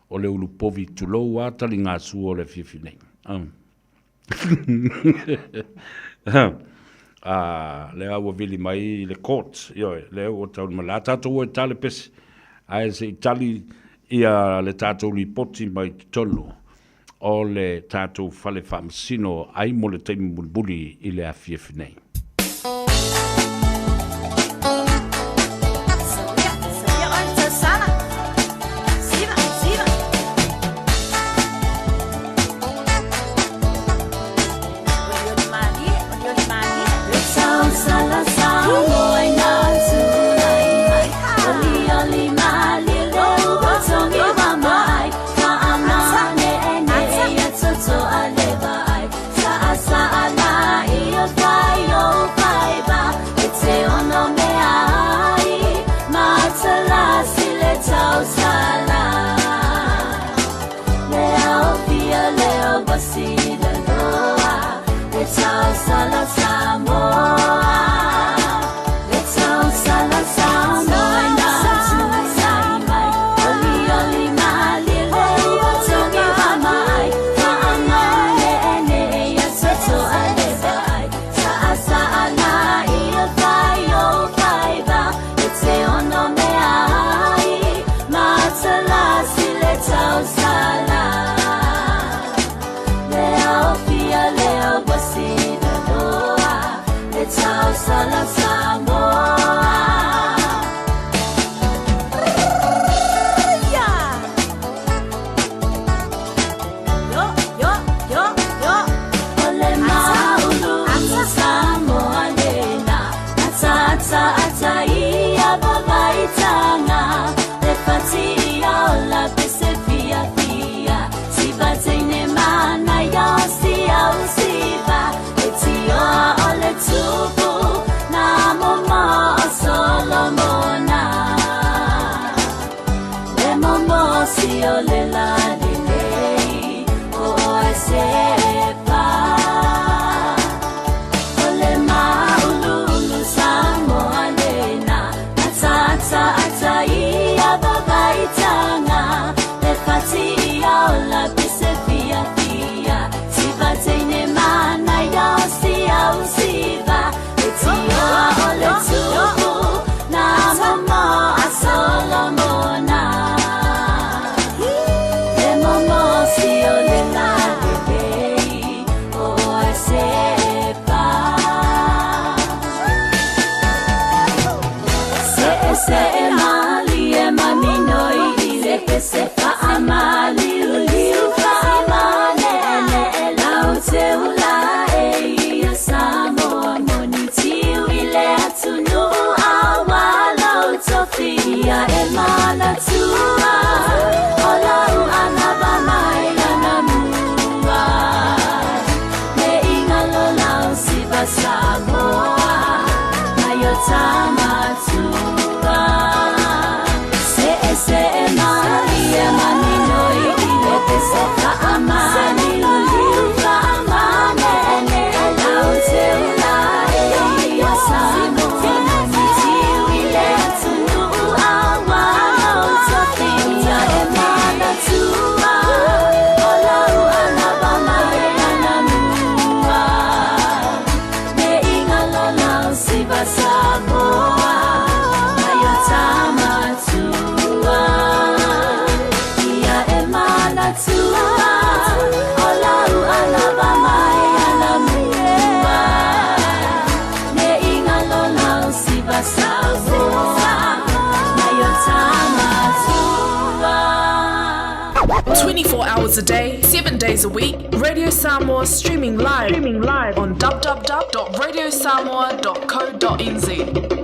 o le ulu povi tulou a tali ngā su o le fifinei. Le awa vili mai le court, le o taun ma la tātou e tale pesi, ai se I tali ia le tātou li poti mai tonu o le tātou fale whamasino ai mo le taimi mulbuli I le a fifinei. A day, 7 days a week. Radio Samoa streaming live on www.radiosamoa.co.nz.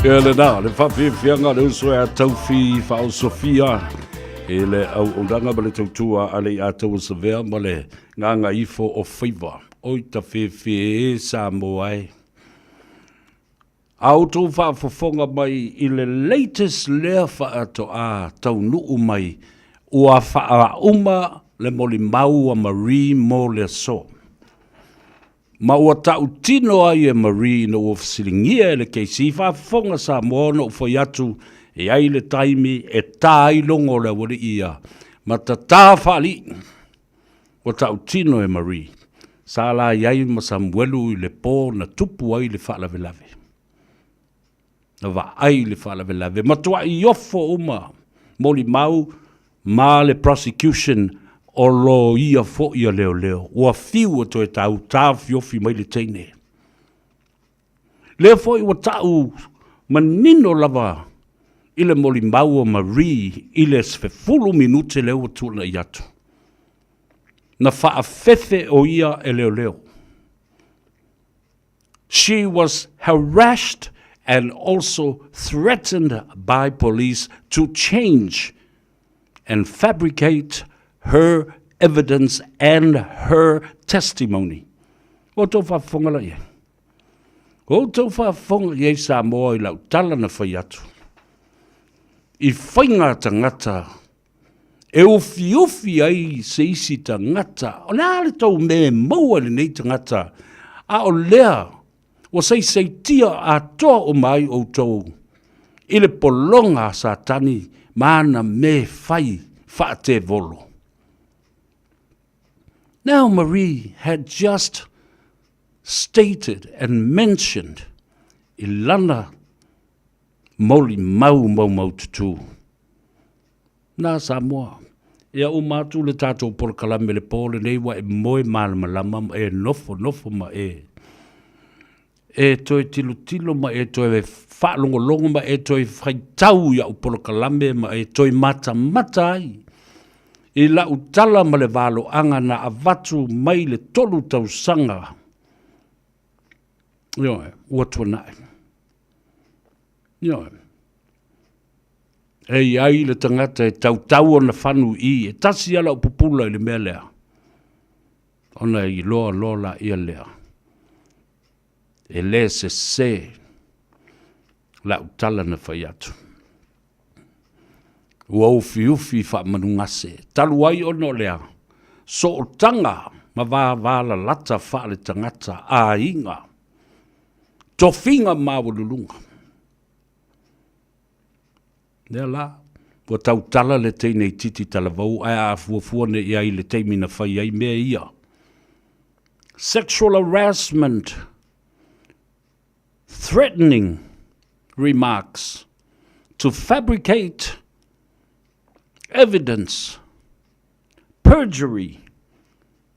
le na, le whawhiwhianga le uso e tauwhi whao Sofia. E le au undanga ma le tautua a le a tau savea ma le nganga ifo o Faiva. Oi ta whiwhi e Samoa e. Au tau whaafofonga mai i le latest lea whaato a tau nuu mai ua whaa uma le moli mau a Marie mo le so. Ma ua tau tino ai e Marie no ua fasilingia e le keisi whaafonga sa moana ufoi atu e ai le taimi e tai longo le wale ia. Ma ta tā whaali ua tau tino e Marie. Sa la iai ma Samuelu i le pō na tupu ai le whaalave lave. Na wa ai le whaalave lave. Ma tua i ofo uma moli mau ma le prosecution o lo ia fo ia leo leo. Ua fiu ato e tau fiofi mai le teine. Leo fo i wa tau manino lava i le moli mau o Marie i le sfefulu minute leo tula i atu. Na whaafefe o ia e leo leo. She was harassed and also threatened by police to change and fabricate her evidence and her testimony. O tau whaafonga la ia. O tau whaafonga ia Samoa i lau tala na whai atu. I whainga tangata, e ufi ai se isi tangata, o nā le tau me maua le nei tangata, a o lea, o sei tia a toa o mai o tau, i le polonga sa tani, mana me whai, whaate volo. Now Marie had just stated and mentioned Ilana moli mau tutu. Na Samoa, ia umatu le tato por kalame le pole nei wa e moe malama e nofo ma e. E toi tilo ma e toi whaalongo ma e toi whaitau ia upolo kalame ma e toi mata ai. I la utala ma le valo anga na avatu mai le tolu tau sanga. Ioe, ua tuanai. Ioe. E ai le tangata e tau na whanu i, e tasi ala upupula i le mea lea. Ona i loa la ia lea. E le se la utala na whai atu. Ua ufi wha manungase. Talu ai ono lea. So o tanga ma wala lata wha le tangata a inga. Tofinga mawalulunga. Nea la. Ua tau tala le teine i titi talavau. Ai a fuafua ne iai le teimina whai ai mea ia. Sexual harassment. Threatening remarks. To fabricate evidence, perjury,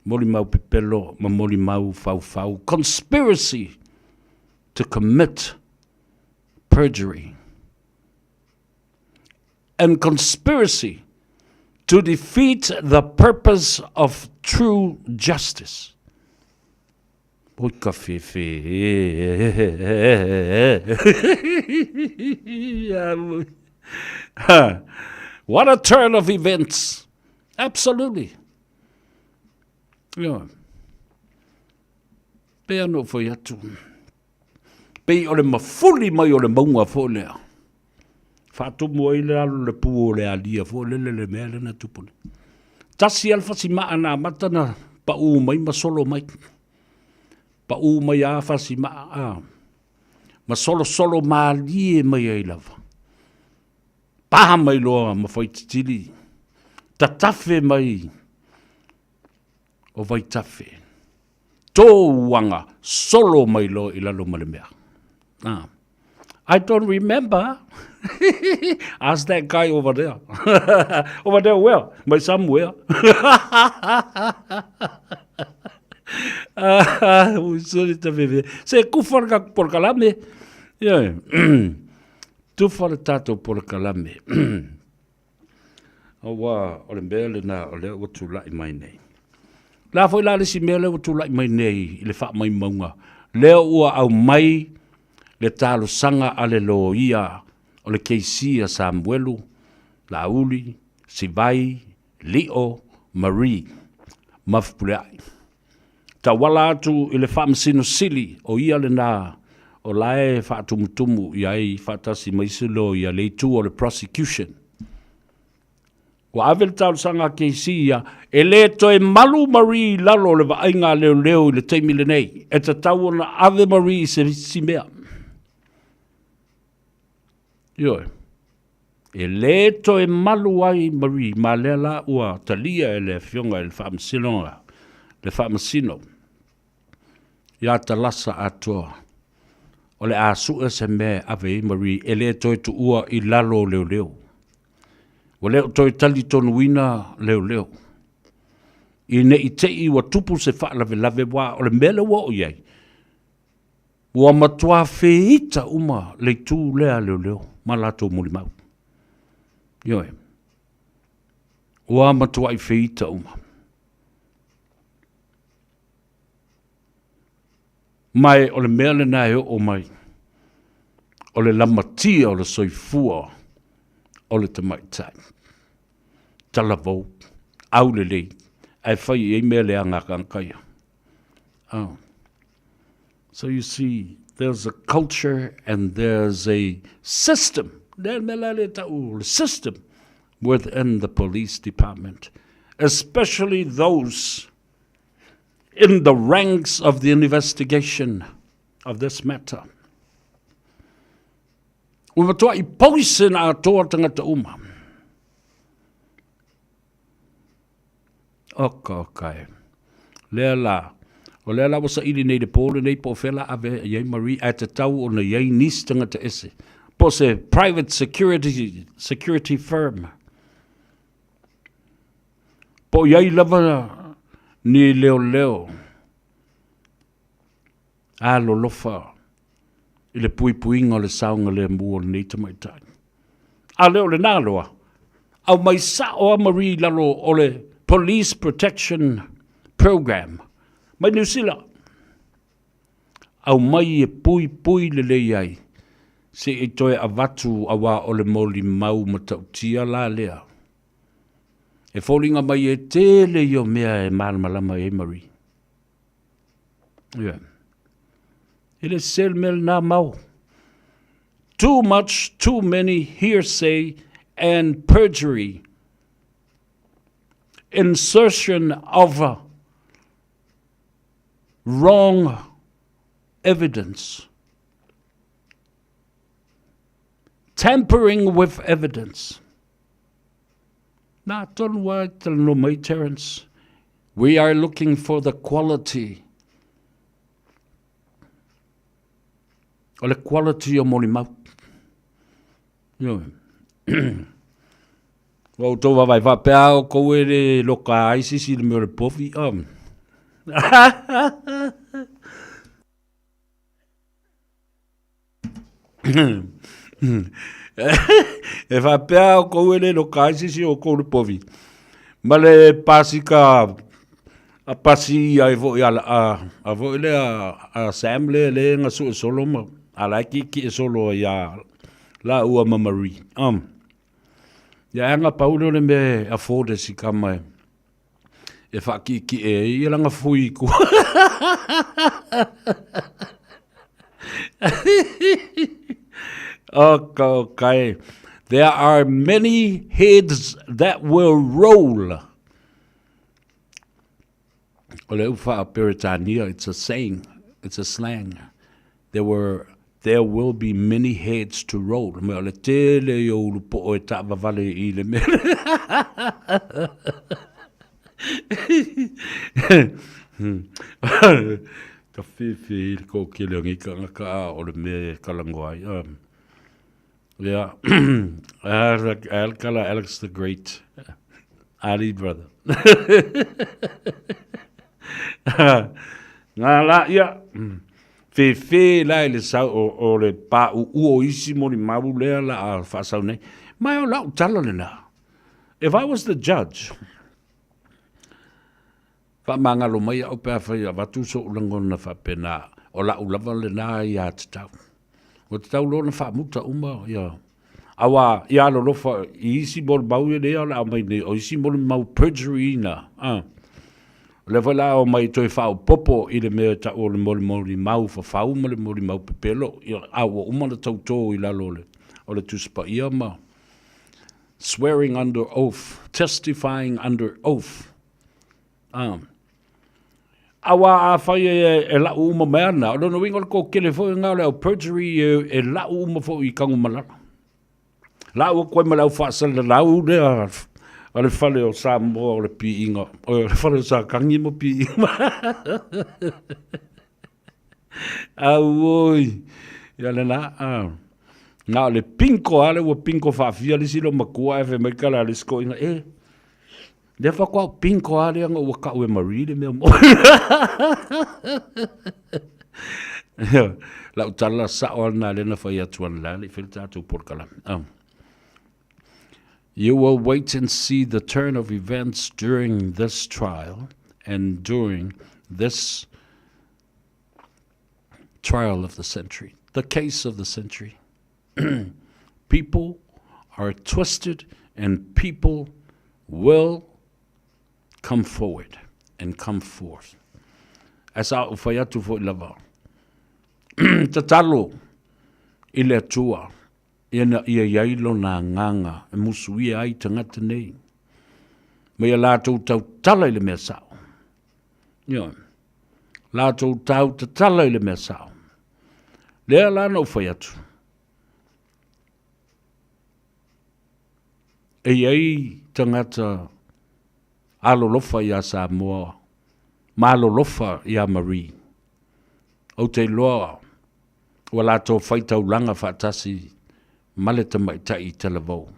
moli mau pepelo, ma moli mau fau, conspiracy to commit perjury, and conspiracy to defeat the purpose of true justice. What a turn of events. Absolutely. Yeah. Pea no foi atu. Pei ole mafuli mai ole maunga fo lea. Fatu mo ile alu le pu ole alia fo le mea le na tupune. Tasi alfa si maa na matana pa u mai masolo mai. Pa u mai a fa si maa. Masolo maa lie mai ai lava. Paha mai loa ma whai titili. Ta tafe mai o vai tafe. Tō wanga solo mai loa i lalo malemea. I don't remember. Ask that guy over there. Over there where? By somewhere. Se kufarga por kalame. Yeah. Tu fale tato por kalame. Awa, ole mbele na ole watu lai mai nei. La foi la le si mele watu lai mai nei, le fa mai maunga. Leo ua au mai le talo sanga ale lo ia o le keisia Samuelu, Lauli, Sivai, Leo, Marie, mafpuleai. Ta wala atu i le whamasino sili o ia le nā o lae whaatumutumu i ai whaatasi maisilo i a leitu o le prosecution. Wa avel tau sanga keisia e le toi malu Marie lalo le vainga leo leo i le teimile nei. E ta tau ona ave Marie se simea. Ioe. E le toi malu ai Marie ma lea la ua talia e le fionga e le whaamasinonga. Le whaamasino. Ia ta lasa atua. O le asua se me ave Marie e le toi tu ua i lalo leo leo. O leo toi tali tonu wina leo leo. I ne i tei wa tupu se wha lave wa o le mele wa o iei. Ua matua whiita uma le tū lea leo leo. Ma lato muli mau. Ioe. Ua matua i whiita uma. Mai o le mele na eo o mai. O le lamatia o le soifua. O le tamaitai. Talavou. Au le lei. Ai whai e mele a ngā kankaya. Oh. So you see, there's a culture and there's a system. System within the police department. Especially those in the ranks of the investigation of this matter. Ua matua I poisen a toa tangata uma. Okay. Lea la. O lea la wasa ili nei de pōle nei po whela ave iei Marie a te tau o na iei nis tangata ese. Po se private security firm. Po iei lava ni leo. A lo lofa. I le puinga o le saunga le mua nei tamaitai. A leo le nāloa. Au mai sa o a Marie lalo o le police protection program. Mai New Zealand. Au mai e pui le ai. Se e toi avatu awa o le moli mau matautia la lea. E fōlinga mai e tele i o mea e malama e Marie. Yeah. Ele sel mel na mau. Too many hearsay and perjury. Insertion of wrong evidence. Tampering with evidence. Not on what no my Terence. We are looking for the quality. Or the quality of molimau. Yo. Well, to vai pea o ko e loka aisi si me le pofi E va pea o ko e loka aisi si o ko le pofi. Ma le pasika a pasi ai vo ia a vo le a assembly le nga su solo ma ala ki solo ia la ua Marie. Ya nga paulo le me a fode si kama e fa ki e langa fui ku. Okay. There are many heads that will roll. Ole ufa Peritania, it's a saying, it's a slang. There will be many heads to roll. Me ole tele yo lupo o ta vale I le me. Ta fifi ko kile ngi ka ole me kalangwai. Yeah. Kala Alex the Great. Ali brother. Nga la ya. Fe la le sa o le pa o isi mo ni mabu le la fa sa nei. Mai o la tala le na. If I was the judge, fa manga lo mai o pa fa ya va tu so lango na fa pena o la u lava le na ya tau. O te tau lona whaamuta uma, ia. Awa, ia lo lofa, I isi mo le mau e lea, la mai ne, o isi mo le mau perjury ina. Le wala o mai toi whao popo I le mea ta o le mori mau whawhau ma le mori mau pepelo. Ia, awa uma le tau tō I lalo le, o le tuspa ia ma. Swearing under oath, testifying under oath. Awa a whai e la uma mea na, o no wingo le ko kele fo ngā le o perjury e la uma fo I kangu malana. La ua koe malau whaasala la u lea a le whale o Samoa o le pi inga. O le whale o sa kangi mo pi inga. Au oi. Ia le na. Nga le pinko ale ua pinko whaafia li silo makua e whe maikala le sko inga. Le whakua pinko ale anga ua ka ue mariri mea mo. La utala sa o na le na whai atuan la le while tātou porkala. You will wait and see the turn of events during this trial and during this trial of the century, the case of the century. People are twisted and people will come forward and come forth. As a ufayatu fo lava. Tatalo ile tua. Ia iailo na nganga e musui ai tangata nei. Mea lātou tau tala I le mea sao. Ia. Lātou tau tala I le mea sao. Lea lana ufai atu. E iai tangata alolofa ia Samoa. Malolofa ia Marie. O te loa. Wa lātou whaitau langa whaatasi. Male te mai tai te lavou.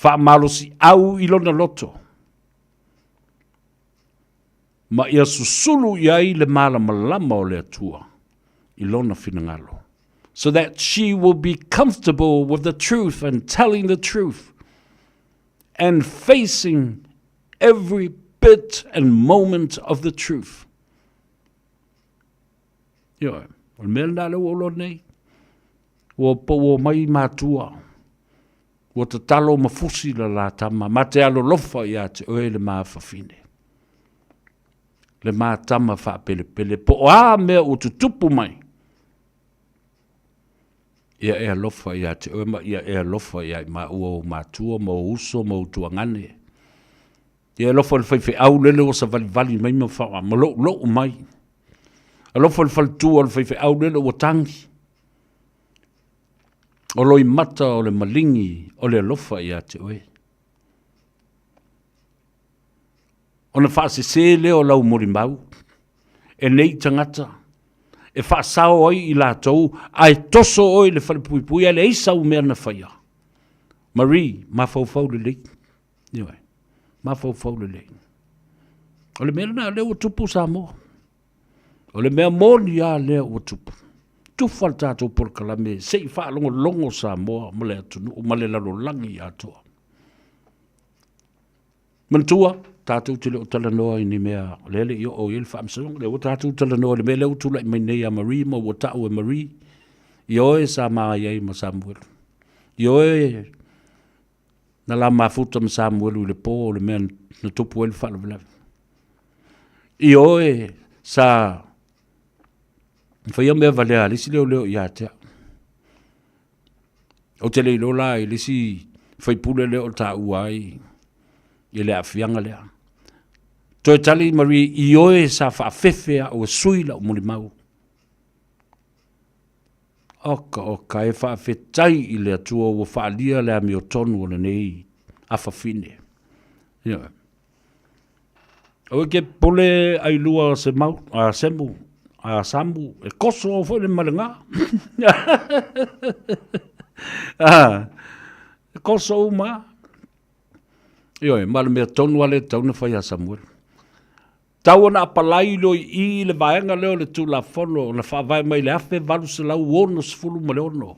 Wha malosi au ilona loto. Ma ia susulu iai le mala malama o le atua. Ilona finangalo. So that she will be comfortable with the truth and telling the truth. And facing every bit and moment of the truth. Ia, o mea nale o lo nei. Wo po wo mai matua. Wo te talo mafusi la tama. Ma te alo lofa ia te oe le maa whawhine. Le maa tama wha pele pele. Po a mea o tu tupu mai. Ia ea lofa ia te oe ma ia ea lofa ia ma ua o matua, ma o uso, ma o tuangane. Ia lofa le whaiwhi au lele o sa vali mai ma whawa. Ma lo mai. A lofa le whalitua le whaiwhi au lele o tangi. O loi mata o le malingi o le lofa ia te oe. O na whaase se leo lau mori mau. E nei tangata. E whaasao oi I lātou. Ai toso oi le whalipuipui. Ale eisau mea na whaia. Marie, ma fau le lei. Niwe. Ma fau le lei. O le mea na leo o tupu Samoa. O le mea moni a leo o tupu. Tu fal tātou por kalame, sei wha longo Samoa, male atunu, o male lalo langi atoa. Mantua, tātou te leo talanoa I ni mea lele, yo o il whaamsong, leo tātou talanoa, le mea leo tula I mai nei a Marie, ma ua tau e Marie, yo e sa maa iei ma Samuel. Yo e na la mafuta ma Samuel u le po, le mea na tupu el whala vila. Yo e sa Whaia mea valea, lisi leo ia tea. O te leilo la, lisi whaipule leo ta uai. I lea whianga lea. Toi tali Marie, I oe sa whaafewhea o suila o muli mau. Oka e whaafetai I lea tua o whaalia lea mi o tonu o nei. A whawhine. Yeah. O ke pole ai lua se mau, a semu. A sambu, e koso o fo le malenga. E koso o ma. Io e male mea tonu ale tauna whai a Samuel. Tau ana apalai lo I le vaenga leo le tu la fono, le whawai mai le afe valu se lau ono se fulu ma leono.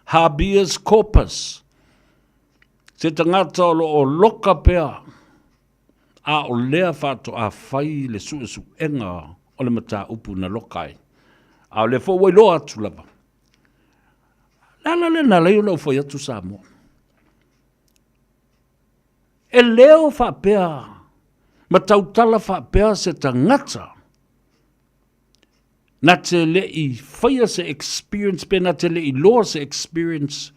Habeas corpus. Se tangata o loka pea. A o lea whato a whai le su enga. O le mata upu na lokai. A le fo wai loa atu lava. Ala le na leo lo foi atu Samoa. E leo whapea, ma tautala whapea se tangata. Na te le I whaia se experience, pe na te le I loa se experience,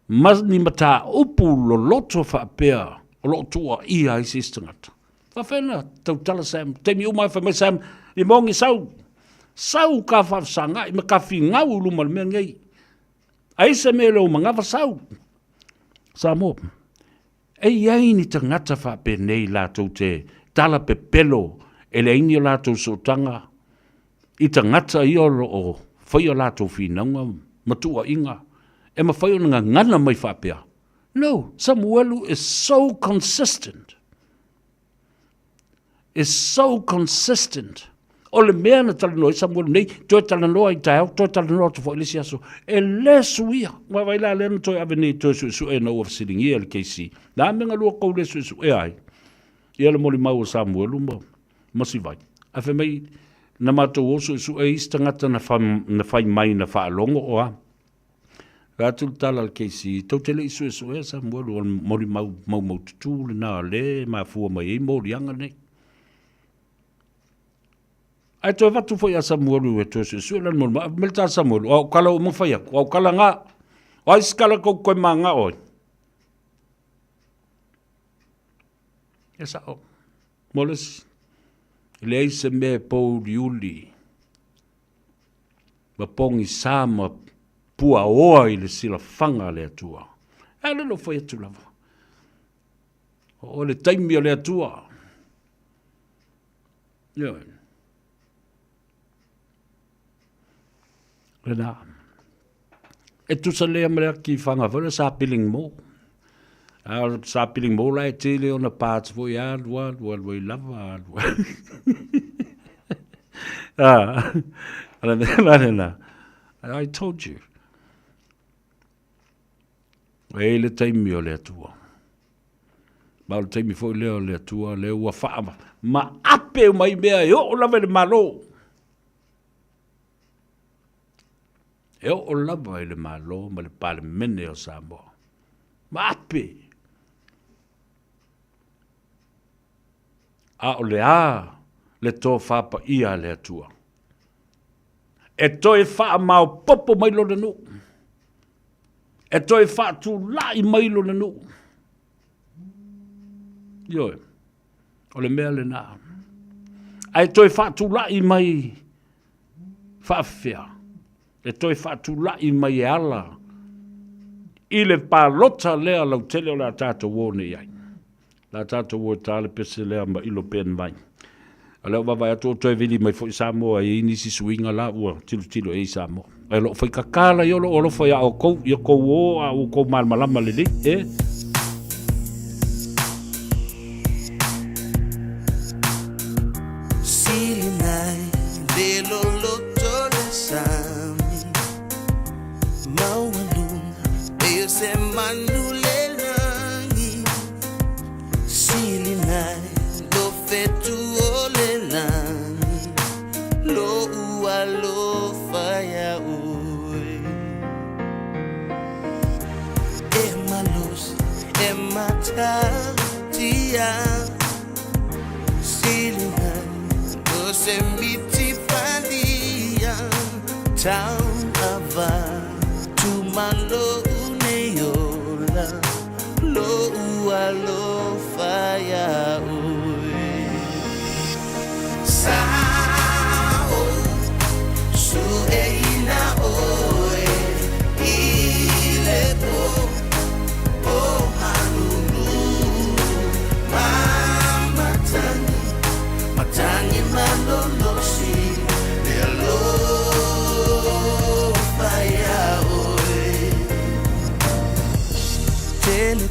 ni mata upu lo loto whapea, o loto a ia I se tangata. Whawhena, tautala Sam, te mi umai whamai Sam, I mongi sau ka whawsanga, I ma ka whingau ulu malmea ngai. Aisa me leo mangawa sau. Samoa. E iai ni tangata whape nei lātou te tala pe pelo, e le ini o lātou sotanga, I tangata I oro o whai o lātou whinaunga, matua inga, e ma whai o nga ngana mai whapea. No, Samuelu is so consistent. Is so consistent. O le mea na talanoa I Samuelu nei, toi talanoa I tau, toi talanoa to whailisi aso, e le suia. Wa waila lena toi ave nei toi su e na ua fasiringi e le keisi. Nā menga lua kou le su e ai. Ia le moli mau o Samuelu masi vai. A fe mei na mātou osu su e istangata na whai mai na whaalongo o a. Rātul tala le keisi, tau tele isu e Samuelu o moli mau tutu le nā le, ma fua mai e mori anga nei. Ai toi watu foi a Samuelu e toi su lan mo melta Samuelu au kala o mo fai au kala nga ai skala ko ko manga oi esa o moles le se me po yuli ma pongi sama pua oi le sila fanga le tua ele no foi tu lava o le taimi le tua yo Rena. E tu sa lea mea ki whanga whara sa piling mo. Sa piling mo lai te leo na pāts fo i adwa lava adwa. I told you. E le taimi o lea tua. Ma le taimi fo i leo lea tua, leo ua whaama. Ma ape mai mea e o lava le malo. E o lava I le malo ma le pale mene o Samoa. Ma ape. A o le tō whapa ia le atua. E toi wha mau popo mai lo nu. E toi wha tu lai mai lo nu. Ioe. O le mea le nā. Ai toi wha tu lai mai whawhia. E toi whatu lai mai e ala. I le pālota lea lau tele o la tātou wō nei ai. La tātou wō tāle pese lea ma ilo pen mai. A leo wawai ato toi vili mai fo I Samoa e inisi suinga la ua tilo e I Samoa. E lo fai kakala I olo fai a o kou, I o kou o a o kou malmalama le li, Town ava tu malo neola lo alo faya sao su eina oe ile po manulu matani malolosi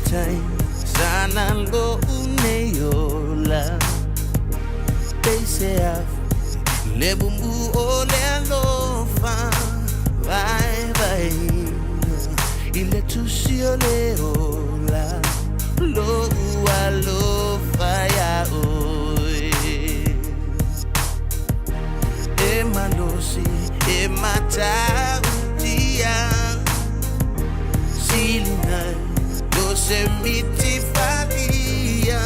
Time sana lo uneola Pese af le bumbu o le alofa vai ile tusio le ola lo alofa ya oi e malosi e mata dia Yosemite Falia,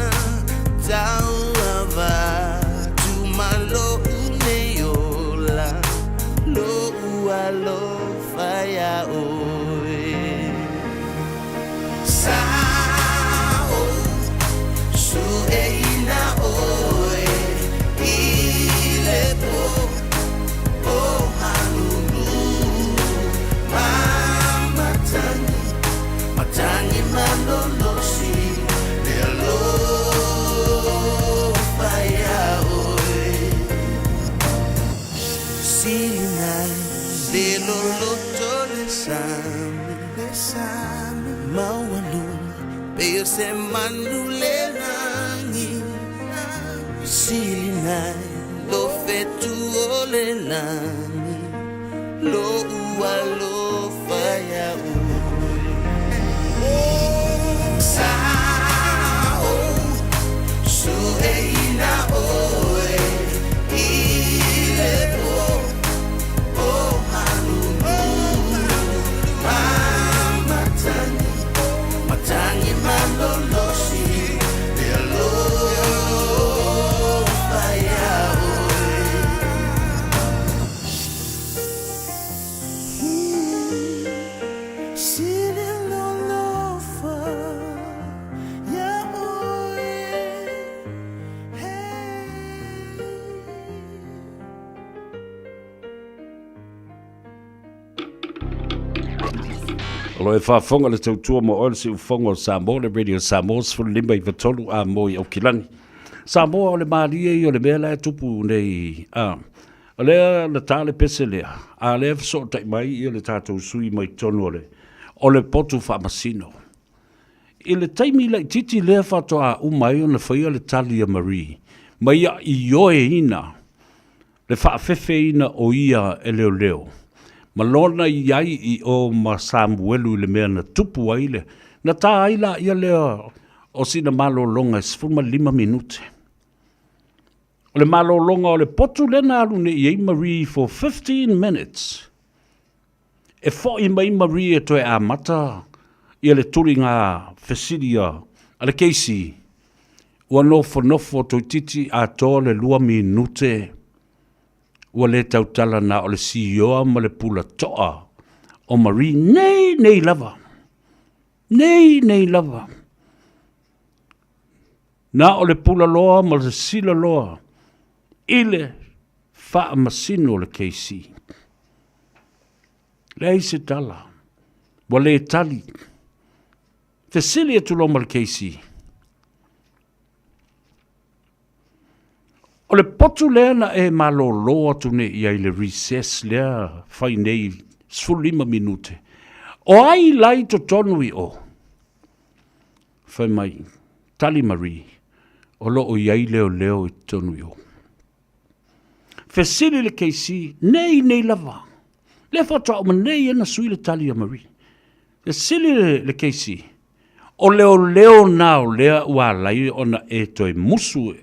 Tauava, Tumalo Uneola, Lo Ualo Faya Oe. Sao, Sueina Oe, Ilepo, O Hanulu, Mama Tani. Matani malolosi lelo faya oe sina lelo loto le same mawanu peo se manu le langi sina lo fetu ole langi lo ua lo faya oe. Sao, sueina oe, ilepo, o hanunu, matani malolosi, lelo faya oe. Alo e whaafonga le tautua mo oile si ufonga o Samoa le radio Samoa sifuru lima I vatolu a moi au kilani. Samoa o le maalia I o le mea lai tupu nei o lea le tale pese lea a lea fiso tai mai I o le tātou sui mai tonu o le potu whaamasino. I le taimi lai titi lea whatoa umai o na whaia le tali a Marie mai a I oe ina le whaafefe ina o ia e leo leo. Malona iai I o ma Samuelu le mea na tupu aile. Na tā aila ia lea o sina malo longa e 5 minute. O le malo longa o le potu lena alu ne iei Marie for 15 minutes. E fo I mai Marie e toe a mata ia le turi ngā fesidia a le keisi. Ua nofo toi titi a tō le 2 minute. Ua le tautala na o le CEO ma le pula toa o Marie nei lava. Nei lava. Na o le pula loa ma le sila loa ile wha masino le keisi. Le se tala. Wa le tali. Fesili e tulo ma le keisi. O le potu lea na e malo loa tune ia I le recess lea fai nei 5 minute. O ai lai to tonu I o. Fai mai, tali Marie, o lo o iai leo I tonu I o. Fesili le keisi, nei lava. Le fata o manei ena sui le tali a Marie. Fesili le keisi. O leo nao lea ua lai ona e toi musu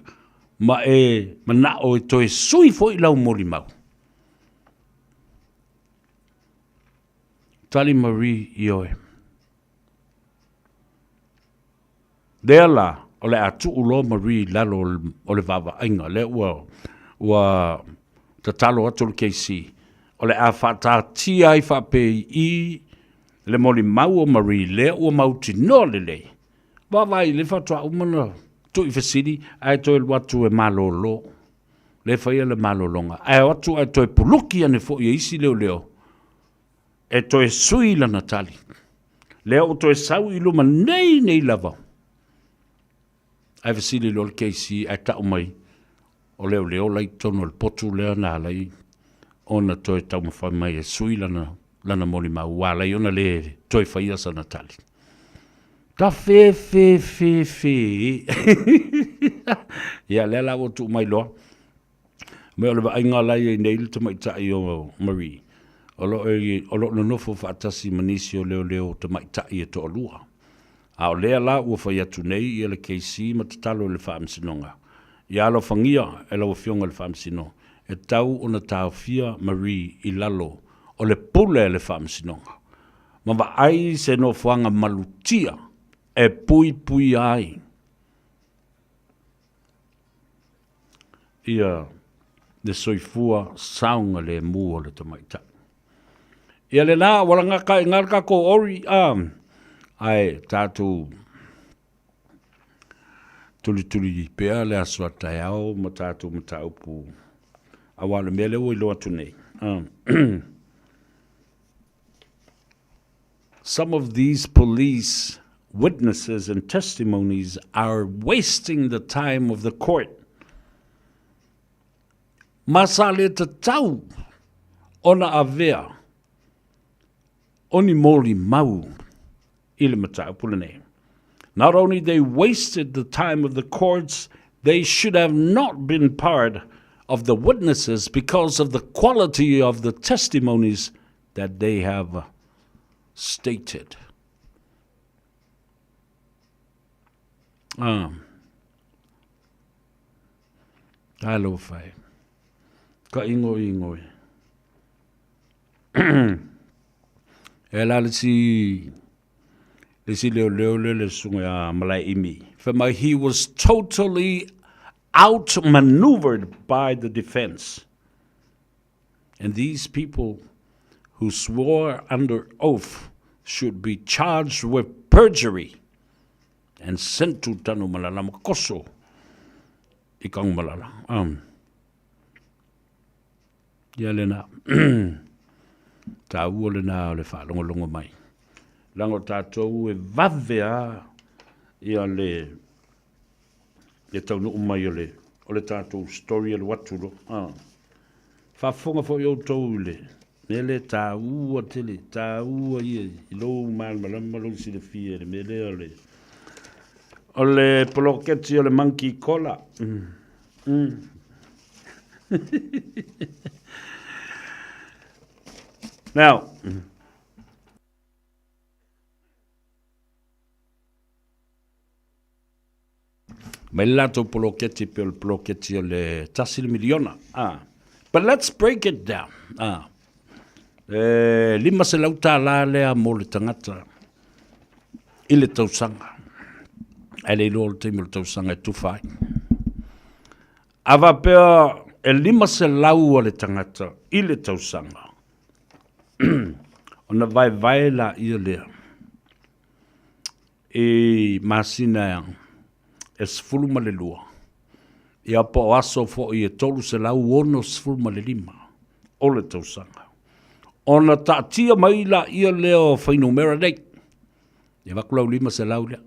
ma e manao e toi sui fo I lau moli mau. Tali Marie I oe. Lea la, o le atu ulo Marie lalo o le vava ainga, le ua tatalo atu le keisi. O le a whata tia I whapei I le moli mau o Marie, le ua mauti no le le. Wawai le whatua umana. Tu I fesiri, ai toi watu e malolo. Le whaia le malolonga. Ai watu ai toi puluki ane fo I isi leo. E toi sui la natali. Leo toi sau I luma nei lava. Ai fesiri lo le keisi, ai tau mai. O leo lai tono le potu leo na lai. Ona toi tau mawhai mai e sui lana moli mau. Walai ona le toi whaia sa natali. Ta fe. Ia lela o tu mai loa. Me o le wa inga lai e neil te mai tai o Marie. O lo no nofo whaatasi manisi o leo te mai tai e to o lua. A o lea la ua whai atu nei I le keisi ma te talo le whaamsinonga. Ia alo whangia e lau fionga le whaamsino. E tau o na tau fia Marie I lalo o le pule le whaamsinonga. Ma wa ai se no whanga malutia. e pui ai. Ia le soifua saunga le mua le tamaita. Ia le nā wala ngaka ko ori ai tātou tuli pēr le asua tai au ma tātou ma taupu awale mele o ilo atu nei. Some of these police witnesses and testimonies are wasting the time of the court. Masale te tau ona avea oni moli mau ile mata pulene. Not only they wasted the time of the courts, they should have not been part of the witnesses because of the quality of the testimonies that they have stated. Hello, Fai. Ka ingo. Ela le si leo le sunga malai imi. Fema, he was totally outmaneuvered by the defense. And these people who swore under oath should be charged with perjury and sent to tanu malala makoso ikang malala. Yalena ta uole na le fa longo mai. Lango tātou e vavea ia le tau no mai o le tātou story le waturo. Whafonga fo i tau le. Mele tā ua tele, tā ua ia, i lou malama lou si le fia, le mele o le poloketi o le monkey kola. Now, mai lato poloketi pe o poloketi o le tasi le miliona. But let's break it down. Lima se lauta la lea mo le tangata i le tausanga. E le ilo le teimi le tausanga e tufai. Ava pea e lima se lau le tangata i le tausanga. Ona vai la i lea. E masina e sfulu ma le lua. I apa o aso fo i e tolu se lau ono sfulu ma le lima. O le tausanga. Ona ta'atia mai la ia leo whainumera nei. E wakulau lima se lau lea.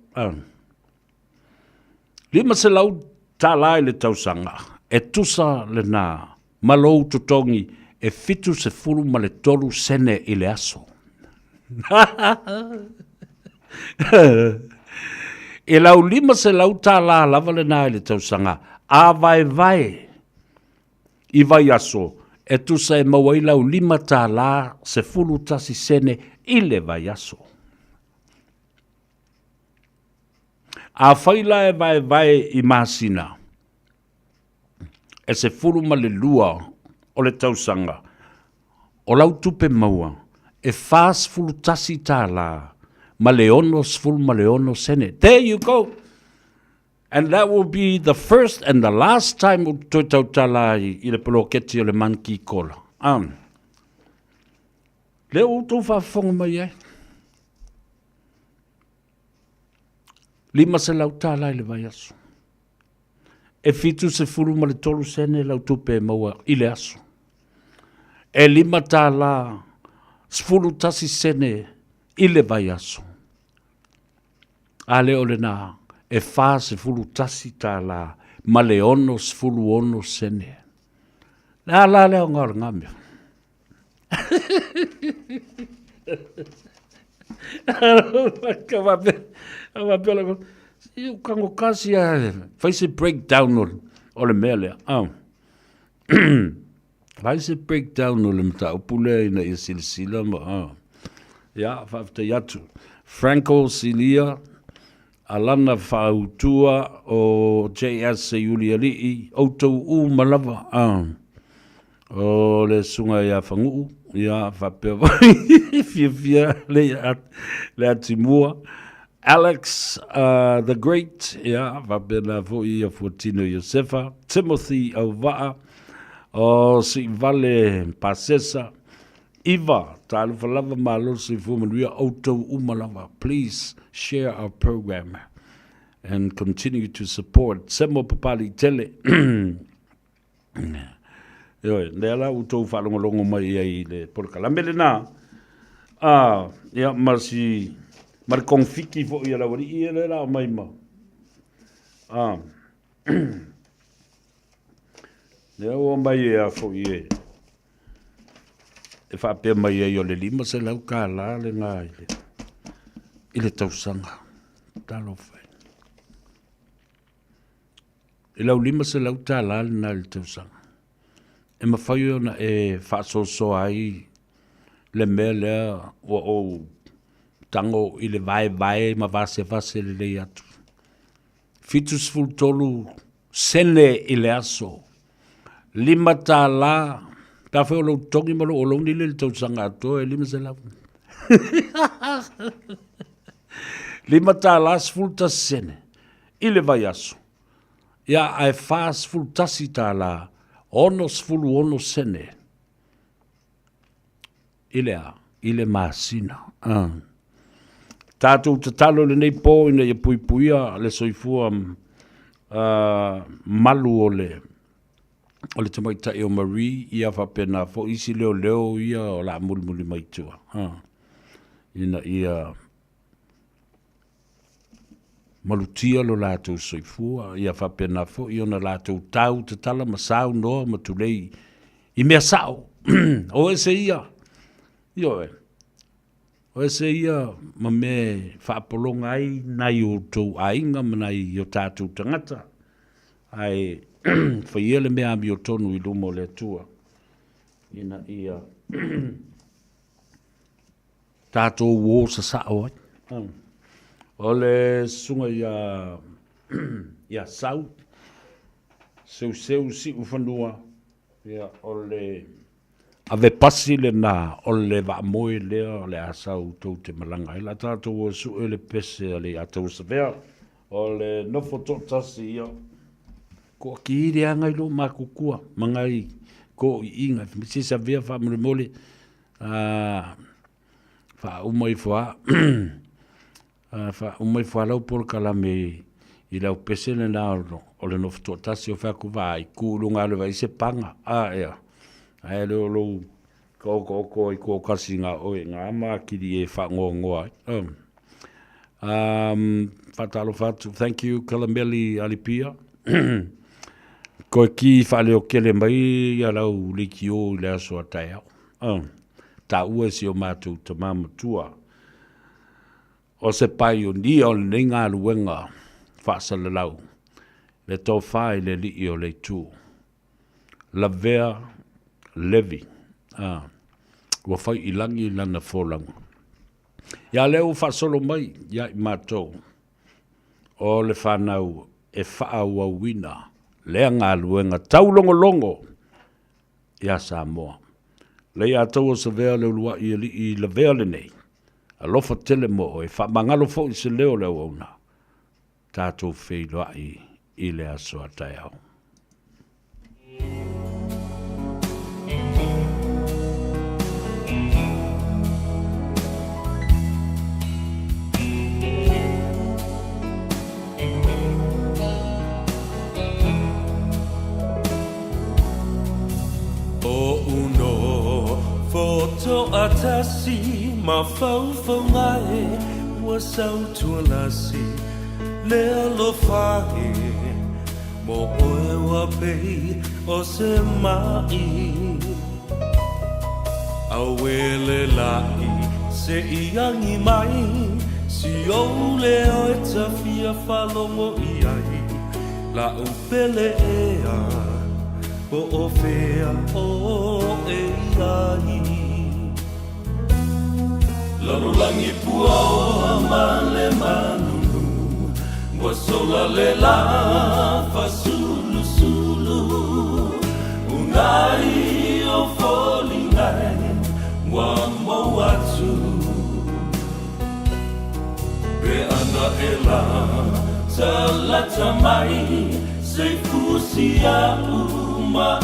Lima se lau tā lai le tausanga. E tusa le nā malou tutongi e fitu se furu ma le tolu sene i le aso. E lau lima se lau tā la lava le nā i le tausanga. A vai. I vai aso. E tu sa e mawailau lima tā la se fulu tasi sene i le vai aso. A whaila e vai i masina. E se fulu ma le lua o le tausanga. O lau tupe maua. E fās fulu tasi tā la. Ma le ono sfulu ma le ono sene. There you go. And that will be the first and the last time u tau talai i le poloketi o le manki kola. Le o tau whafonga mai ai. Lima se lau talai le vai aso. E fitu se furu ma le tolu sene lau tupe maua i le aso. E lima tala sfuru tasi sene i le vai aso. Ale o le naa. E fa se fulu tasi tā la, ma le ono se fulu ono sene. La leo ngāra ngāmea. Kawa pela ko, iu kango kasi a, faise breakdown o le mea lea. Faise breakdown o le mta upule ina i silisila ma. Ya, fafta yatu. Franco Silia, alana whautua o JS Julialii, autou u malava, o le sunga ia whangu, ia whapea vai, fia le atimua, Alex, the Great, vapena fo ia Fortino Josefa, Timothy Auva'a, o si Vale Pasesa, Eva, talu falava malo si fumanuia auto umalava. Please share our program and continue to support Semo Papali Tele. Yo, nela uto falongolongo mai ai le porkalambele na. Ya marsi mar konfiki fo ia lawari ia le la mai ma. Ne o mai ia fo ia. E fa pe mai ia le lima se lau kala le ngai le. Ile tausanga. Talo fai. Ile lima se lau tala le na le tausanga. E mawhai ona e whaasoso ai le mea lea o tango i le vai ma vase le lei atu. Fitus ful tolu sene i le aso. Lima tā la, ta whai o lau tongi malo o lau ni le tausanga ato e lima se lau. Lima tā la sful ta sene i le vai aso. Ia ai whaas ful tasi tā la. Onos fulu ono sene. Ile masina. Tātou te talo le nei pō ina ia puipuia le soifua malu o le tamaitai o Marie ia whapena fo isi leo ia o la muli maitua. Ina ia malutia lo lātou soifua, ia whapena fo, i ona lātou tau te tala masau noa matulei, i mea sao, o e se ia, o e se ia, ma me whaapolonga ai, nai o tau ainga, ma nai o tātou tangata, ai, whaiele mea mi o tonu i lumo le tua, ina ia, tātou wō sa sao ai, ole sunga ia sau seu si ufanua ia ole ave pasi le na ole va moe le ole asau tau te malanga ila tātou o su ele pese ale atau savea ole no foto tasi ia ko kiri anga ilo makukua mangai ko inga misi savea fa mole fa umoi foa fa umai falau por kala me i lau pese le na o le nofto tasi o faku vai ku lunga le vai se panga ia ai lo ko i ko kasinga o nga ma ki di e fa ngongoa fatalo fatu thank you Kalambeli Alipia ko ki fa le o kele mai ya lau likio le aso atai ta ua si o matu te mama tua o se pai o ni o le ngā luenga whaasa le lau. Le tō whai le li o le tū. La vea levi. Wa whai ilangi lana fōlanga. Ia leo whaasolo mai, ia i mātou. O le whanau e whaau au wina. Lea ngā luenga taulongo ia Samoa. Le ia tau o sa vea le ulua i la vea le nei. Alofa tele mo e wha mangalo fo i se leo ona. Tātou whei loa i le aso atai au. O uno foto atasi ma fau ngai wa sau tua lasi le alo fae mo oe wa pei o se mai awele lai se iangi mai si o le o e tafia falongo iai la upele ea po o fea o e iai Lalo langi pua o amale manunu Wa sola le la fa sulu Unai o folingai Wa mo atu Be ana ela Salata mai Se fusia uma